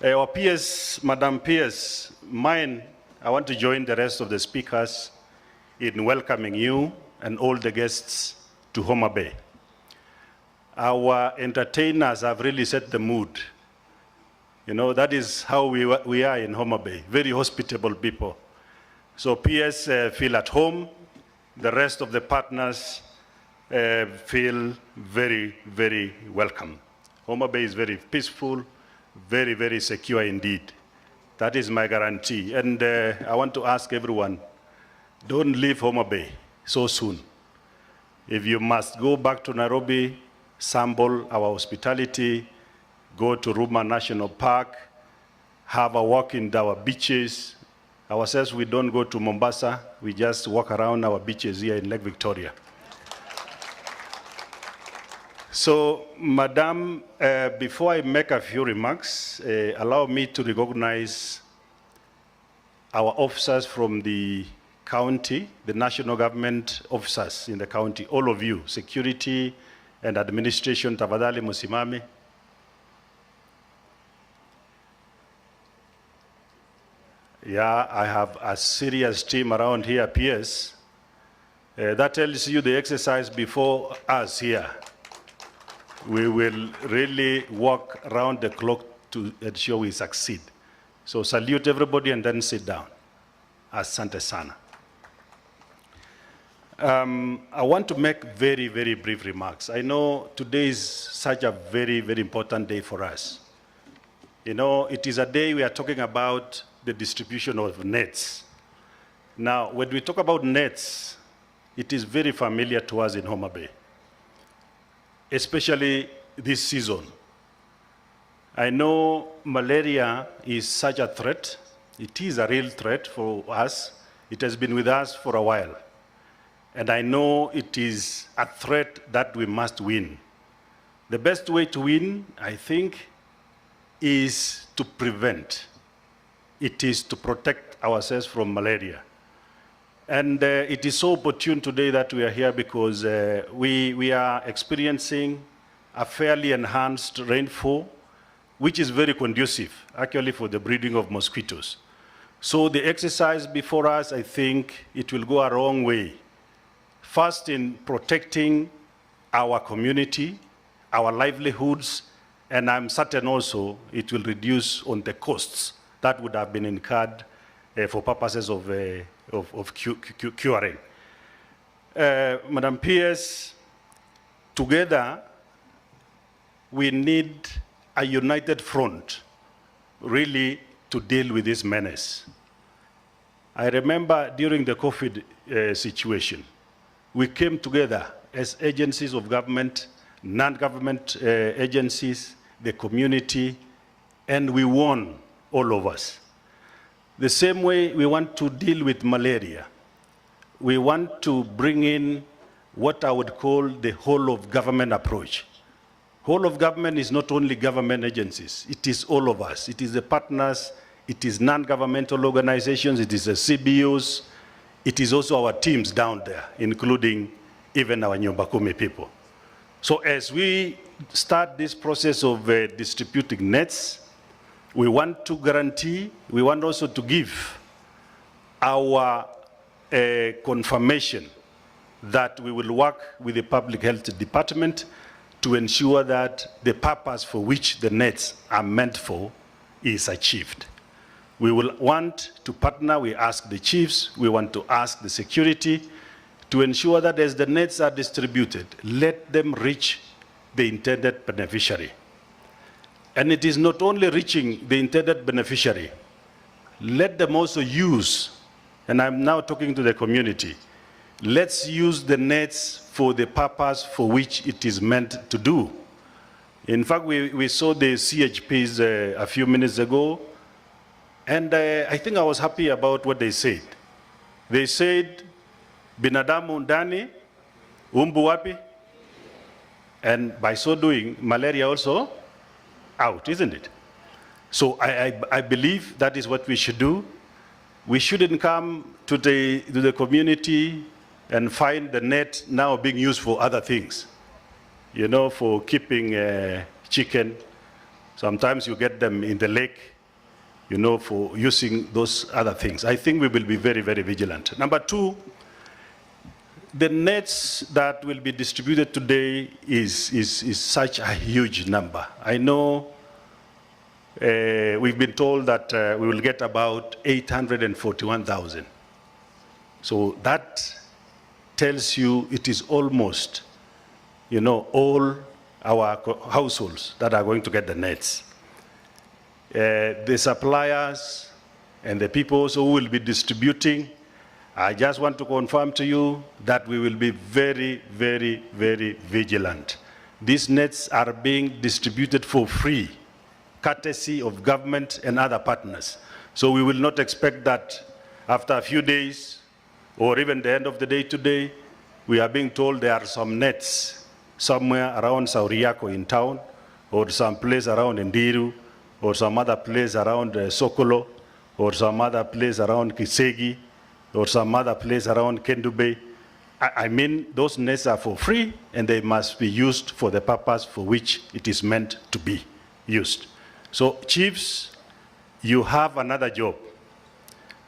Our PS, Madam PS, I want to join the rest of the speakers in welcoming you and all the guests to HOMABAY. Our entertainers have really set the mood. You know, that is how we are in HOMABAY, very hospitable people. So PS feel at home. The rest of the partners feel very, very welcome. HOMABAY is very peaceful, very, very secure indeed. That is my guarantee. And I want to ask everyone, don't leave HOMABAY so soon. If you must go back to Nairobi, sample our hospitality, go to Ruma National Park, have a walk in our beaches. Ourselves, we don't go to Mombasa, we just walk around our beaches here in Lake Victoria. So, Madam, before I make a few remarks, allow me to recognize our officers from the county, the national government officers in the county, all of you, security and administration, tafadhali musimame. Yeah, I have a serious team around here, PS. That tells you the exercise before us here. We will really work around the clock to ensure we succeed. So salute everybody and then sit down. Asante sana. I want to make very, very brief remarks. I know today is such a very, very important day for us. You know, it is a day we are talking about the distribution of nets. Now, when we talk about nets, it is very familiar to us in HOMABAY, especially this season. I know malaria is such a threat. It is a real threat for us. It has been with us for a while. And I know it is a threat that we must win. The best way to win, I think, is to prevent. It is to protect ourselves from malaria. And it is so opportune today that we are here because we are experiencing a fairly enhanced rainfall, which is very conducive, actually, for the breeding of mosquitoes. So the exercise before us, I think it will go a long way. First, in protecting our community, our livelihoods, and I'm certain also it will reduce on the costs that would have been incurred for purposes of curing. Madam PS, together we need a united front really to deal with this menace. I remember during the COVID situation, we came together as agencies of government, non-government agencies, the community, and we won, all of us. The same way we want to deal with malaria. We want to bring in what I would call the whole of government approach. Whole of government is not only government agencies, it is all of us. It is the partners, it is non-governmental organizations, it is the CBOs, it is also our teams down there, including even our Nyumba Kumi people. So as we start this process of distributing nets, we want to guarantee, we want also to give our confirmation that we will work with the Public Health Department to ensure that the purpose for which the nets are meant for is achieved. We will want to partner, we ask the chiefs, we want to ask the security to ensure that as the nets are distributed, let them reach the intended beneficiary. And it is not only reaching the intended beneficiary, let them also use, and I'm now talking to the community, let's use the nets for the purpose for which it is meant to do. In fact, we saw the CHPs a few minutes ago, and I think I was happy about what they said. They said, binadamu ndani, umbu wapi? And by so doing, malaria also out, isn't it? So I believe that is what we should do. We shouldn't come to the community and find the net now being used for other things. You know, for keeping chicken. Sometimes you get them in the lake, you know, for using those other things. I think we will be very, very vigilant. Number two, the nets that will be distributed today is such a huge number. I know we've been told that we will get about 841,000. So that tells you it is almost, you know, all our households that are going to get the nets. The suppliers and the people also who will be distributing, I just want to confirm to you that we will be very, very, very vigilant. These nets are being distributed for free, courtesy of government and other partners. So we will not expect that after a few days or even the end of the day today, we are being told there are some nets somewhere around Sauriako in town, or some place around Ndiru, or some other place around Sokolo, or some other place around Kisegi, or some other place around Kendube. I mean, those nets are for free, and they must be used for the purpose for which it is meant to be used. So, chiefs, you have another job.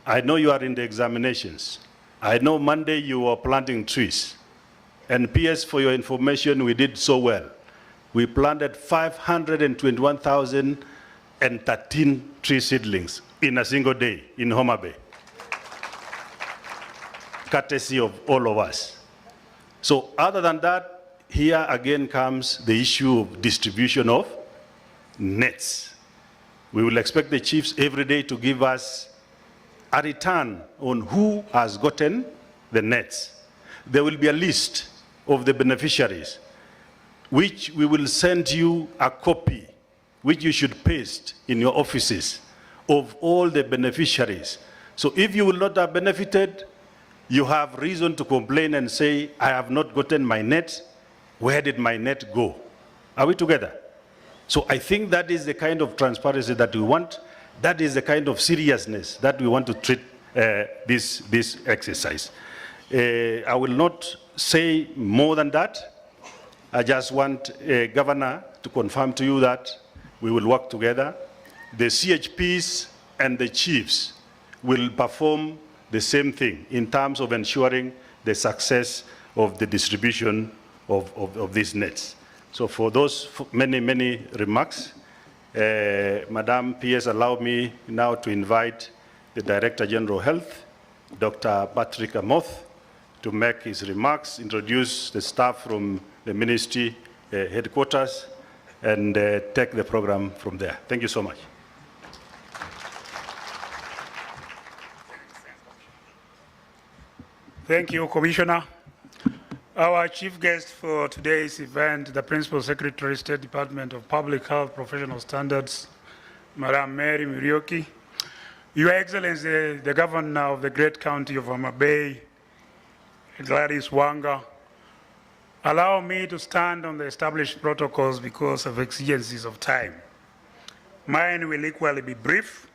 I know you are in the examinations. I know Monday you were planting trees. And PS, for your information, we did so well. We planted 521,013 tree seedlings in a single day in HOMABAY, courtesy of all of us. So other than that, here again comes the issue of distribution of nets. We will expect the chiefs every day to give us a return on who has gotten the nets. There will be a list of the beneficiaries, which we will send you a copy, which you should paste in your offices, of all the beneficiaries. So if you will not have benefited, you have reason to complain and say, I have not gotten my net. Where did my net go? Are we together? So I think that is the kind of transparency that we want. That is the kind of seriousness that we want to treat this exercise. I will not say more than that. I just want Governor to confirm to you that we will work together. The CHPs and the chiefs will perform the same thing in terms of ensuring the success of the distribution of these nets. So for those many, many remarks, Madam PS, allow me now to invite the Director General Health, Dr. Patrick Amoth, to make his remarks, introduce the staff from the ministry headquarters, and take the program from there. Thank you so much. Thank you, Commissioner. Our chief guest for today's event, the Principal Secretary, State Department of Public Health Professional Standards, Madam Mary Murioki. Your Excellency, the Governor of the great county of HOMABAY, Gladys Wanga, allow me to stand on the established protocols because of exigencies of time. Mine will equally be brief.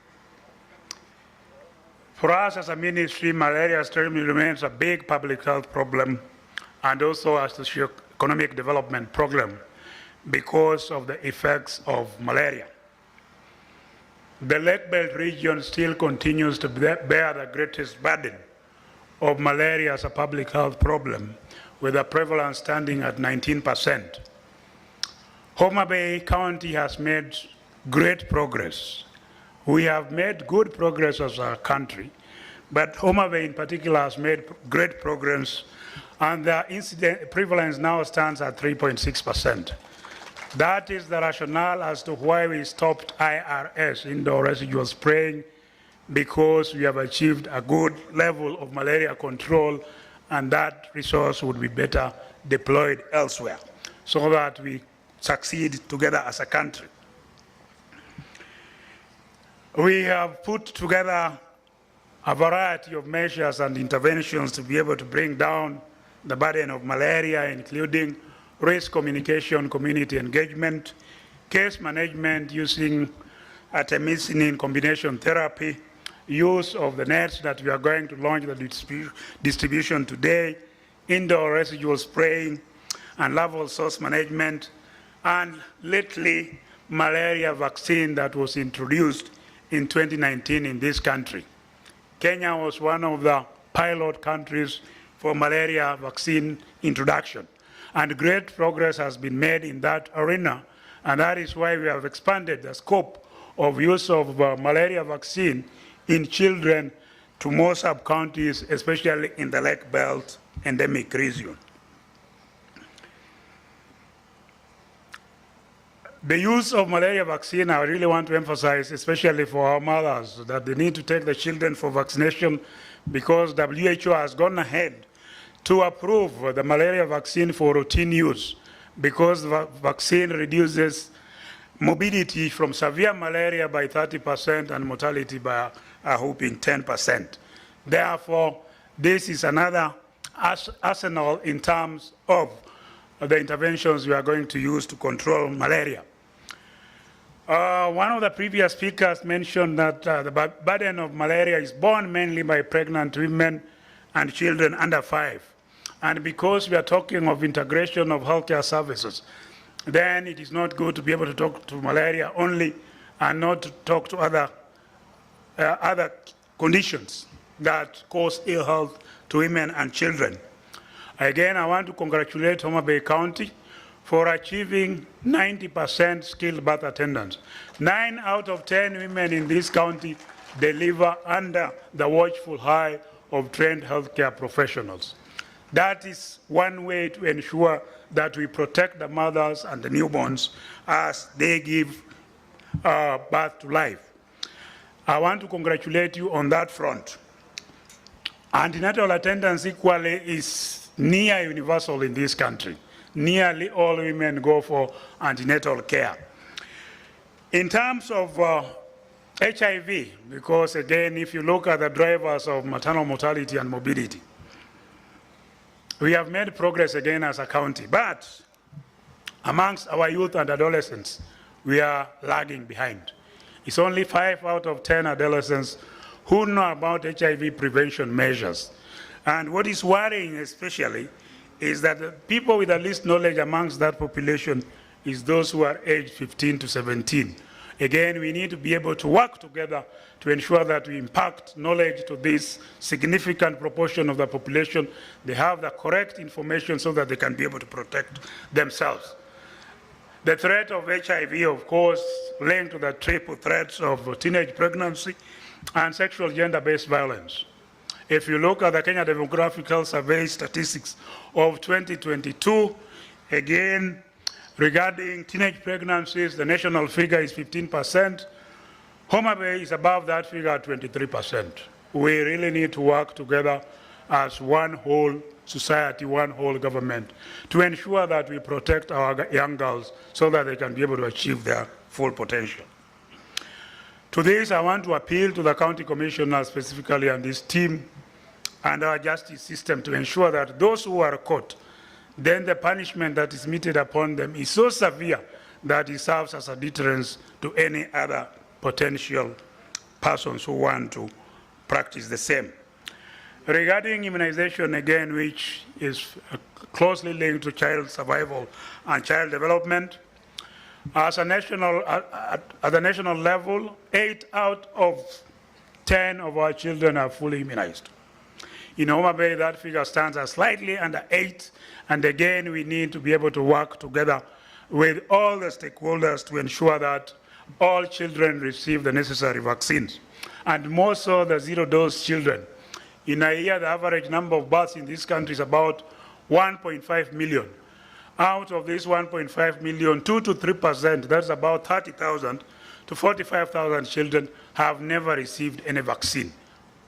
For us as a ministry, malaria still remains a big public health problem and also a socio-economic development program because of the effects of malaria. The Lake Belt region still continues to bear the greatest burden of malaria as a public health problem, with a prevalence standing at 19%. HOMABAY County has made great progress. We have made good progress as a country, but HOMABAY in particular has made great progress, and the incident prevalence now stands at 3.6%. That is the rationale as to why we stopped IRS, indoor residual spraying, because we have achieved a good level of malaria control, and that resource would be better deployed elsewhere so that we succeed together as a country. We have put together a variety of measures and interventions to be able to bring down the burden of malaria, including risk communication, community engagement, case management using artemisinin combination therapy, use of the nets that we are going to launch the distribution today, indoor residual spraying, and larval source management, and lately malaria vaccine that was introduced in 2019 in this country. Kenya was one of the pilot countries for malaria vaccine introduction, and great progress has been made in that arena, and that is why we have expanded the scope of use of malaria vaccine in children to more sub-counties, especially in the Lake Belt endemic region. The use of malaria vaccine, I really want to emphasize, especially for our mothers, that they need to take the children for vaccination, because WHO has gone ahead to approve the malaria vaccine for routine use, because the vaccine reduces morbidity from severe malaria by 30% and mortality by a whopping 10%. Therefore, this is another arsenal in terms of the interventions we are going to use to control malaria. One of the previous speakers mentioned that the burden of malaria is borne mainly by pregnant women and children under 5. And because we are talking of integration of healthcare services, then it is not good to be able to talk to malaria only and not to talk to other conditions that cause ill health to women and children. Again, I want to congratulate HOMABAY County for achieving 90% skilled birth attendance. 9 out of 10 women in this county deliver under the watchful eye of trained healthcare professionals. That is one way to ensure that we protect the mothers and the newborns as they give birth to life. I want to congratulate you on that front. Antenatal attendance equally is near universal in this country. Nearly all women go for antenatal care. In terms of HIV, because again, if you look at the drivers of maternal mortality and morbidity, we have made progress again as a county, but amongst our youth and adolescents, we are lagging behind. It's only 5 out of 10 adolescents who know about HIV prevention measures. And what is worrying especially is that the people with the least knowledge amongst that population is those who are aged 15 to 17. Again, we need to be able to work together to ensure that we impact knowledge to this significant proportion of the population. They have the correct information so that they can be able to protect themselves. The threat of HIV, of course, linked to the triple threats of teenage pregnancy and sexual gender-based violence. If you look at the Kenya Demographic Health Survey statistics of 2022, again, regarding teenage pregnancies, the national figure is 15%. HOMABAY is above that figure at 23%. We really need to work together as one whole society, one whole government, to ensure that we protect our young girls so that they can be able to achieve their full potential. To this, I want to appeal to the county commissioners specifically and this team and our justice system to ensure that those who are caught, then the punishment that is meted upon them is so severe that it serves as a deterrence to any other potential persons who want to practice the same. Regarding immunization, again, which is closely linked to child survival and child development, as a national, at the national level, 8 out of 10 of our children are fully immunized. In HOMABAY, that figure stands at slightly under 8, and again, we need to be able to work together with all the stakeholders to ensure that all children receive the necessary vaccines, and more so the zero-dose children. In a year, the average number of births in this country is about 1.5 million. Out of this 1.5 million, 2 to 3%, that's about 30,000 to 45,000 children have never received any vaccine.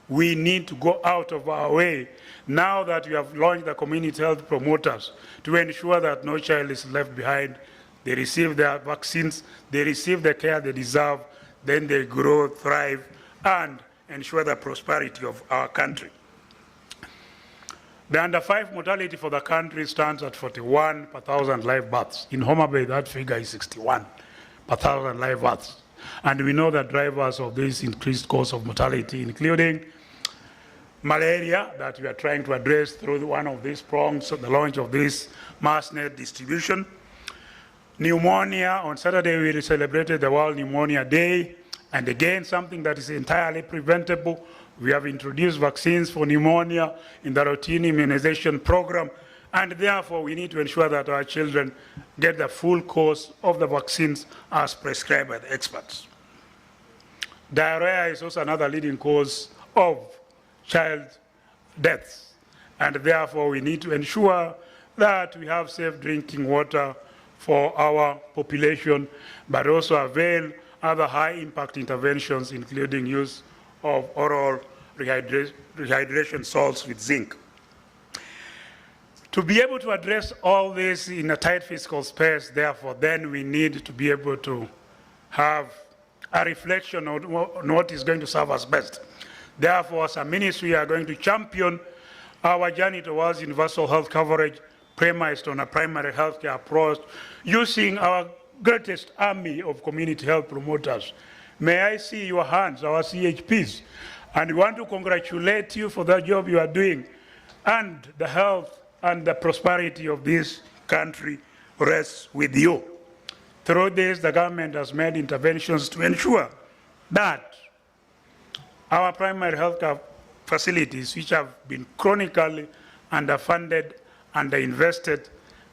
We need to go out of our way now that we have launched the community health promoters to ensure that no child is left behind. They receive their vaccines, they receive the care they deserve, then they grow, thrive, and ensure the prosperity of our country. The under-5 mortality for the country stands at 41 per 1,000 live births. In HOMABAY, that figure is 61 per 1,000 live births. And we know the drivers of this increased cause of mortality, including malaria, that we are trying to address through one of these prongs, so the launch of this mass net distribution. Pneumonia, on Saturday we celebrated the World Pneumonia Day, and again, something that is entirely preventable. We have introduced vaccines for pneumonia in the routine immunization program, and therefore we need to ensure that our children get the full course of the vaccines as prescribed by the experts. Diarrhea is also another leading cause of child deaths, and therefore we need to ensure that we have safe drinking water for our population, but also avail other high-impact interventions, including use of oral rehydration salts with zinc. To be able to address all this in a tight fiscal space, therefore, then we need to be able to have a reflection on what is going to serve us best. Therefore, as a ministry, we are going to champion our journey towards universal health coverage premised on a primary healthcare approach, using our greatest army of community health promoters. May I see your hands, our CHPs, and we want to congratulate you for the job you are doing, and the health and the prosperity of this country rests with you. Through this, the government has made interventions to ensure that our primary healthcare facilities, which have been chronically underfunded, underinvested,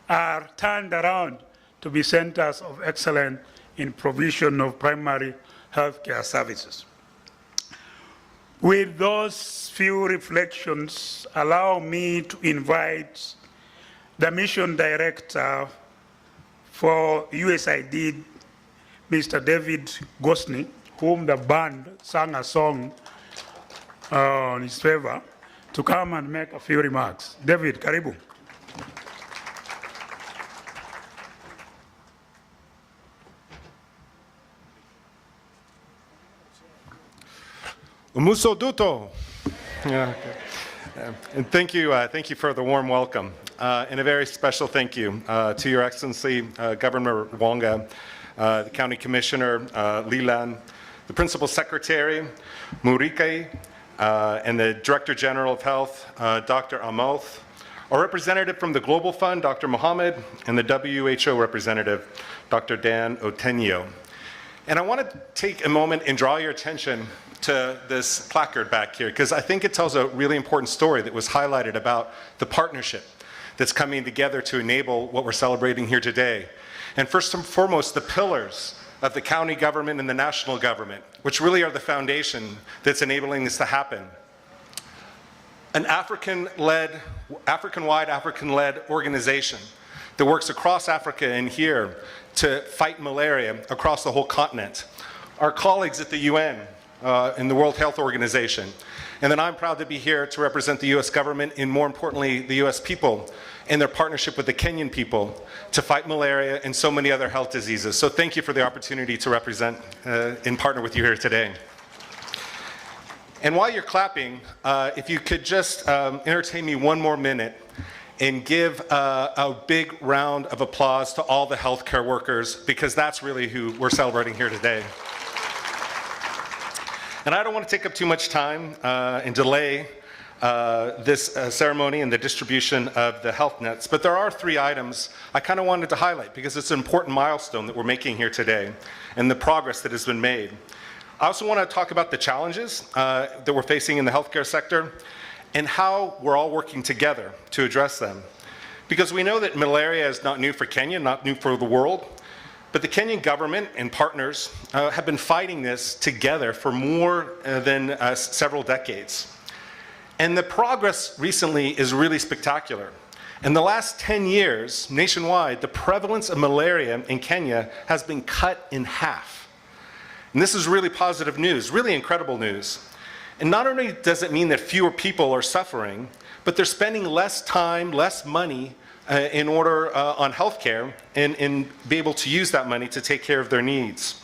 are turned around to be centers of excellence in provision of primary healthcare services. With those few reflections, allow me to invite the mission director for USAID, Mr. David Gosney, whom the band sang a song in his favor, to come and make a few remarks. David, karibu. Umuso duto. Yeah, okay. And thank you for the warm welcome. And a very special thank you to Your Excellency, Governor Wonga, the County Commissioner, Lilan, the Principal Secretary, Murike, and the Director General of Health, Dr. Amoth, our representative from the Global Fund, Dr. Mohammed, and the WHO representative, Dr. Dan Otenyo. And I want to take a moment and draw your attention to this placard back here, because I think it tells a really important story that was highlighted about the partnership that's coming together to enable what we're celebrating here today. And first and foremost, the pillars of the county government and the national government, which really are the foundation that's enabling this to happen. An African-wide, African-led organization that works across Africa and here to fight malaria across the whole continent. Our colleagues at the UN, in the World Health Organization, And then I'm proud to be here to represent the US government and more importantly, the US people in their partnership with the Kenyan people to fight malaria and so many other health diseases. So thank you for the opportunity to represent and partner with you here today. And while you're clapping, if you could just entertain me one more minute and give a big round of applause to all the healthcare workers, because that's really who we're celebrating here today. And I don't want to take up too much time and delay this ceremony and the distribution of the health nets, but there are 3 items I kind of wanted to highlight because it's an important milestone that we're making here today and the progress that has been made. I also want to talk about the challenges that we're facing in the healthcare sector and how we're all working together to address them. Because we know that malaria is not new for Kenya, not new for the world, but the Kenyan government and partners have been fighting this together for more than several decades. And the progress recently is really spectacular. In the last 10 years, nationwide, the prevalence of malaria in Kenya has been cut in half. And this is really positive news, really incredible news. And not only does it mean that fewer people are suffering, but they're spending less time, less money in order on healthcare and be able to use that money to take care of their needs.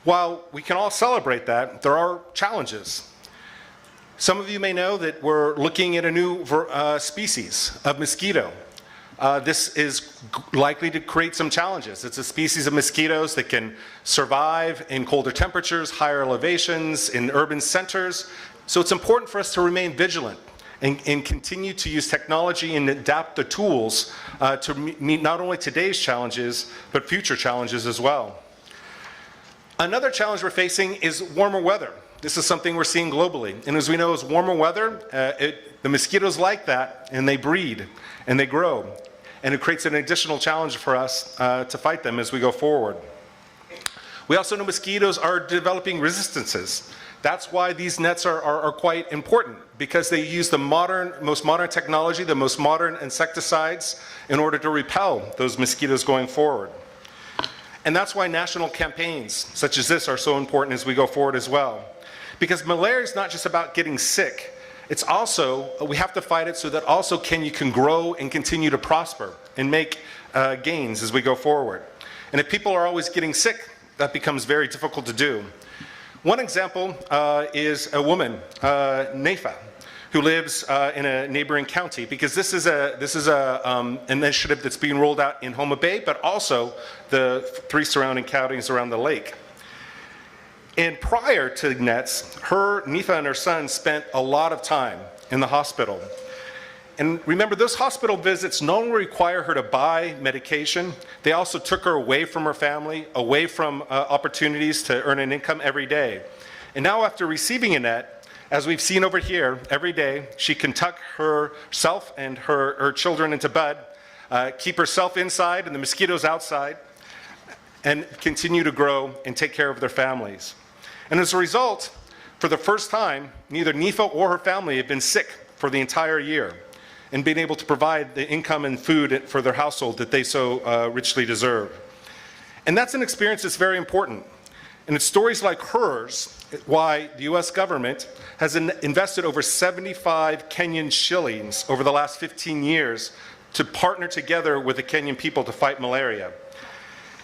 While we can all celebrate that, there are challenges. Some of you may know that we're looking at a new species of mosquito. This is likely to create some challenges. It's a species of mosquitoes that can survive in colder temperatures, higher elevations, in urban centers. So it's important for us to remain vigilant and continue to use technology and adapt the tools to meet not only today's challenges, but future challenges as well. Another challenge we're facing is warmer weather. This is something we're seeing globally. And as we know, as warmer weather, the mosquitoes like that, and they breed, and they grow. And it creates an additional challenge for us to fight them as we go forward. We also know mosquitoes are developing resistances. That's why these nets are quite important, because they use the most modern technology, the most modern insecticides in order to repel those mosquitoes going forward. And that's why national campaigns such as this are so important as we go forward as well. Because malaria is not just about getting sick. It's also, we have to fight it so that also Kenya can grow and continue to prosper and make gains as we go forward. And if people are always getting sick, that becomes very difficult to do. One example is a woman, Nefa, who lives in a neighboring county, because this is an initiative that's being rolled out in HOMABAY, but also the 3 surrounding counties around the lake. And prior to nets, Nefa and her son spent a lot of time in the hospital. And remember, those hospital visits not only require her to buy medication, they also took her away from her family, away from opportunities to earn an income every day. And now after receiving a net, as we've seen over here, every day, she can tuck herself and her children into bed, keep herself inside and the mosquitoes outside, and continue to grow and take care of their families. And as a result, for the first time, neither Nefa or her family have been sick for the entire year and been able to provide the income and food for their household that they so richly deserve. And that's an experience that's very important. And it's stories like hers why the US government has invested over 75 Kenyan shillings over the last 15 years to partner together with the Kenyan people to fight malaria.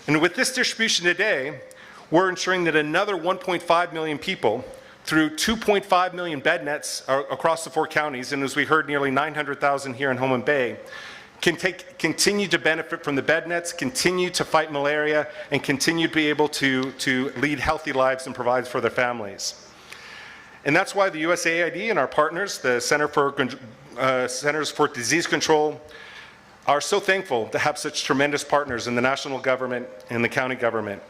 And with this distribution today, we're ensuring that another 1.5 million people, through 2.5 million bed nets across the 4 counties, and as we heard, nearly 900,000 here in HOMABAY, can continue to benefit from the bed nets, continue to fight malaria, and continue to be able to lead healthy lives and provide for their families. And that's why the USAID and our partners, the Centers for Disease Control, are so thankful to have such tremendous partners in the national government and the county government.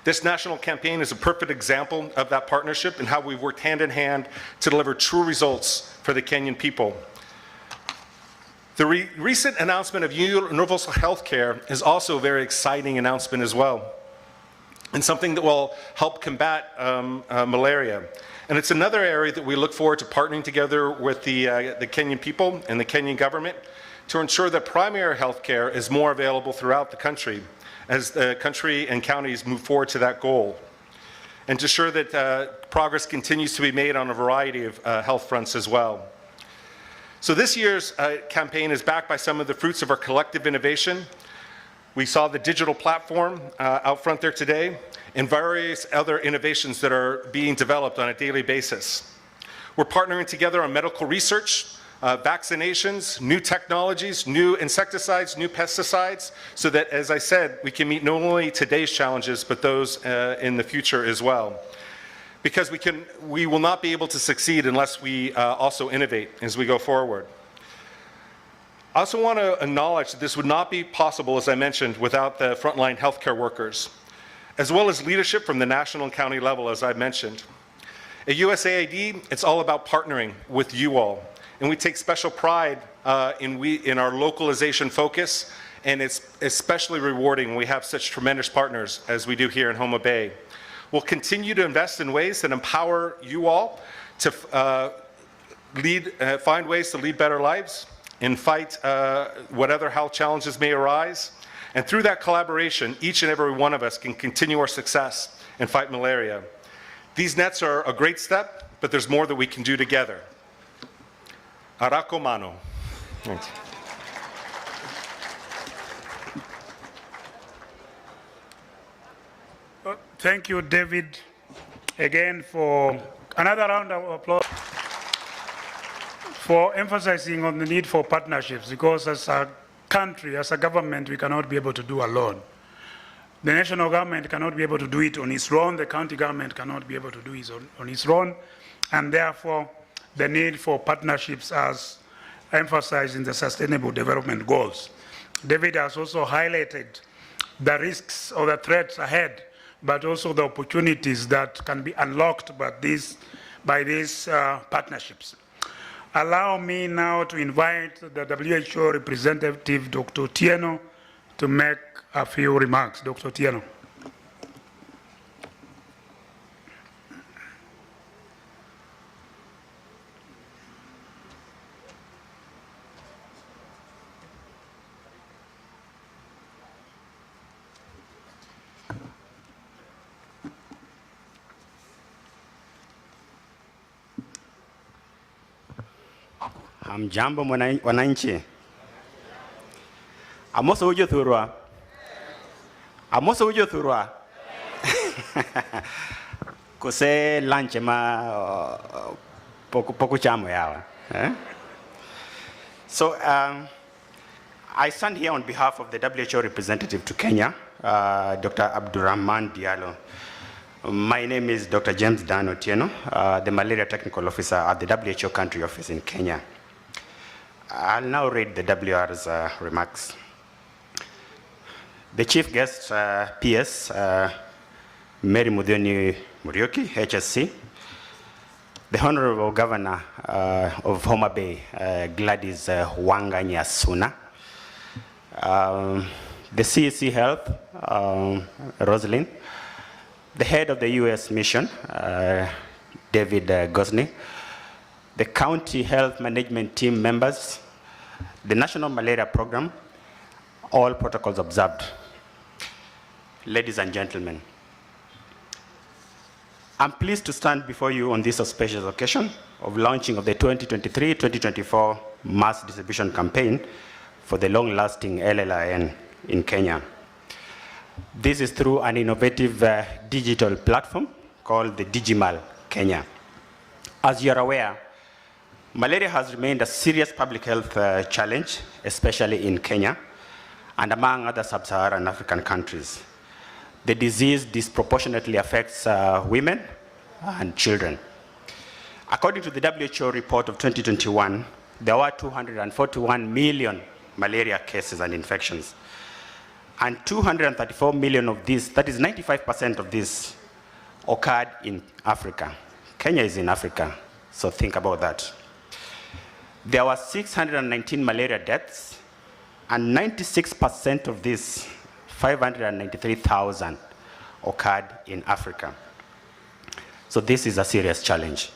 This national campaign is a perfect example of that partnership and how we've worked hand in hand to deliver true results for the Kenyan people. The recent announcement of universal health care is also a very exciting announcement as well, and something that will help combat malaria. And it's another area that we look forward to partnering together with the Kenyan people and the Kenyan government to ensure that primary health care is more available throughout the country as the country and counties move forward to that goal. and to ensure that progress continues to be made on a variety of health fronts as well. So this year's campaign is backed by some of the fruits of our collective innovation. We saw the digital platform out front there today, and various other innovations that are being developed on a daily basis. We're partnering together on medical research, vaccinations, new technologies, new insecticides, new pesticides, so that, as I said, we can meet not only today's challenges, but those in the future as well. Because we will not be able to succeed unless we also innovate as we go forward. I also want to acknowledge that this would not be possible, as I mentioned, without the frontline healthcare workers, as well as leadership from the national and county level, as I mentioned. At USAID, it's all about partnering with you all, and we take special pride in our localization focus, and it's especially rewarding when we have such tremendous partners as we do here in Homa Bay. We'll continue to invest in ways that empower you all to find ways to lead better lives and fight what other health challenges may arise. And through that collaboration, each and every one of us can continue our success and fight malaria. These nets are a great step, but there's more that we can do together. Arako mano. Thanks. Thank you, David, again for another round of applause for emphasizing on the need for partnerships, because as a country, as a government, we cannot be able to do alone. The national government cannot be able to do it on its own, the county government cannot be able to do it on its own, and therefore the need for partnerships as emphasized in the Sustainable Development Goals. David has also highlighted the risks or the threats ahead, but also the opportunities that can be unlocked by these partnerships. Allow me now to invite the WHO representative, Dr. Tieno, to make a few remarks. Dr. Tieno. Hamjambo wananchi. Amoso ujo thurwa. Amoso ujo thurwa. Kose lunch ma poku chamo yawa. So I stand here on behalf of the WHO representative to Kenya, Dr. Abdurrahman Diallo. My name is Dr. James Dan Otieno, the Malaria Technical Officer at the WHO Country Office in Kenya. I'll now read the WR's remarks. The chief guest, PS, Mary Muthoni Muriuki, HSC, the Honorable Governor of Homa Bay, Gladys Wanga Nyasuna, the CEC Health, Rosalind, the head of the US mission, David Gosney, the county health management team members, the National Malaria Program, all protocols observed. Ladies and gentlemen, I'm pleased to stand before you on this auspicious occasion of launching of the 2023-2024 mass distribution campaign for the long-lasting LLIN in Kenya. This is through an innovative digital platform called the Digimal Kenya. As you're aware, malaria has remained a serious public health challenge, especially in Kenya and among other sub-Saharan African countries. The disease disproportionately affects women and children. According to the WHO report of 2021, there were 241 million malaria cases and infections. And 234 million of these, that is 95% of these, occurred in Africa. Kenya is in Africa, so think about that. There were 619 malaria deaths, and 96% of these, 593,000, occurred in Africa. So this is a serious challenge.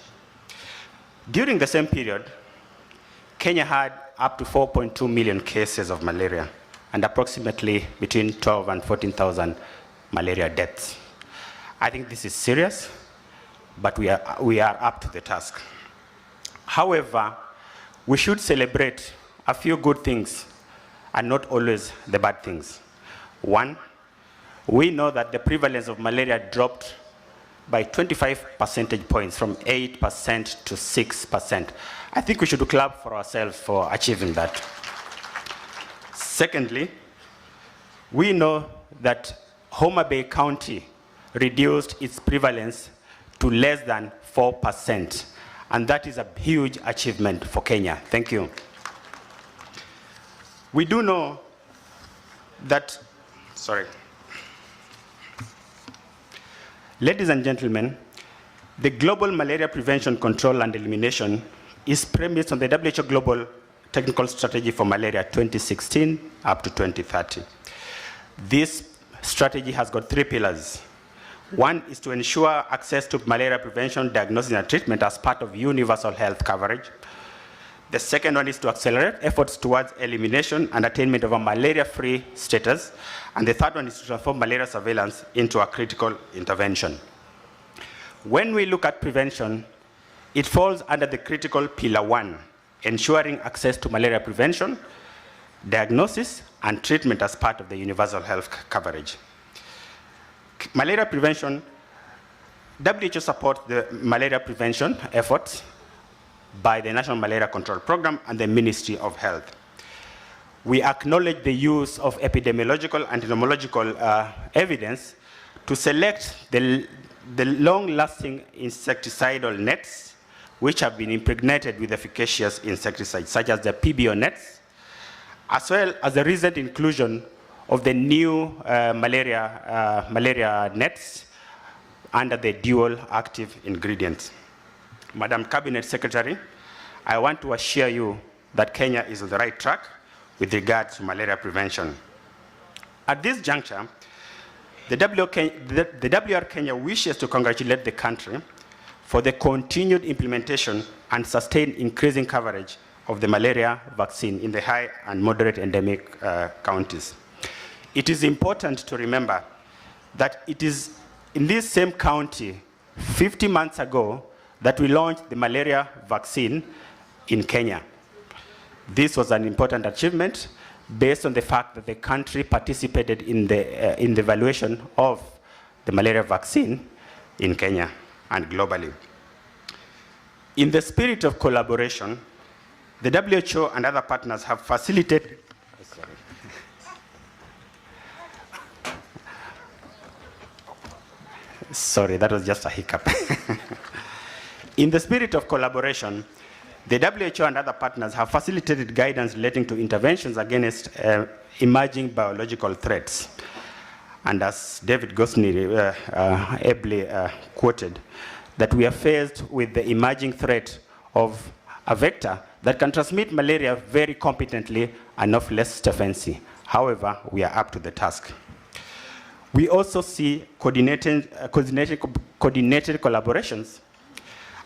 During the same period, Kenya had up to 4.2 million cases of malaria and approximately between 12 and 14,000 malaria deaths. I think this is serious, but we are up to the task. However, we should celebrate a few good things and not always the bad things. One, we know that the prevalence of malaria dropped by 25 percentage points from 8% to 6%. I think we should clap for ourselves for achieving that. Secondly, we know that HOMABAY County reduced its prevalence to less than 4%, and that is a huge achievement for Kenya. Thank you. We do know that, ladies and gentlemen, the global malaria prevention, control, and elimination is premised on the WHO Global Technical Strategy for Malaria 2016 up to 2030. This strategy has got 3 pillars. One is to ensure access to malaria prevention, diagnosis, and treatment as part of universal health coverage. The second one is to accelerate efforts towards elimination and attainment of a malaria-free status. And the third one is to transform malaria surveillance into a critical intervention. When we look at prevention, it falls under the critical pillar 1, ensuring access to malaria prevention, diagnosis, and treatment as part of the universal health coverage. Malaria prevention, WHO supports the malaria prevention efforts by the National Malaria Control Program and the Ministry of Health. We acknowledge the use of epidemiological and entomological evidence to select the long-lasting insecticidal nets which have been impregnated with efficacious insecticides, such as the PBO nets, as well as the recent inclusion of the new malaria nets under the dual active ingredients. Madam Cabinet Secretary, I want to assure you that Kenya is on the right track with regard to malaria prevention. At this juncture, the WR Kenya wishes to congratulate the country for the continued implementation and sustained increasing coverage of the malaria vaccine in the high and moderate endemic counties. It is important to remember that it is in this same county 50 months ago that we launched the malaria vaccine in Kenya. This was an important achievement based on the fact that the country participated in the evaluation of the malaria vaccine in Kenya and globally. In the spirit of collaboration, the WHO and other partners have facilitated Sorry, that was just a hiccup. In the spirit of collaboration, the WHO and other partners have facilitated guidance relating to interventions against emerging biological threats. And as David Gosney ably quoted, that we are faced with the emerging threat of a vector that can transmit malaria very competently and of less efficiency. However, we are up to the task. We also see coordinated collaborations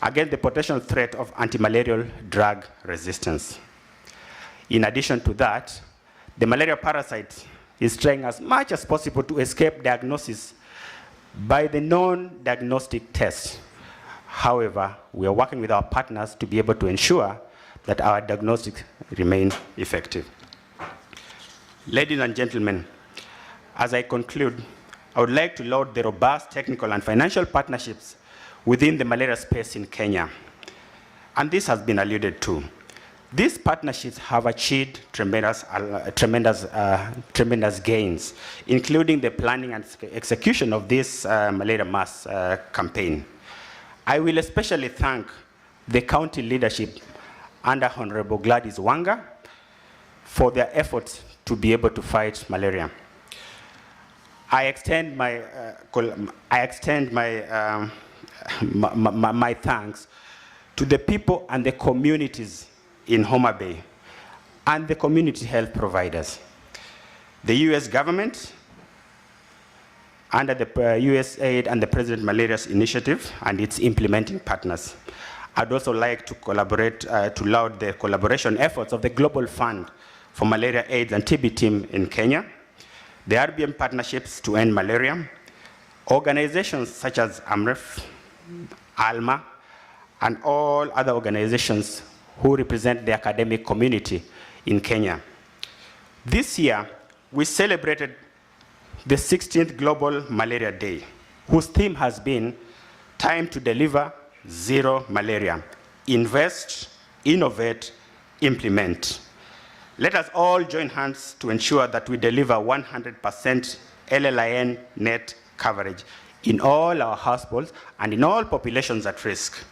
against the potential threat of anti-malarial drug resistance. In addition to that, the malaria parasite is trying as much as possible to escape diagnosis by the non-diagnostic test. However, we are working with our partners to be able to ensure that our diagnostics remain effective. Ladies and gentlemen, as I conclude, I would like to laud the robust technical and financial partnerships within the malaria space in Kenya. And this has been alluded to. These partnerships have achieved tremendous gains, including the planning and execution of this malaria mass campaign. I will especially thank the county leadership under Honorable Gladys Wanga for their efforts to be able to fight malaria. I extend my thanks to the people and the communities in HOMABAY and the community health providers, the US government under the USAID and the President Malaria's Initiative and its implementing partners. I'd also like to laud the collaboration efforts of the Global Fund for Malaria, AIDS, and TB team in Kenya, the RBM partnerships to end malaria, Organizations such as AMREF, ALMA, and all other organizations who represent the academic community in Kenya. This year, we celebrated the 16th Global Malaria Day, whose theme has been Time to Deliver Zero Malaria. Invest, innovate, implement. Let us all join hands to ensure that we deliver 100% LLIN net coverage in all our households and in all populations at risk.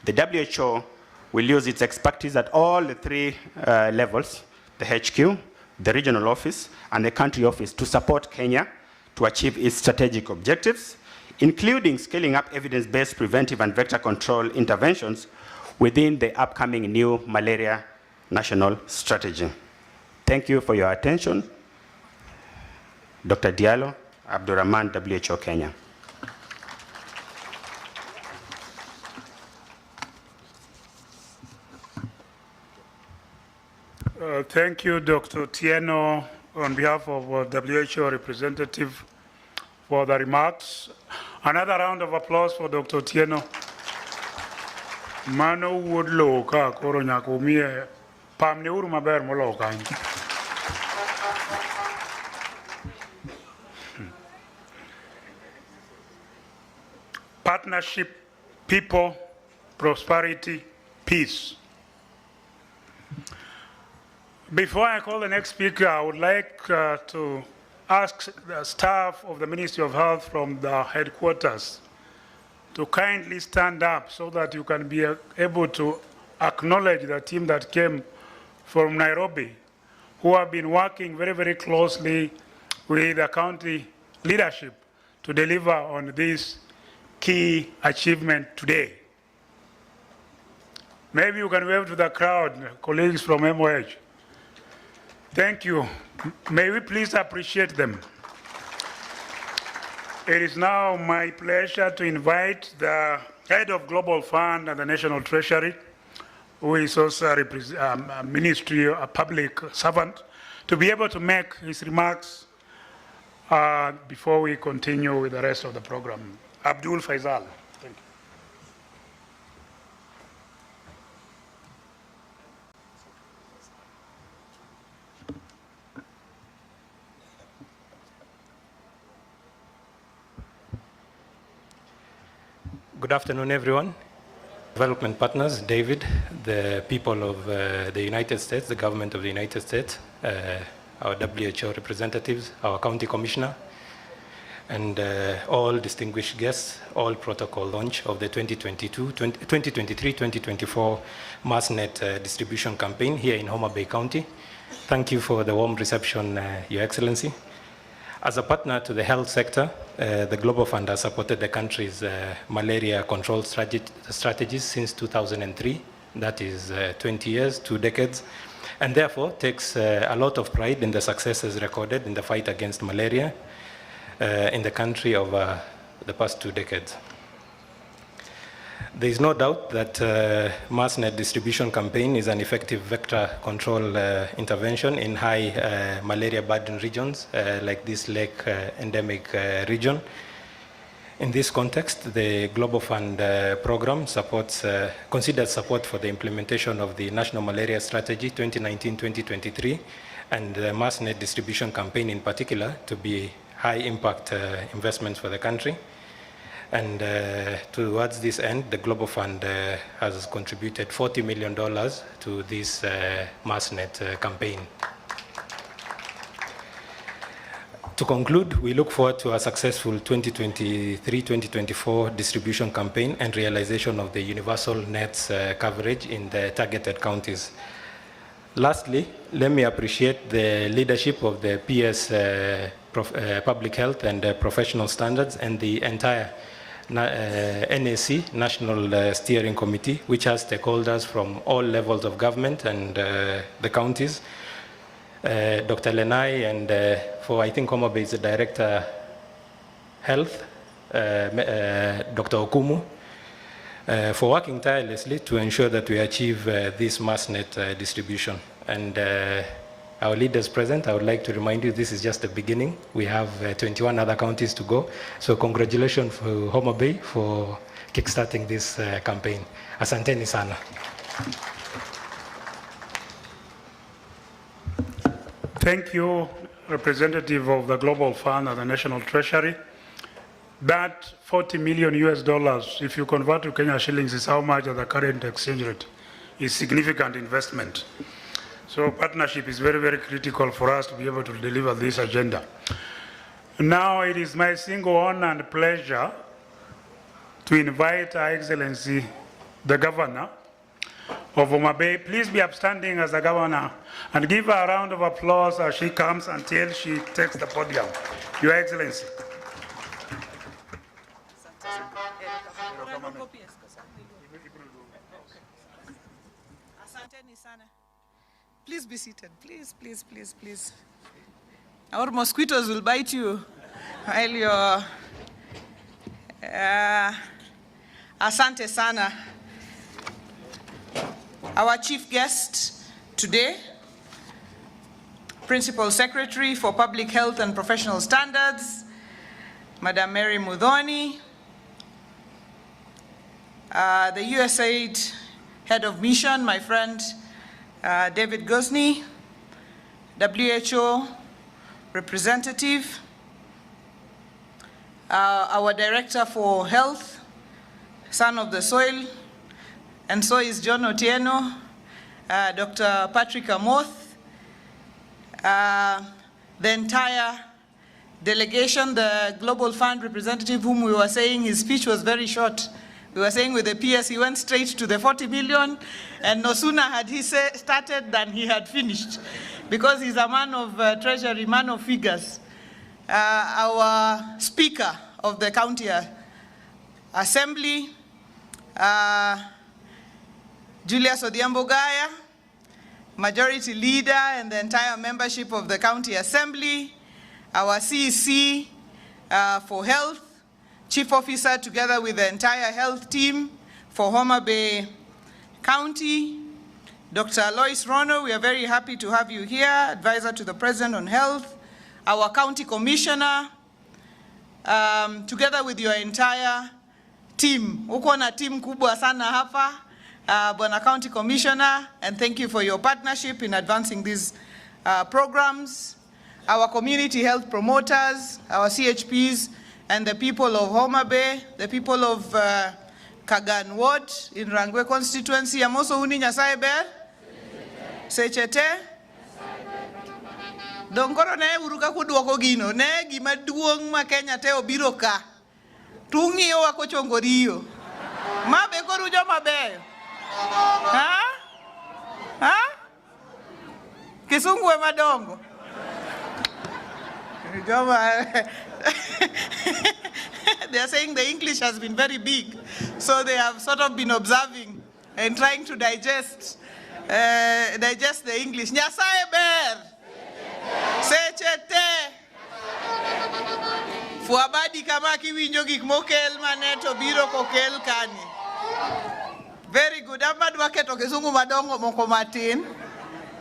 The WHO will use its expertise at all the three levels, the HQ, the regional office, and the country office to support Kenya to achieve its strategic objectives, including scaling up evidence-based preventive and vector control interventions within the upcoming new malaria national strategy. Thank you for your attention. Dr. Diallo, Abdurrahman, WHO Kenya. Thank you, Dr. Tieno, on behalf of WHO representative for the remarks. Another round of applause for Dr. Tieno. Mano woodlow ka koro nyakumie pam ne uru maber molo kanyi. Partnership, people, prosperity, peace. Before I call the next speaker, I would like to ask the staff of the Ministry of Health from the headquarters to kindly stand up so that you can be able to acknowledge the team that came from Nairobi, who have been working very, very closely with the county leadership to deliver on this key achievement today. Maybe you can wave to the crowd, colleagues from MOH. Thank you. May we please appreciate them. It is now my pleasure to invite the head of Global Fund and the National Treasury, who is also a ministry, a public servant, to be able to make his remarks before we continue with the rest of the program. Abdul Faisal. Thank you. Good afternoon, everyone. Development partners, David, the people of the United States, the government of the United States, our WHO representatives, our county commissioner, and all distinguished guests, all protocol launch of the 2023-2024 MassNet distribution campaign here in HOMABAY County. Thank you for the warm reception, Your Excellency. As a partner to the health sector, the Global Fund has supported the country's malaria control strategies since 2003. That is 20 years, 2 decades, and therefore takes a lot of pride in the successes recorded in the fight against malaria in the country over the past 2 decades. There is no doubt that MassNet distribution campaign is an effective vector control intervention in high malaria burden regions like this lake endemic region. In this context, the Global Fund program supports, considers support for the implementation of the National Malaria Strategy 2019-2023 and the MassNet distribution campaign in particular to be high impact investments for the country. And towards this end, the Global Fund has contributed $40 million to this MassNet campaign. To conclude, we look forward to a successful 2023-2024 distribution campaign and realization of the universal nets coverage in the targeted counties. Lastly, let me appreciate the leadership of the PS Public Health and Professional Standards and the entire NAC, National Steering Committee, which has stakeholders from all levels of government and the counties. Dr. Lenai and for I think HOMABAY is the Director Health, Dr. Okumu, for working tirelessly to ensure that we achieve this MassNet distribution. And our leaders present, I would like to remind you this is just the beginning. We have 21 other counties to go. So congratulations for HOMABAY for kickstarting this campaign. Asanteni sana. Thank you, representative of the Global Fund and the National Treasury. That 40 million US dollars, if you convert to Kenya shillings, is how much at the current exchange rate. Is significant investment. So partnership is very, very critical for us to be able to deliver this agenda. Now it is my single honor and pleasure to invite Her Excellency, the Governor of HOMABAY. Please be upstanding as the Governor and give her a round of applause as she comes until she takes the podium. Your Excellency. Please be seated. Please, please, please, please. Our mosquitoes will bite you while you're... asante sana. Our chief guest today, Principal Secretary for Public Health and Professional Standards, Madam Mary Mudhoni, the USAID Head of Mission, my friend, David Gosney, WHO representative, our Director for Health, son of the soil, and so is John Otieno, Dr. Patrick Amoth, the entire delegation, the Global Fund representative whom we were saying his speech was very short. We were saying with the PS, he went straight to the 40 million, and no sooner had he started than he had finished, because he's a man of treasury, man of figures. Our Speaker of the County Assembly, Julius Odhiambo Gaya, Majority Leader and the entire membership of the County Assembly, our CEC for Health, Chief Officer together with the entire health team for HOMABAY County, Dr. Lois Rono, we are very happy to have you here, Advisor to the President on Health, our County Commissioner, together with your entire team. Uko na team kubwa sana hapa, Bwana County Commissioner, and thank you for your partnership in advancing these programs. Our community health promoters, our CHPs, and the people of HOMABAY, the people of Kagan Ward in Rangwe constituency. Amoso huni nyasaye ber? Sechete? Dongoro ne uruka kuduoko gino, ne gima duong ma Kenya te obiro ka. Tung'iyo wako chongoriyo. Mabe koru joma beyo. Ha? Ha? Kisungu ema dongo. They are saying the English has been very big, so they have sort of been observing and trying to digest the English. Nyasaye ber, sechete, fuabadi kama kiwinjo gik mokel maneto biro kokel kani. Very good. Amad waketo kisungu madongo moko matin,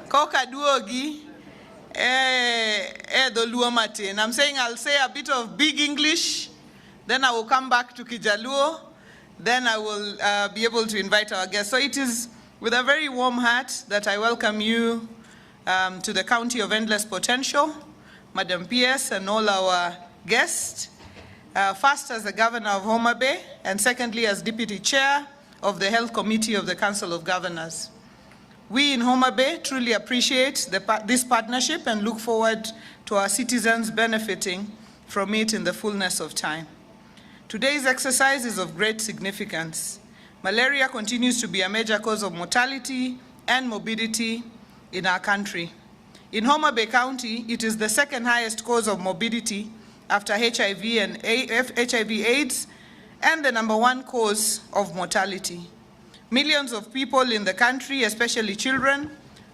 koka duogi. I'm saying I'll say a bit of big English, then I will come back to Kijaluo, then I will be able to invite our guests. So it is with a very warm heart that I welcome you to the County of Endless Potential, Madam PS and all our guests. First as the Governor of HOMABAY, and secondly as Deputy Chair of the Health Committee of the Council of Governors. We in HOMABAY truly appreciate this partnership and look forward to our citizens benefiting from it in the fullness of time. Today's exercise is of great significance. Malaria continues to be a major cause of mortality and morbidity in our country. In HOMABAY County, it is the second highest cause of morbidity after HIV and HIV/AIDS, and the #1 cause of mortality. Millions of people in the country, especially children,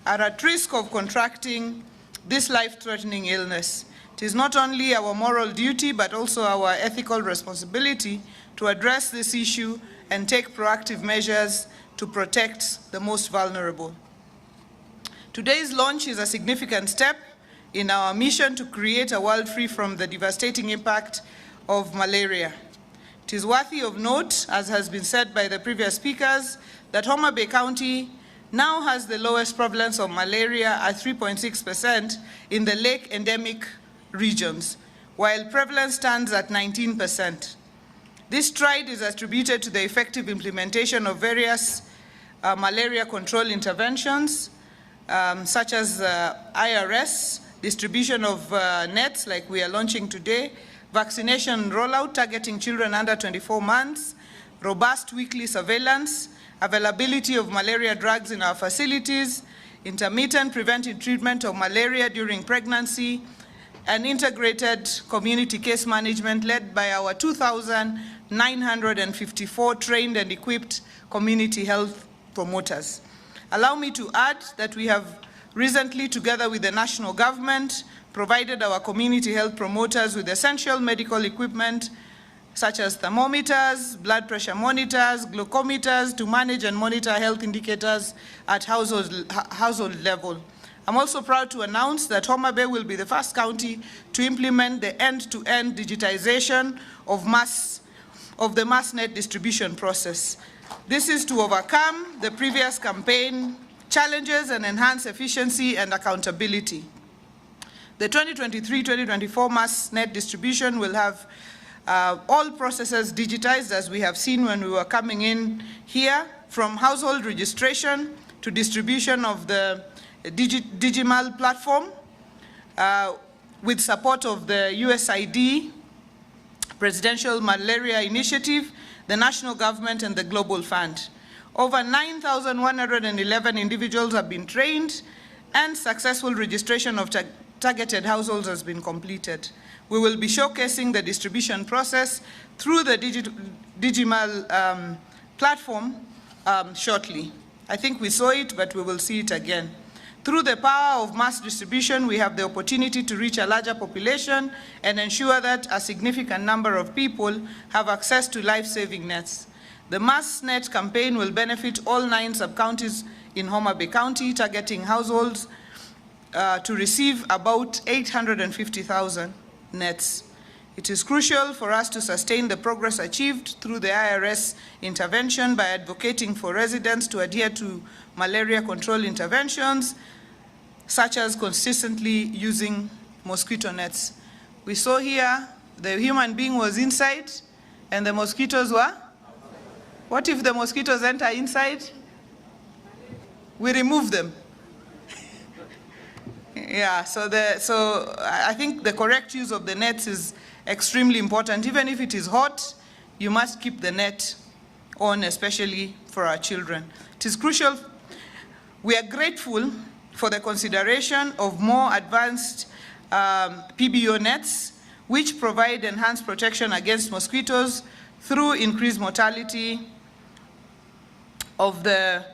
are at risk of contracting this life-threatening illness. It is not only our moral duty, but also our ethical responsibility to address this issue and take proactive measures to protect the most vulnerable. Today's launch is a significant step in our mission to create a world free from the devastating impact of malaria. It is worthy of note, as has been said by the previous speakers, that HOMABAY County now has the lowest prevalence of malaria at 3.6% in the lake endemic regions, while prevalence stands at 19%. This stride is attributed to the effective implementation of various malaria control interventions, such as IRS, distribution of nets like we are launching today, vaccination rollout targeting children under 24 months, robust weekly surveillance, availability of malaria drugs in our facilities, intermittent preventive treatment of malaria during pregnancy, and integrated community case management led by our 2,954 trained and equipped community health promoters. Allow me to add that we have recently, together with the national government, provided our community health promoters with essential medical equipment such as thermometers, blood pressure monitors, glucometers to manage and monitor health indicators at household level. I'm also proud to announce that HOMABAY will be the first county to implement the end-to-end digitization of the mass net distribution process. This is to overcome the previous campaign challenges and enhance efficiency and accountability. The 2023-2024 mass net distribution will have all processes digitized, as we have seen when we were coming in here, from household registration to distribution of the Digimal platform with support of the USAID Presidential Malaria Initiative, the national government, and the Global Fund. Over 9,111 individuals have been trained, and successful registration of targeted households has been completed. We will be showcasing the distribution process through the Digimal platform shortly. I think we saw it, but we will see it again. Through the power of mass distribution, we have the opportunity to reach a larger population and ensure that a significant number of people have access to life-saving nets. The Mass Net campaign will benefit all 9 sub-counties in HOMABAY County, targeting households to receive about 850,000 nets. It is crucial for us to sustain the progress achieved through the IRS intervention by advocating for residents to adhere to malaria control interventions, such as consistently using mosquito nets. We saw here the human being was inside and the mosquitoes were? What if the mosquitoes enter inside? We remove them. Yeah, so I think the correct use of the nets is extremely important. Even if it is hot, you must keep the net on, especially for our children. It is crucial. We are grateful for the consideration of more advanced PBO nets, which provide enhanced protection against mosquitoes through increased mortality of the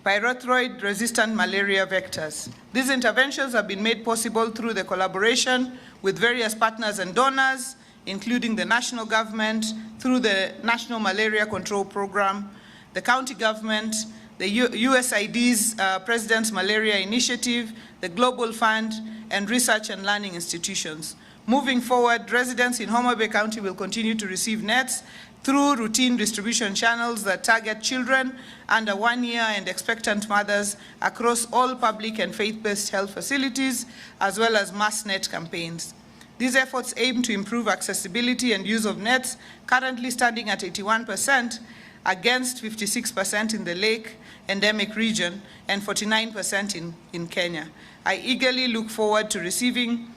pyrethroid-resistant malaria vectors. These interventions have been made possible through the collaboration with various partners and donors, including the national government, through the National Malaria Control Program, the county government, the USAID's President's Malaria Initiative, the Global Fund, and research and learning institutions. Moving forward, residents in HOMABAY County will continue to receive nets through routine distribution channels that target children under 1 year and expectant mothers across all public and faith-based health facilities, as well as mass net campaigns. These efforts aim to improve accessibility and use of nets, currently standing at 81% against 56% in the lake endemic region and 49% in Kenya. I eagerly look forward to receiving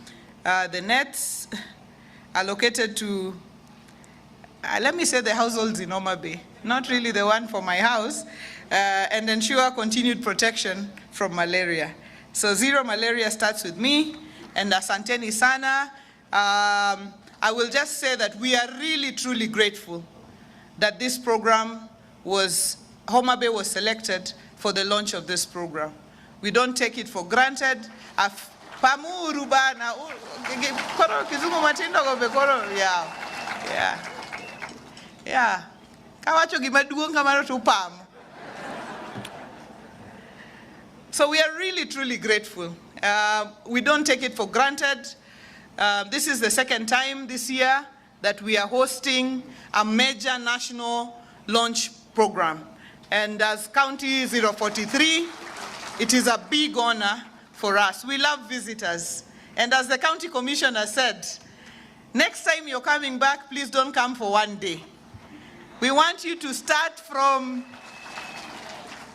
the nets allocated to let me say the households in HOMABAY, not really the one for my house, and ensure continued protection from malaria. So zero malaria starts with me, and asanteni sana. I will just say that we are really, truly grateful that this program HOMABAY was selected for the launch of this program. We don't take it for granted. Yeah. So we are really, truly grateful. We don't take it for granted. This is the second time this year that we are hosting a major national launch program. And as County 043, it is a big honor for us. We love visitors. And as the County Commissioner said, next time you're coming back, please don't come for one day. We want you to start from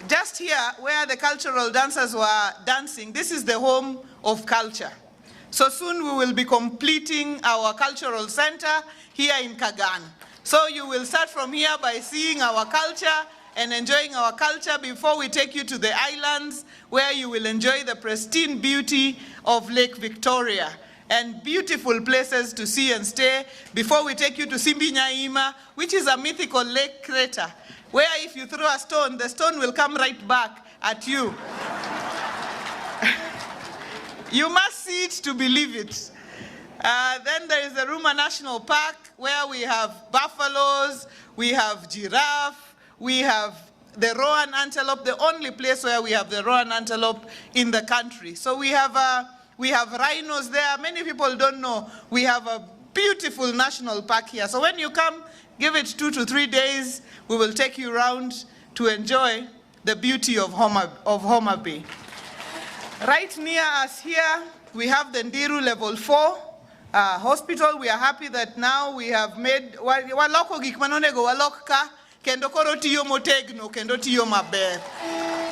just here where the cultural dancers were dancing. This is the home of culture. So soon we will be completing our cultural center here in Kagan. So you will start from here by seeing our culture and enjoying our culture before we take you to the islands where you will enjoy the pristine beauty of Lake Victoria and beautiful places to see and stay before we take you to Simbinyaima, which is a mythical lake crater where if you throw a stone, the stone will come right back at you. You must see it to believe it. Then there is the Ruma National Park where we have buffaloes, we have giraffe, we have the Rowan antelope, the only place where we have the Rowan antelope in the country. So we have rhinos there. Many people don't know. We have a beautiful national park here. So when you come, give it 2 to 3 days. We will take you around to enjoy the beauty of HOMABAY. Right near us here, we have the Ndiru Level 4 hospital. We are happy that now we have made waloko gikmanonego walokka kendo koro tiyo motegno kendo tiyo maber.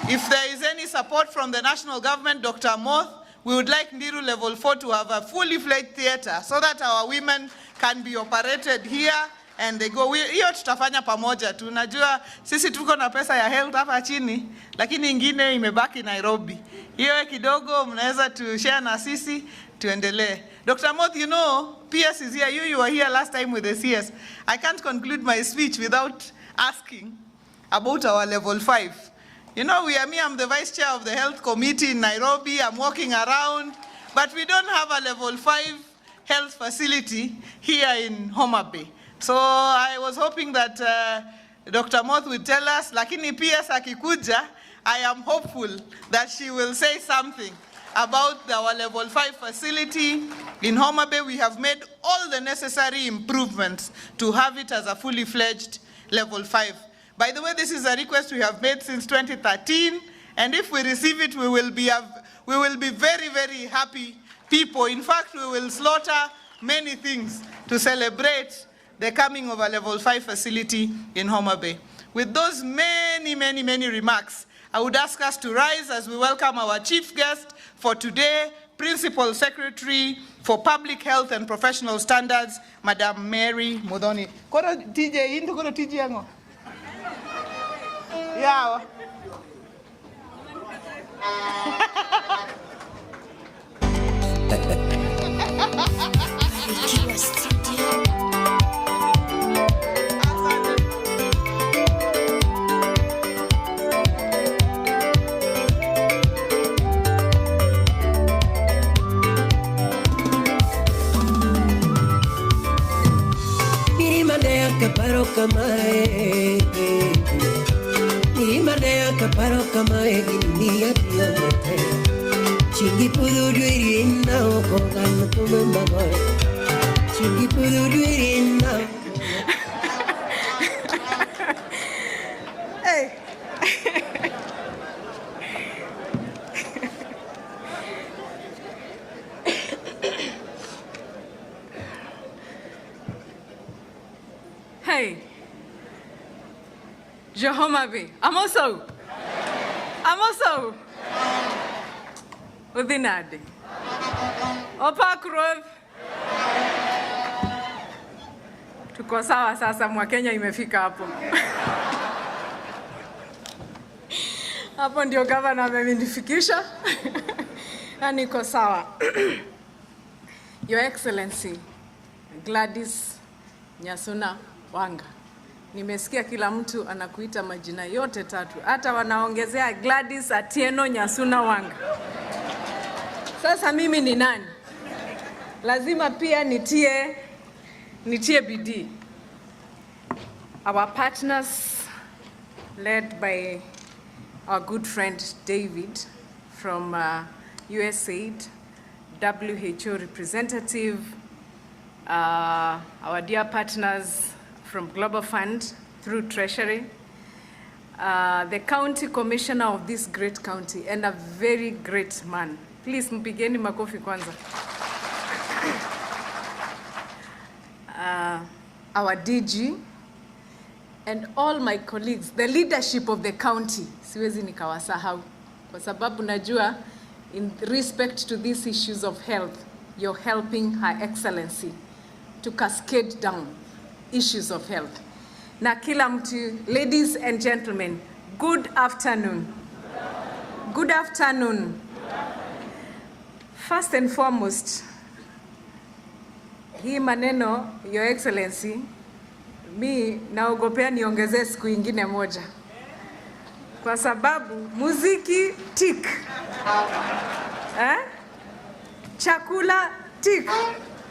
If there is any support from the national government, Dr. Moth, we would like Ndiru Level 4 to have a fully fledged theater so that our women can be operated here and they go. Hiyo tutafanya pamoja. Tunajua sisi tuko na pesa ya health hapa chini, lakini ingine imebaki Nairobi. Hiyo kidogo mnaweza tu share na sisi tuendelee. Dr. Moth, you know, PS is here. You were here last time with the CS. I can't conclude my speech without asking about our Level 5. You know, I'm the vice chair of the health committee in Nairobi. I'm walking around, but we don't have a Level 5 health facility here in HOMABAY. So I was hoping that Dr. Moth would tell us, lakini PS akikuja, I am hopeful that she will say something about our Level 5 facility. In HOMABAY, we have made all the necessary improvements to have it as a fully fledged Level 5. By the way, this is a request we have made since 2013, and if we receive it, we will be very, very happy people. In fact, we will slaughter many things to celebrate the coming of a Level 5 facility in HOMABAY. With those many, many, many remarks, I would ask us to rise as we welcome our chief guest for today, Principal Secretary for Public Health and Professional Standards, Madam Mary Muthoni. Kono TJ into kono TJ ango. Yeah. Kaparo kamae, ni madea kaparo kamae ginia diamante. Chingi pudu duirina okongan tumembagoy. Chingi pudu duirina. Hey. Hey, HOMABAY. I'm also Udinadi. Opakrov. Tuko sawa sasa, Mwakenya imefika hapo. Hapo ndio gavana amenifikisha. Na niko sawa. Your Excellency Gladys Nyasuna Wanga. Nimesikia kila mtu anakuita majina yote tatu. Hata wanaongezea Gladys Atieno Nyasuna Wanga. Sasa mimi ni nani? Lazima pia nitie bidii. Our partners led by our good friend David from USAID, WHO representative, our dear partners from Global Fund through Treasury, the county commissioner of this great county, and a very great man. Please, mpigeni makofi kwanza. Our DG, and all my colleagues, the leadership of the county, siwezi nikawasahau, kwa sababu najua, in respect to these issues of health, you're helping Her Excellency to cascade down issues of health. Na kila mtu, ladies and gentlemen, good afternoon. Good afternoon. First and foremost, hii maneno, Your Excellency, mi naogopea niongezee siku ingine moja. Kwa sababu muziki tik. Chakula tik.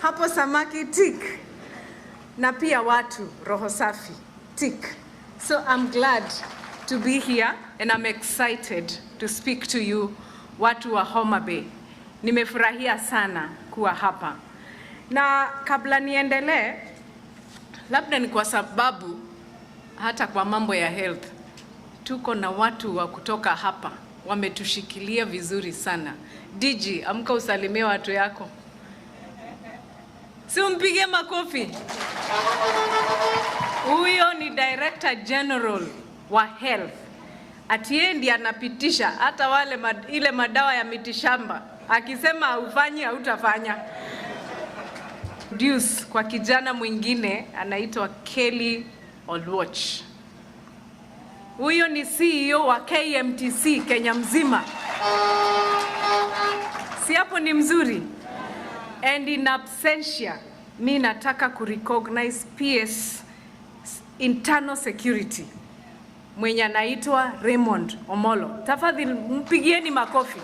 Hapo samaki tik. Na pia watu roho safi tik. So I'm glad to be here and I'm excited to speak to you watu wa HOMABAY. Nimefurahia sana kuwa hapa. Na kabla niendelee, labda ni kwa sababu hata kwa mambo ya health tuko na watu wa kutoka hapa wametushikilia vizuri sana. DG, amka usalimie watu yako. Si umpige makofi. Huyo ni Director General wa Health. Atiye ndiye anapitisha hata wale ile madawa ya mitishamba. Akisema ufanye hautafanya. Deuce kwa kijana mwingine anaitwa Kelly Olwach. Huyo ni CEO wa KMTC Kenya mzima. Si hapo ni mzuri? And in absentia, mi nataka kurecognize PS internal security mwenye anaitwa Raymond Omolo. Tafadhali mpigieni makofi.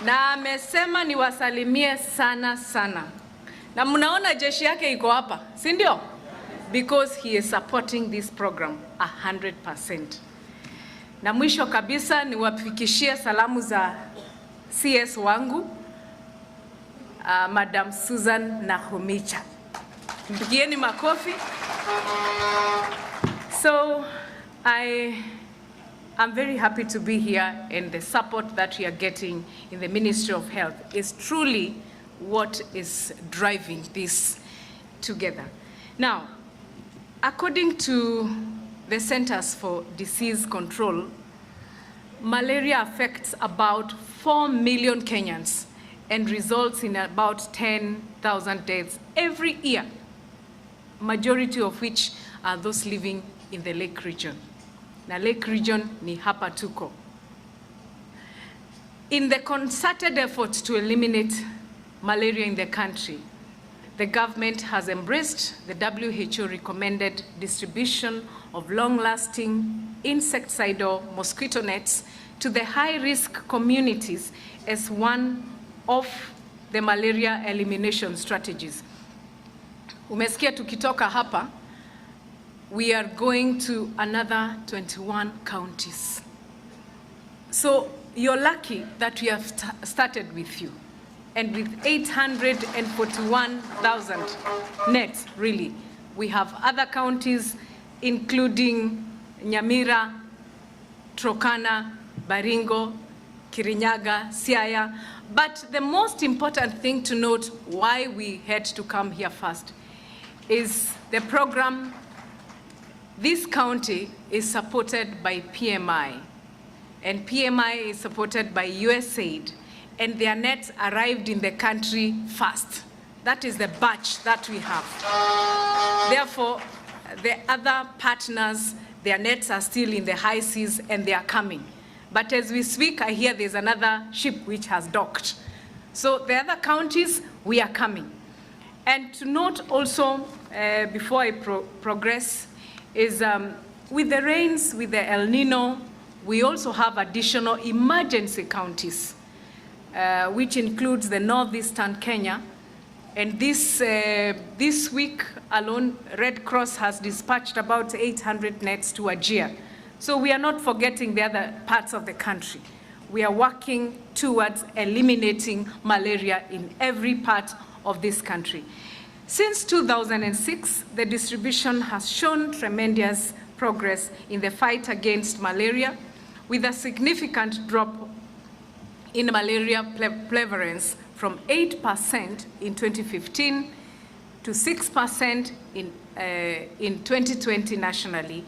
Na amesema niwasalimie sana sana. Na mnaona jeshi yake iko hapa, si ndio? Because he is supporting this program 100%. Na mwisho kabisa niwafikishie salamu za CS wangu, Madam Susan Nahumicha. Mpigieni makofi. So I'm very happy to be here, and the support that we are getting in the Ministry of Health is truly what is driving this together. Now, according to the Centers for Disease Control, malaria affects about 4 million Kenyans and results in about 10,000 deaths every year, majority of which are those living in the Lake region. Na Lake region ni hapa tuko. In the concerted effort to eliminate malaria in the country, the government has embraced the WHO recommended distribution of long-lasting insecticidal mosquito nets to the high-risk communities as one of the malaria elimination strategies. Umesikia tukitoka hapa, we are going to another 21 counties. So you're lucky that we have started with you. And with 841,000 nets, really. We have other counties, including Nyamira, Turkana, Baringo, Kirinyaga, Siaya. But the most important thing to note why we had to come here first is the program. This county is supported by PMI, and PMI is supported by USAID, and their nets arrived in the country first. That is the batch that we have. Therefore, the other partners, their nets are still in the high seas and they are coming. But as we speak, I hear there's another ship which has docked. So the other counties, we are coming. And to note also, before I progress, is with the rains, with the El Nino, we also have additional emergency counties, which includes the northeastern Kenya. And this week alone, Red Cross has dispatched about 800 nets to Wajir. So we are not forgetting the other parts of the country. We are working towards eliminating malaria in every part of this country. Since 2006, the distribution has shown tremendous progress in the fight against malaria, with a significant drop in malaria prevalence from 8% in 2015 to 6% in 2020 nationally,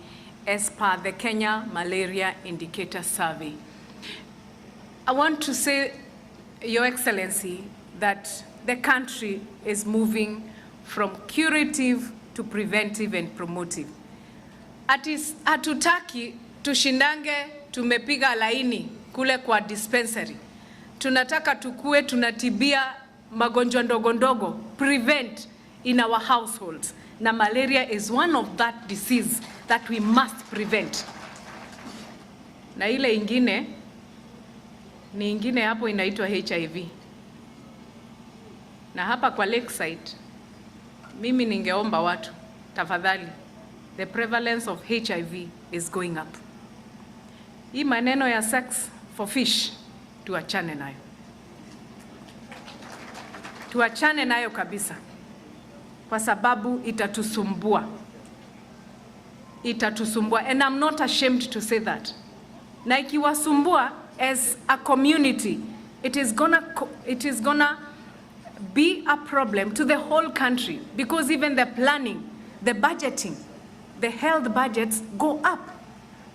as per the Kenya Malaria Indicator Survey. I want to say, Your Excellency, that the country is moving from curative to preventive and promotive. Hatutaki tushindange tumepiga laini kule kwa dispensary. Tunataka tukue tunatibia magonjwa ndogo ndogo, prevent in our households. Na malaria is one of that disease that we must prevent. Na ile ingine ni ingine hapo inaitwa HIV. Na hapa kwa Lakeside, mimi ningeomba watu, tafadhali, the prevalence of HIV is going up. Hii maneno ya sex for fish, tuachane nayo. Tuachane nayo kabisa. Kwa sababu itatusumbua. Itatusumbua. And I'm not ashamed to say that. Na ikiwasumbua, as a community, it is gonna be a problem to the whole country, because even the planning, the budgeting, the health budgets go up.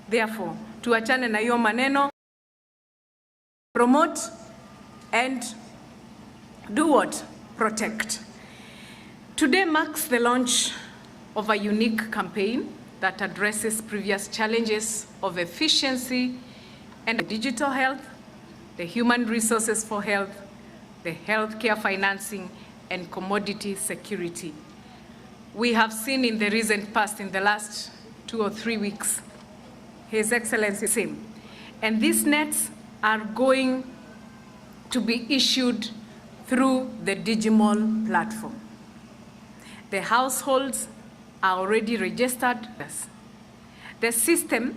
Therefore, tuachane na hiyo maneno, promote and do what? Protect. Today marks the launch of a unique campaign that addresses previous challenges of efficiency and digital health, the human resources for health, the healthcare financing, and commodity security. We have seen in the recent past, in the last 2 or 3 weeks, His Excellency same. And these nets are going to be issued through the Digimol platform. The households are already registered. The system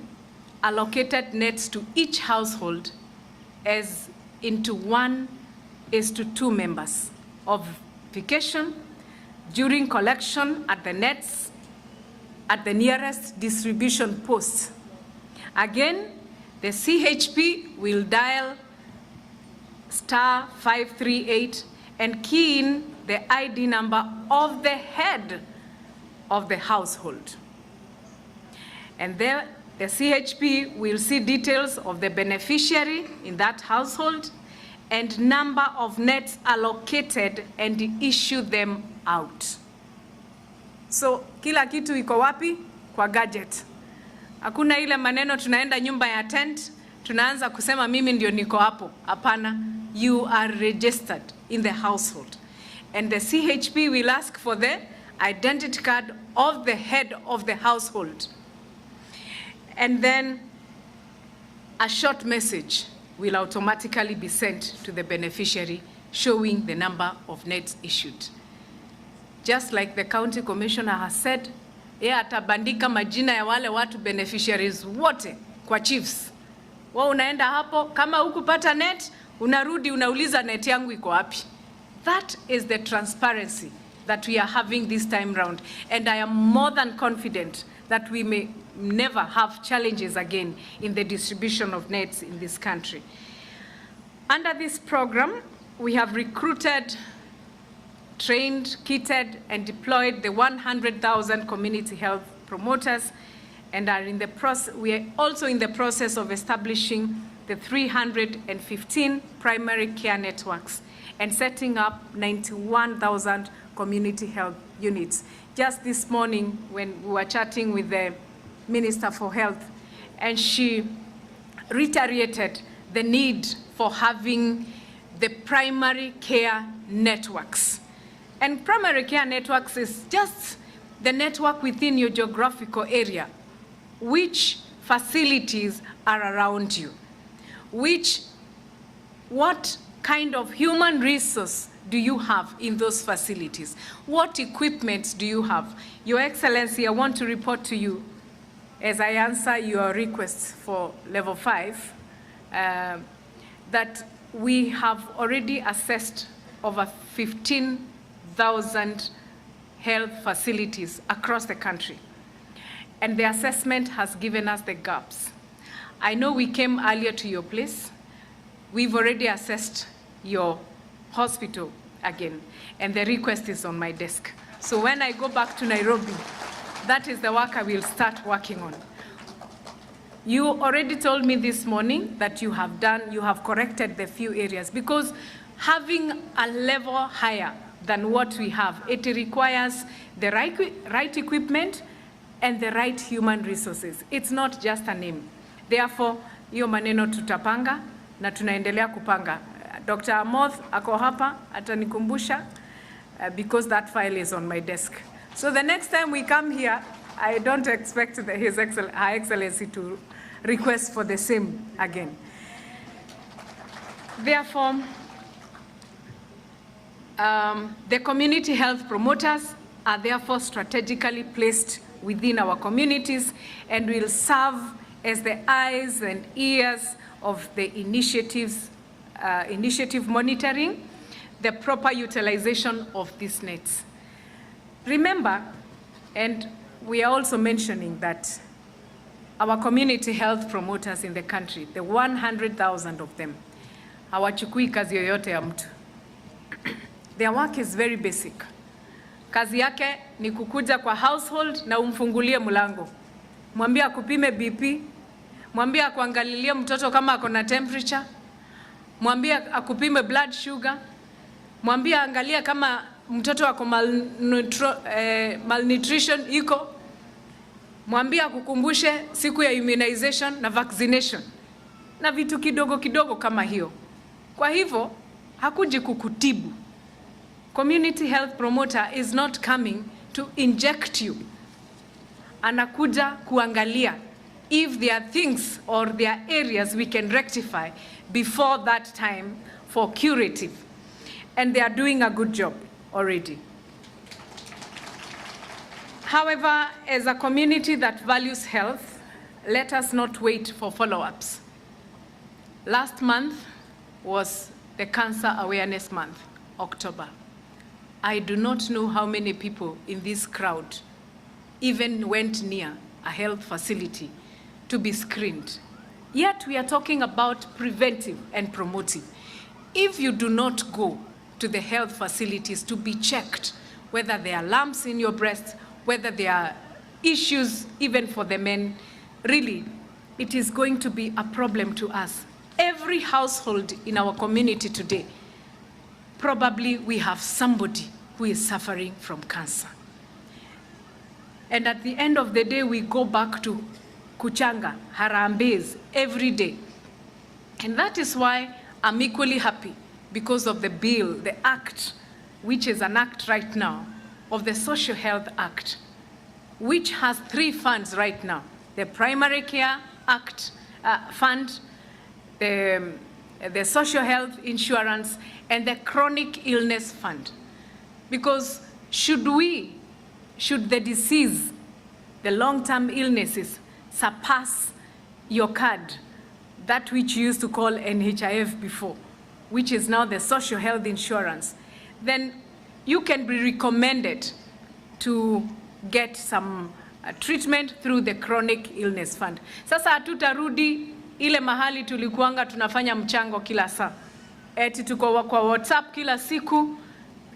allocated nets to each household as into 1:2 members of vacation during collection at the nets at the nearest distribution post. Again, the CHP will dial *538 and key in the ID number of the head of the household. And there, the CHP will see details of the beneficiary in that household and number of nets allocated and issue them out. So, kila kitu iko wapi? Kwa gadget. Hakuna ile maneno tunaenda nyumba ya tent, tunaanza kusema mimi ndio niko hapo. Hapana, you are registered in the household. And the CHP will ask for the identity card of the head of the household. And then a short message will automatically be sent to the beneficiary showing the number of nets issued. Just like the county commissioner has said, atabandika majina ya wale watu beneficiaries wote kwa chiefs. Wao unaenda hapo, kama hukupata net, unarudi unauliza net yangu iko wapi. That is the transparency that we are having this time round. And I am more than confident that we may never have challenges again in the distribution of nets in this country. Under this program, we have recruited, trained, kitted, and deployed the 100,000 community health promoters, and are in the process. We are also in the process of establishing the 315 primary care networks and setting up 91,000 community health units. Just this morning, when we were chatting with the Minister for Health, and she reiterated the need for having the primary care networks. And primary care networks is just the network within your geographical area. Which facilities are around you? What kind of human resource do you have in those facilities? What equipment do you have? Your Excellency, I want to report to you as I answer your requests for level 5, that we have already assessed over 15,000 health facilities across the country. And the assessment has given us the gaps. I know we came earlier to your place. We've already assessed your hospital again, and the request is on my desk. So when I go back to Nairobi, that is the work I will start working on. You already told me this morning that you have corrected the few areas, because having a level higher than what we have, it requires the right equipment and the right human resources. It's not just a name. Therefore, hiyo maneno tutapanga na tunaendelea kupanga. Dr. Amoth ako hapa atanikumbusha because that file is on my desk. So the next time we come here, I don't expect Her Excellency to request for the same again. Therefore, the community health promoters are therefore strategically placed within our communities and will serve as the eyes and ears of the initiative monitoring the proper utilization of these nets. Remember, and we are also mentioning that our community health promoters in the country, the 100,000 of them, hawachukui kazi yoyote ya mtu. Their work is very basic. Kazi yake ni kukuja kwa household na umfungulie mlango. Mwambie akupime BP, mwambie akuangalilie mtoto kama ako na temperature, mwambie akupime blood sugar, mwambie angalia kama mtoto ako malnutrition iko, mwambie akukumbushe siku ya immunization na vaccination na vitu kidogo kidogo kama hiyo. Kwa hivyo hakuji kukutibu. Community health promoter is not coming to inject you. Anakuja kuangalia if there are things or there are areas we can rectify before that time for curative. And they are doing a good job already. However, as a community that values health, let us not wait for follow-ups. Last month was the Cancer Awareness Month, October. I do not know how many people in this crowd even went near a health facility to be screened. Yet we are talking about preventive and promotive. If you do not go to the health facilities to be checked, whether there are lumps in your breast, whether there are issues even for the men, really, it is going to be a problem to us. Every household in our community today, probably we have somebody who is suffering from cancer. And at the end of the day, we go back to kuchanga, harambes, every day. And that is why I'm equally happy because of the bill, the act, which is an act right now, of the Social Health Act, which has 3 funds right now. The Primary Care Act Fund, the Social Health Insurance, and the Chronic Illness Fund. Because should the disease, the long-term illnesses, surpass your card, that which you used to call NHIF before, which is now the Social Health Insurance, then you can be recommended to get some treatment through the Chronic Illness Fund. Sasa hatutarudi ile mahali tulikuanga tunafanya mchango kila saa. Eti tuko kwa WhatsApp kila siku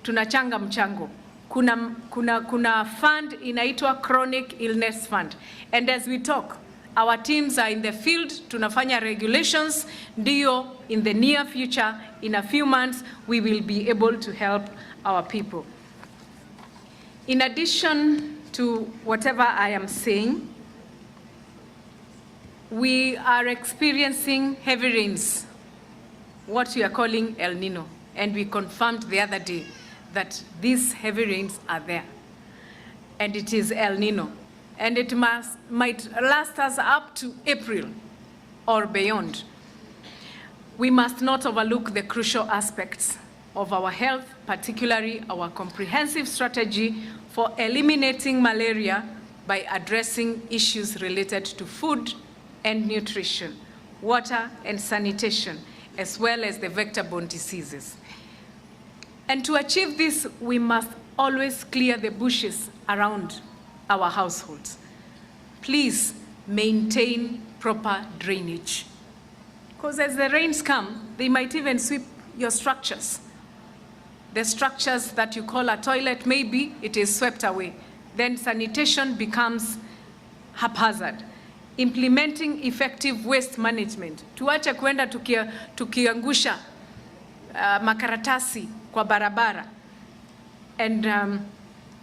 tunachanga mchango. Kuna fund inaitwa Chronic Illness Fund. And as we talk, our teams are in the field, tunafanya regulations, ndio in the near future, in a few months, we will be able to help our people. In addition to whatever I am saying, we are experiencing heavy rains, what we are calling El Nino, and we confirmed the other day that these heavy rains are there, and it is El Nino, and it might last us up to April or beyond. We must not overlook the crucial aspects of our health, particularly our comprehensive strategy for eliminating malaria by addressing issues related to food and nutrition, water and sanitation, as well as the vector-borne diseases. And to achieve this, we must always clear the bushes around our households. Please maintain proper drainage. Because as the rains come, they might even sweep your structures. The structures that you call a toilet, maybe it is swept away. Then sanitation becomes haphazard. Implementing effective waste management. Tuache kwenda tukiangusha makaratasi kwa barabara. And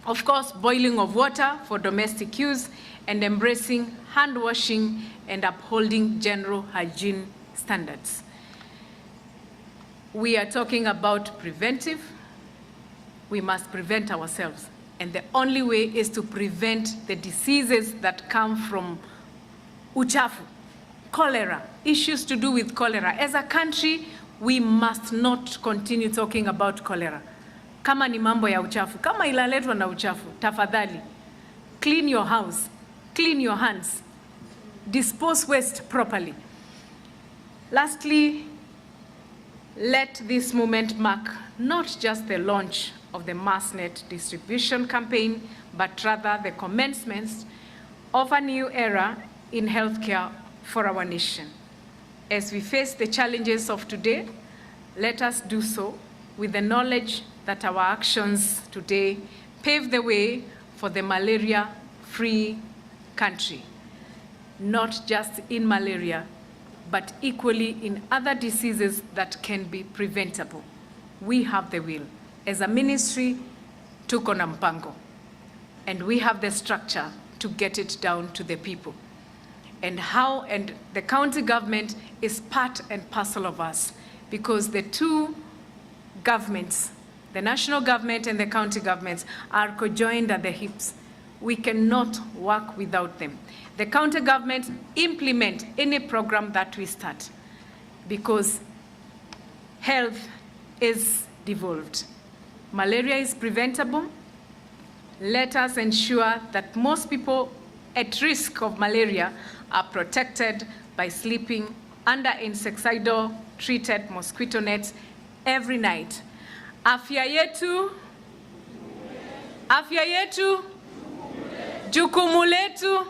of course, boiling of water for domestic use and embracing hand washing and upholding general hygiene standards. We are talking about preventive. We must prevent ourselves. And the only way is to prevent the diseases that come from uchafu, cholera, issues to do with cholera. As a country, we must not continue talking about cholera. Kama ni mambo ya uchafu, kama ilaletwa na uchafu, tafadhali, clean your house, clean your hands, dispose waste properly. Lastly, let this moment mark not just the launch of the MassNet distribution campaign, but rather the commencement of a new era in healthcare for our nation. As we face the challenges of today, let us do so with the knowledge that our actions today pave the way for the malaria-free country, not just in malaria, but equally in other diseases that can be preventable. We have the will. As a ministry, tuko na mpango, and we have the structure to get it down to the people. And the county government is part and parcel of us, because the two governments, the national government and the county governments, are conjoined at the hips. We cannot work without them. The county government implement any program that we start, because health is devolved. Malaria is preventable. Let us ensure that most people at risk of malaria are protected by sleeping under insecticidal treated mosquito nets every night. Afya yetu, jukumu letu,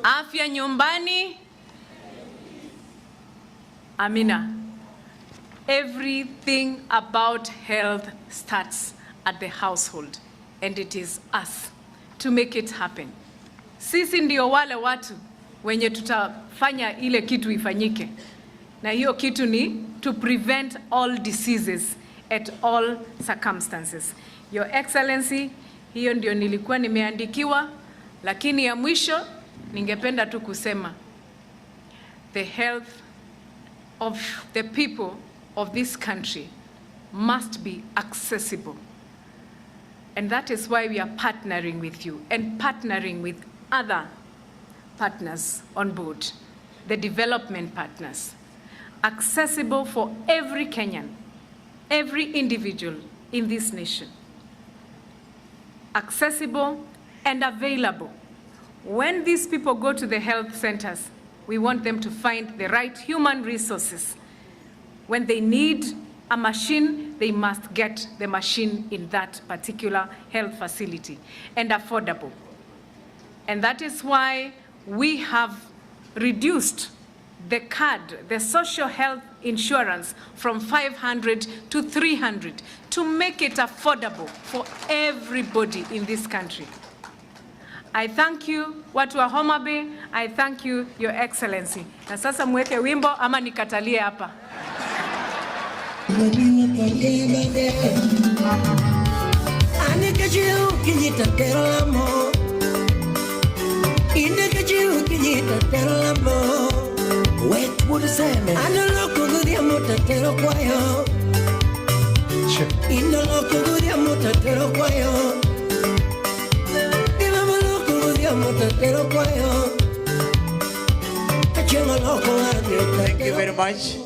afya nyumbani. Amina. Everything about health starts at the household, and it is us to make it happen. Sisi ndio wale watu wenye tutafanya ile kitu ifanyike. Na hiyo kitu ni to prevent all diseases at all circumstances. Your Excellency, hiyo ndio nilikuwa nimeandikiwa, lakini ya mwisho ningependa tu kusema the health of the people of this country must be accessible. And that is why we are partnering with you and partnering with other partners on board, the development partners. Accessible for every Kenyan, every individual in this nation. Accessible and available. When these people go to the health centers, we want them to find the right human resources. When they need a machine, they must get the machine in that particular health facility, and affordable. And that is why we have reduced the card, the social health insurance, from 500 to 300 to make it affordable for everybody in this country. I thank you, watu wa HOMABAY. I thank you, Your Excellency. Na sasa mweke wimbo ama nikatalie hapa. Thank you very much.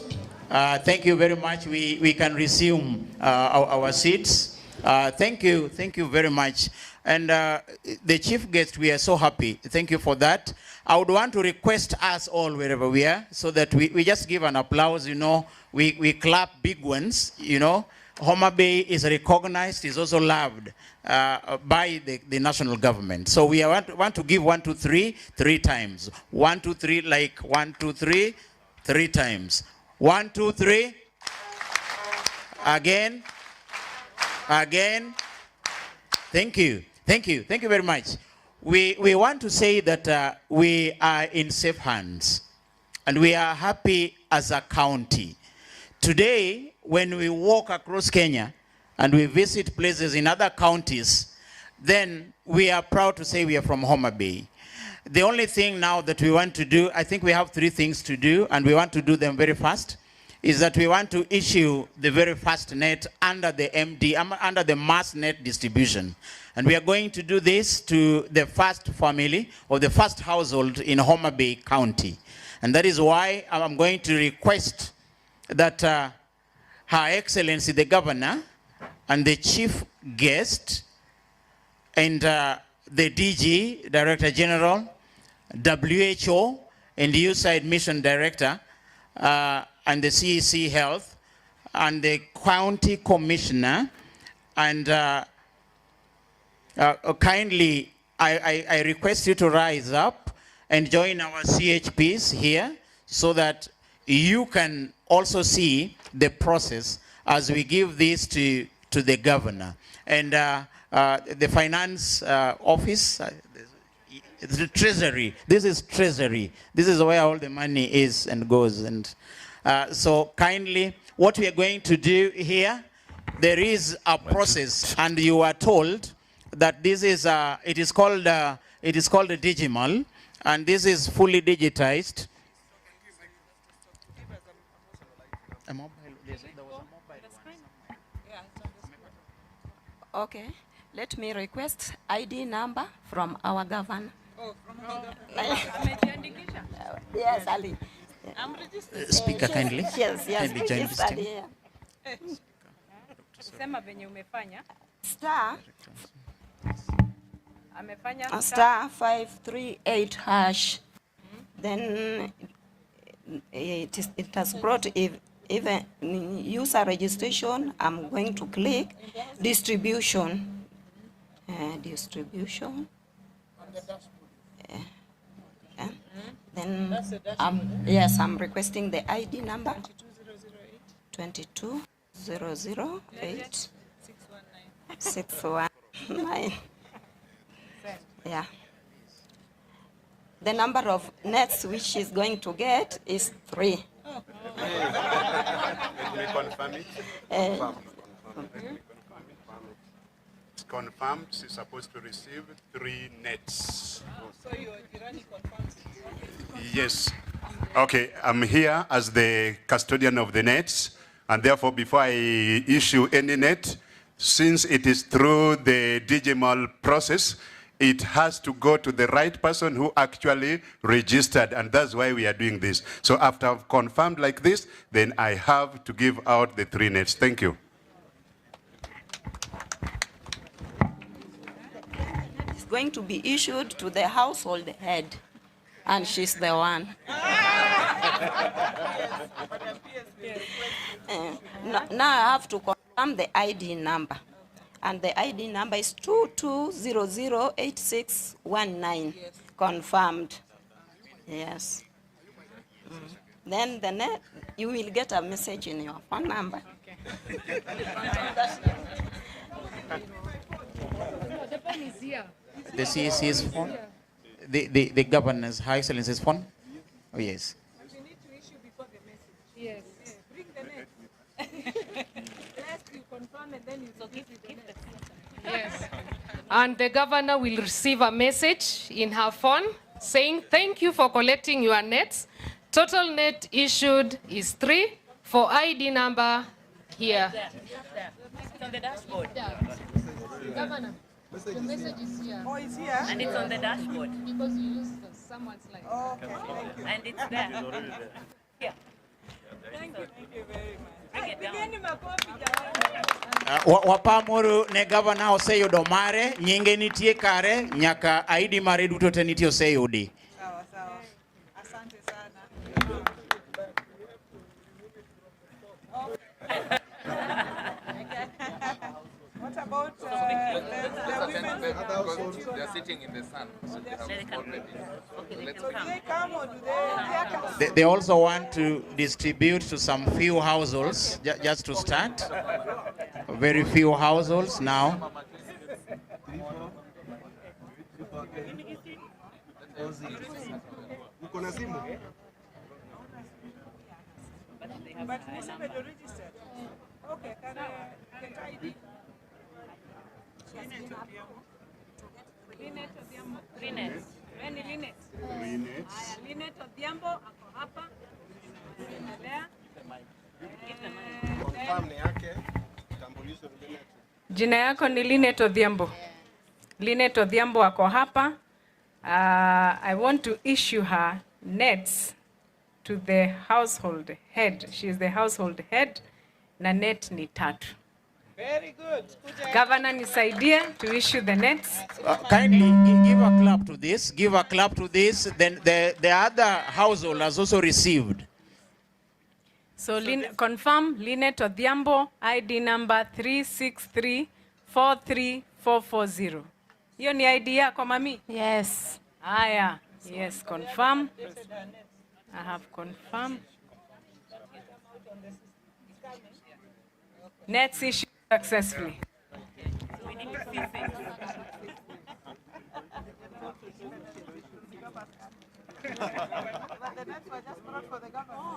Thank you very much. We can resume our seats. Thank you very much. And the chief guest, we are so happy. Thank you for that. I would want to request us all, wherever we are, so that we just give an applause, you know, we clap big ones, you know. HOMABAY is recognized, is also loved by the national government. So we want to give 1, 2, 3, 3 times. 1, 2, 3, like 1, 2, 3, 3 times. 1, 2, 3. Again. Again. Thank you very much. We want to say that we are in safe hands, and we are happy as a county. Today, when we walk across Kenya and we visit places in other counties, then we are proud to say we are from HOMABAY. The only thing now that we want to do, I think we have 3 things to do, and we want to do them very fast, is that we want to issue the very first net under the under the mass net distribution. And we are going to do this to the first family or the first household in HOMABAY County. And that is why I'm going to request that Her Excellency the Governor and the Chief Guest and the DG, Director General, WHO, and the USAID Mission Director, and the CEC Health, and the County Commissioner, and kindly, I request you to rise up and join our CHPs here so that you can also see the process as we give this to the governor. And the finance office, the treasury, this is treasury. This is where all the money is and goes. And so kindly, what we are going to do here, there is a process, and you are told that this is it is called a Digimal, and this is fully digitized. Okay, let me request ID number from our governor. Oh, from our governor. Yes, Ali. I'm registered. Speaker, kindly. Yes, Kindly join this registered team. here. Sema venye umefanya. Star. Amefanya Star 538 hash. Then it has brought even user registration. I'm going to click distribution. Distribution. Then yes, I'm requesting the ID number 22008 619. Yeah. The number of nets which she's going to get is 3. Let me confirm it. It's confirmed. She's supposed to receive 3 nets. So your Jirani confirms it. Yes. Okay, I'm here as the custodian of the nets, and therefore before I issue any net, since it is through the Digimal process, it has to go to the right person who actually registered, and that's why we are doing this. So after I've confirmed like this, then I have to give out the 3 nets. Thank you. It's going to be issued to the household head, and she's the one. Now I have to confirm the ID number. And the ID number is 22008619. Yes. Confirmed. Yes. Then you will get a message in your phone number. Okay. The CEC's phone? The governor's, Her Excellency's phone? Oh, yes. We need to issue before the message. Yes. Bring the net. Last you confirm and then you give the net. Yes. And the governor will receive a message in her phone saying, thank you for collecting your nets. Total net issued is 3 for ID number here. It's on the dashboard. Governor, the message is here. Oh, it's here? And it's on the dashboard. Because you used someone's slide. Oh, okay, thank you. And it's there. Thank Yeah. you very much. Bring it down. Pigeni makofi jamani. Wapamuru ne gavana oseyudo mare, nyinge nitie kare, nyaka ID mare duto te nitie oseyudi. Sawa sawa. Asante sana. What about the women? They are sitting in the sun. So they have already. So do they come or do they? They also want to distribute to some few households, just to start. Very few households now. But who said they registered? Okay, can I ID? Linet Odhiambo. Linet. Weni Linet. Linet. Haya, Linet Odhiambo ako hapa. Endelea. Jina yako ni Linet Odhiambo. Linet Odhiambo ako hapa. I want to issue her nets to the household head. She is the household head. Na net ni 3. Very good. Governor nisaidie to issue the nets. Kindly give a clap to this. Give a clap to this. Then the other household has also received. So confirm Linet Odhiambo, ID number 363-43440. Hiyo ni ID yako mami? Yes. Aya, yes, confirm. I have confirmed. Nets issued successfully.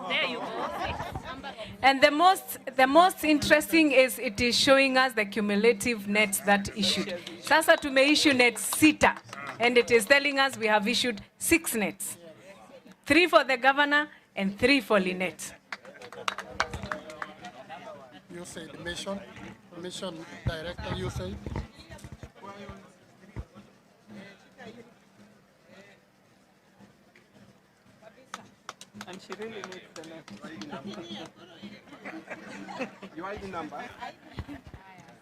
There you go. And the most interesting is it is showing us the cumulative nets that issued. Sasa tumeissue nets 6, and it is telling us we have issued 6 nets. 3 for the governor and 3 for Linet. You said mission director, you said? And she really needs the net. Your ID number?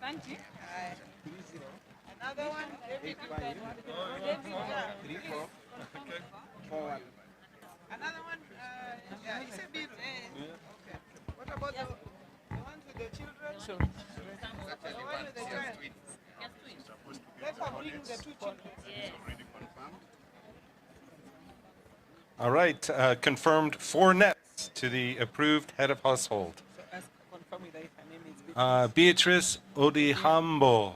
Thank you. Another one? David. Another one? Yeah, it's a bit. Okay. What about the ones with the children? Sure. The one with the child. Let her bring the 2 children. All right, confirmed 4 nets to the approved head of household. So ask, confirm with her if her name is Beatrice Odihambo.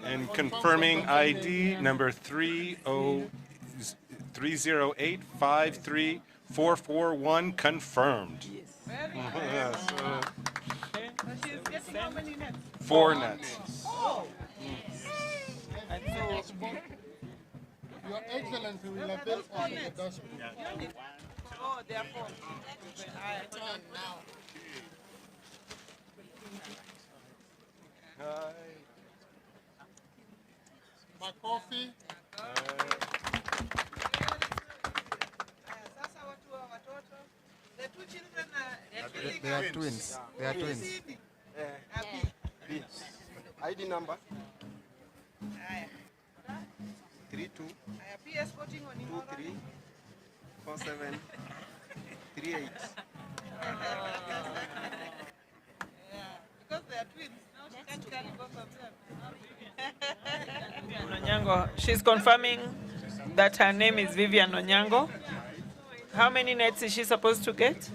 And confirming ID number 308-53441 confirmed. Yes. She's getting how many nets? 4 nets. Oh. And so, Your Excellency will have this on the dashboard. oh, they are 4. My coffee. The 2 children They are twins. They are twins. ID number? 32 PS 14 on 23 47 38. Because they are twins. Now she can't carry both of them. Onyango, she's confirming that her name is Vivian Onyango. How many nets is she supposed to get?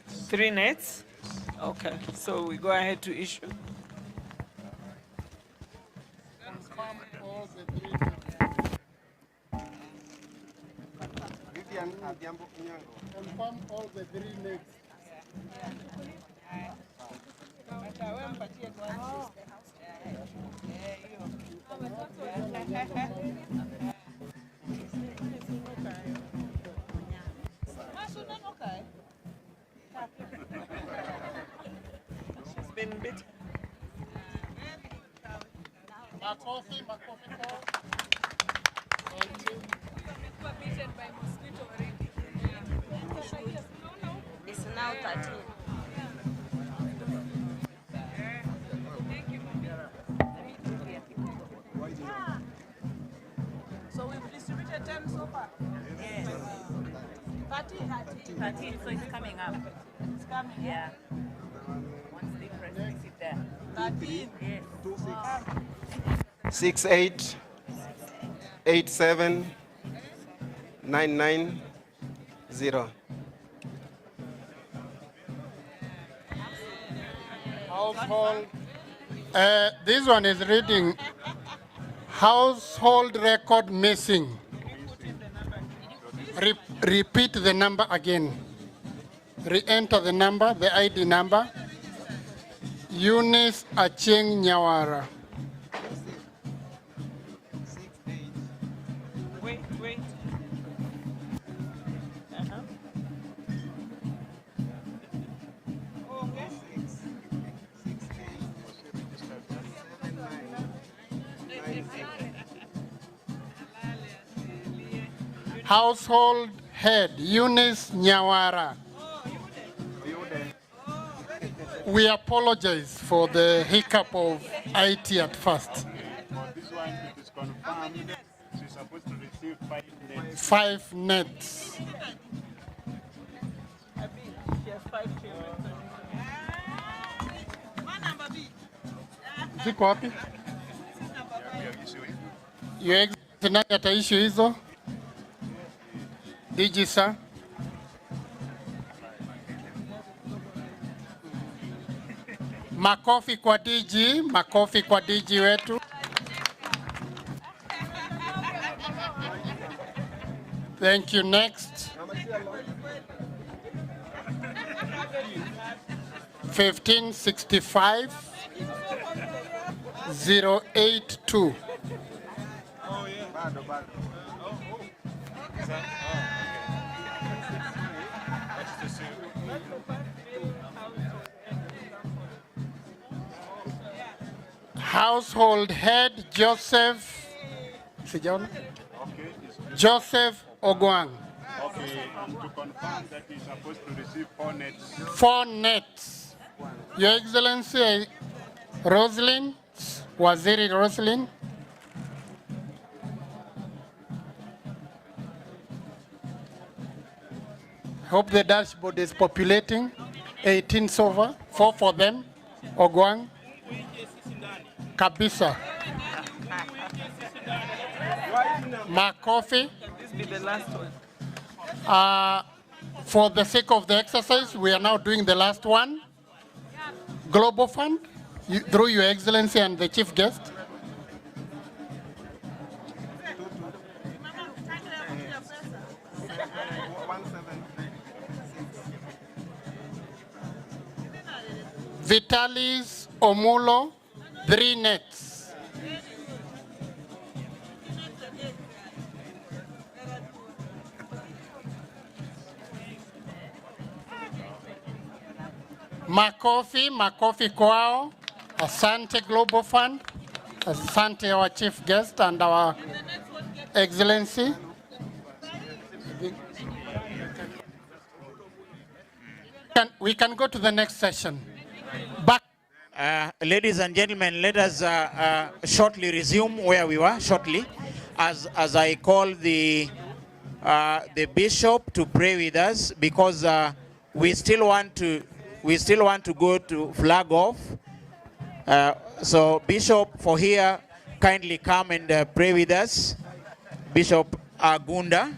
3 nets. Okay, so we go ahead to issue. Confirm all the 3 names. She's been bitten. My coffee call. Bitten by mosquito already. It's Now 13. So we've distributed 10 so far? Yes. 13, so it's coming up. It's coming. Yeah. Once they press it there. 13. Yes. 68 87 990. Household. This one is reading household record missing. Repeat the number again. Re-enter the number, the ID number. Eunice Acheng Nyawara. Wait. Household head, Eunice Nyawara. We apologize for the hiccup of IT at first. This one, it is confirmed. She's supposed to receive 5 nets. 5 nets. She has 5 children. Ziko wapi? Your Excellency, nani ataissue hizo? DG sir. Makofi kwa DG, makofi kwa DG wetu. Thank you. Next. 1565 082. Household head Joseph Joseph Ogwang. Okay, and to confirm that he's supposed to receive 4 nets. 4 nets. Your Excellency, Roslyn, Waziri Roslyn. Hope the dashboard is populating. 18 so far, 4 for them. Ogwang. Kabisa. Makofi. Can this be the last one? For the sake of the exercise, we are now doing the last one. Global Fund, through Your Excellency and the Chief Guest. Vitalis Omulo, 3 nets. Makofi kwao. Asante Global Fund. Asante our Chief Guest and our Excellency. We can go to the next session. Back. Ladies and gentlemen, let us shortly resume where we were shortly, as I call the bishop to pray with us, because we still want to go to flag off. So Bishop for here, kindly come and pray with us. Bishop Agunda.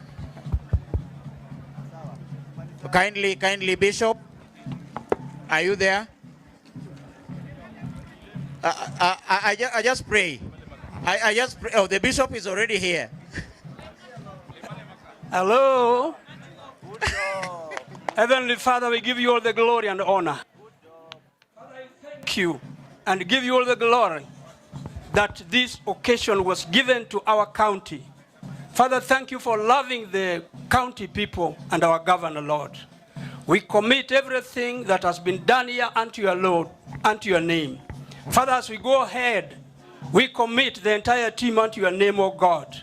Kindly Bishop, are you there? I just pray. I just pray. Oh, the bishop is already here. Hello. Heavenly Father, we give you all the glory and honor. Thank you and give you all the glory that this occasion was given to our county. Father, thank you for loving the county people and our governor, Lord. We commit everything that has been done here unto your Lord, unto your name. Father, as we go ahead, we commit the entire team unto your name, O God.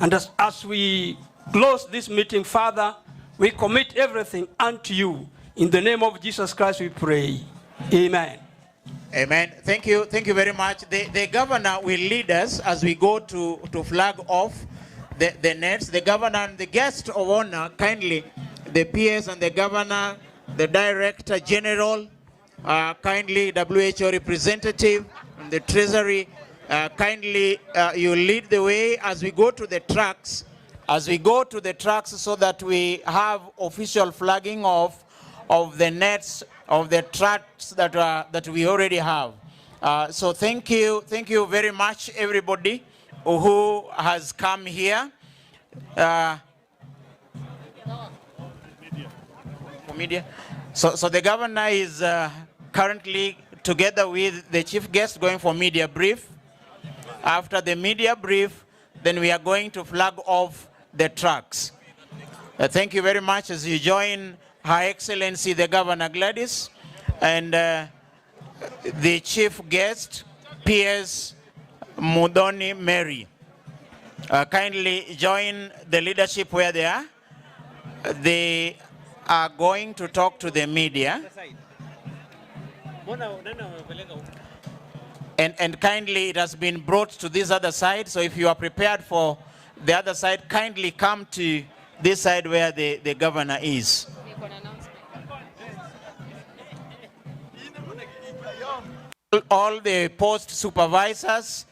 And as we close this meeting, Father, we commit everything unto you. In the name of Jesus Christ we pray. Amen. Amen. Thank you very much. The governor will lead us as we go to flag off the nets. The governor and the guest of honor, kindly, the PS and the governor, the director general, kindly WHO representative, and the treasury, kindly you lead the way as we go to the tracks. As we go to the tracks so that we have official flagging of the nets, of the tracks that we already have. So thank you very much, everybody who has come here. For media. So the governor is currently together with the chief guest going for media brief. After the media brief, then we are going to flag off the tracks. Thank you very much as you join Her Excellency the Governor Gladys and the chief guest, PS Mudoni Mary. Kindly join the leadership where they are. They are going to talk to the media. And kindly, it has been brought to this other side, so if you are prepared for the other side, kindly come to this side where the governor is. All the post supervisors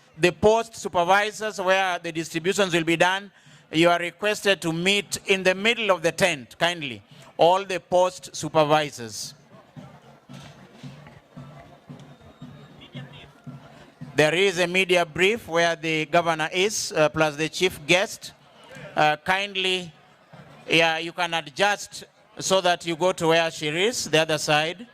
where the distributions will be done, you are requested to meet in the middle of the tent, kindly. All the post supervisors. There is a media brief where the governor is, plus the chief guest. Kindly, yeah, you can adjust so that you go to where she is, the other side.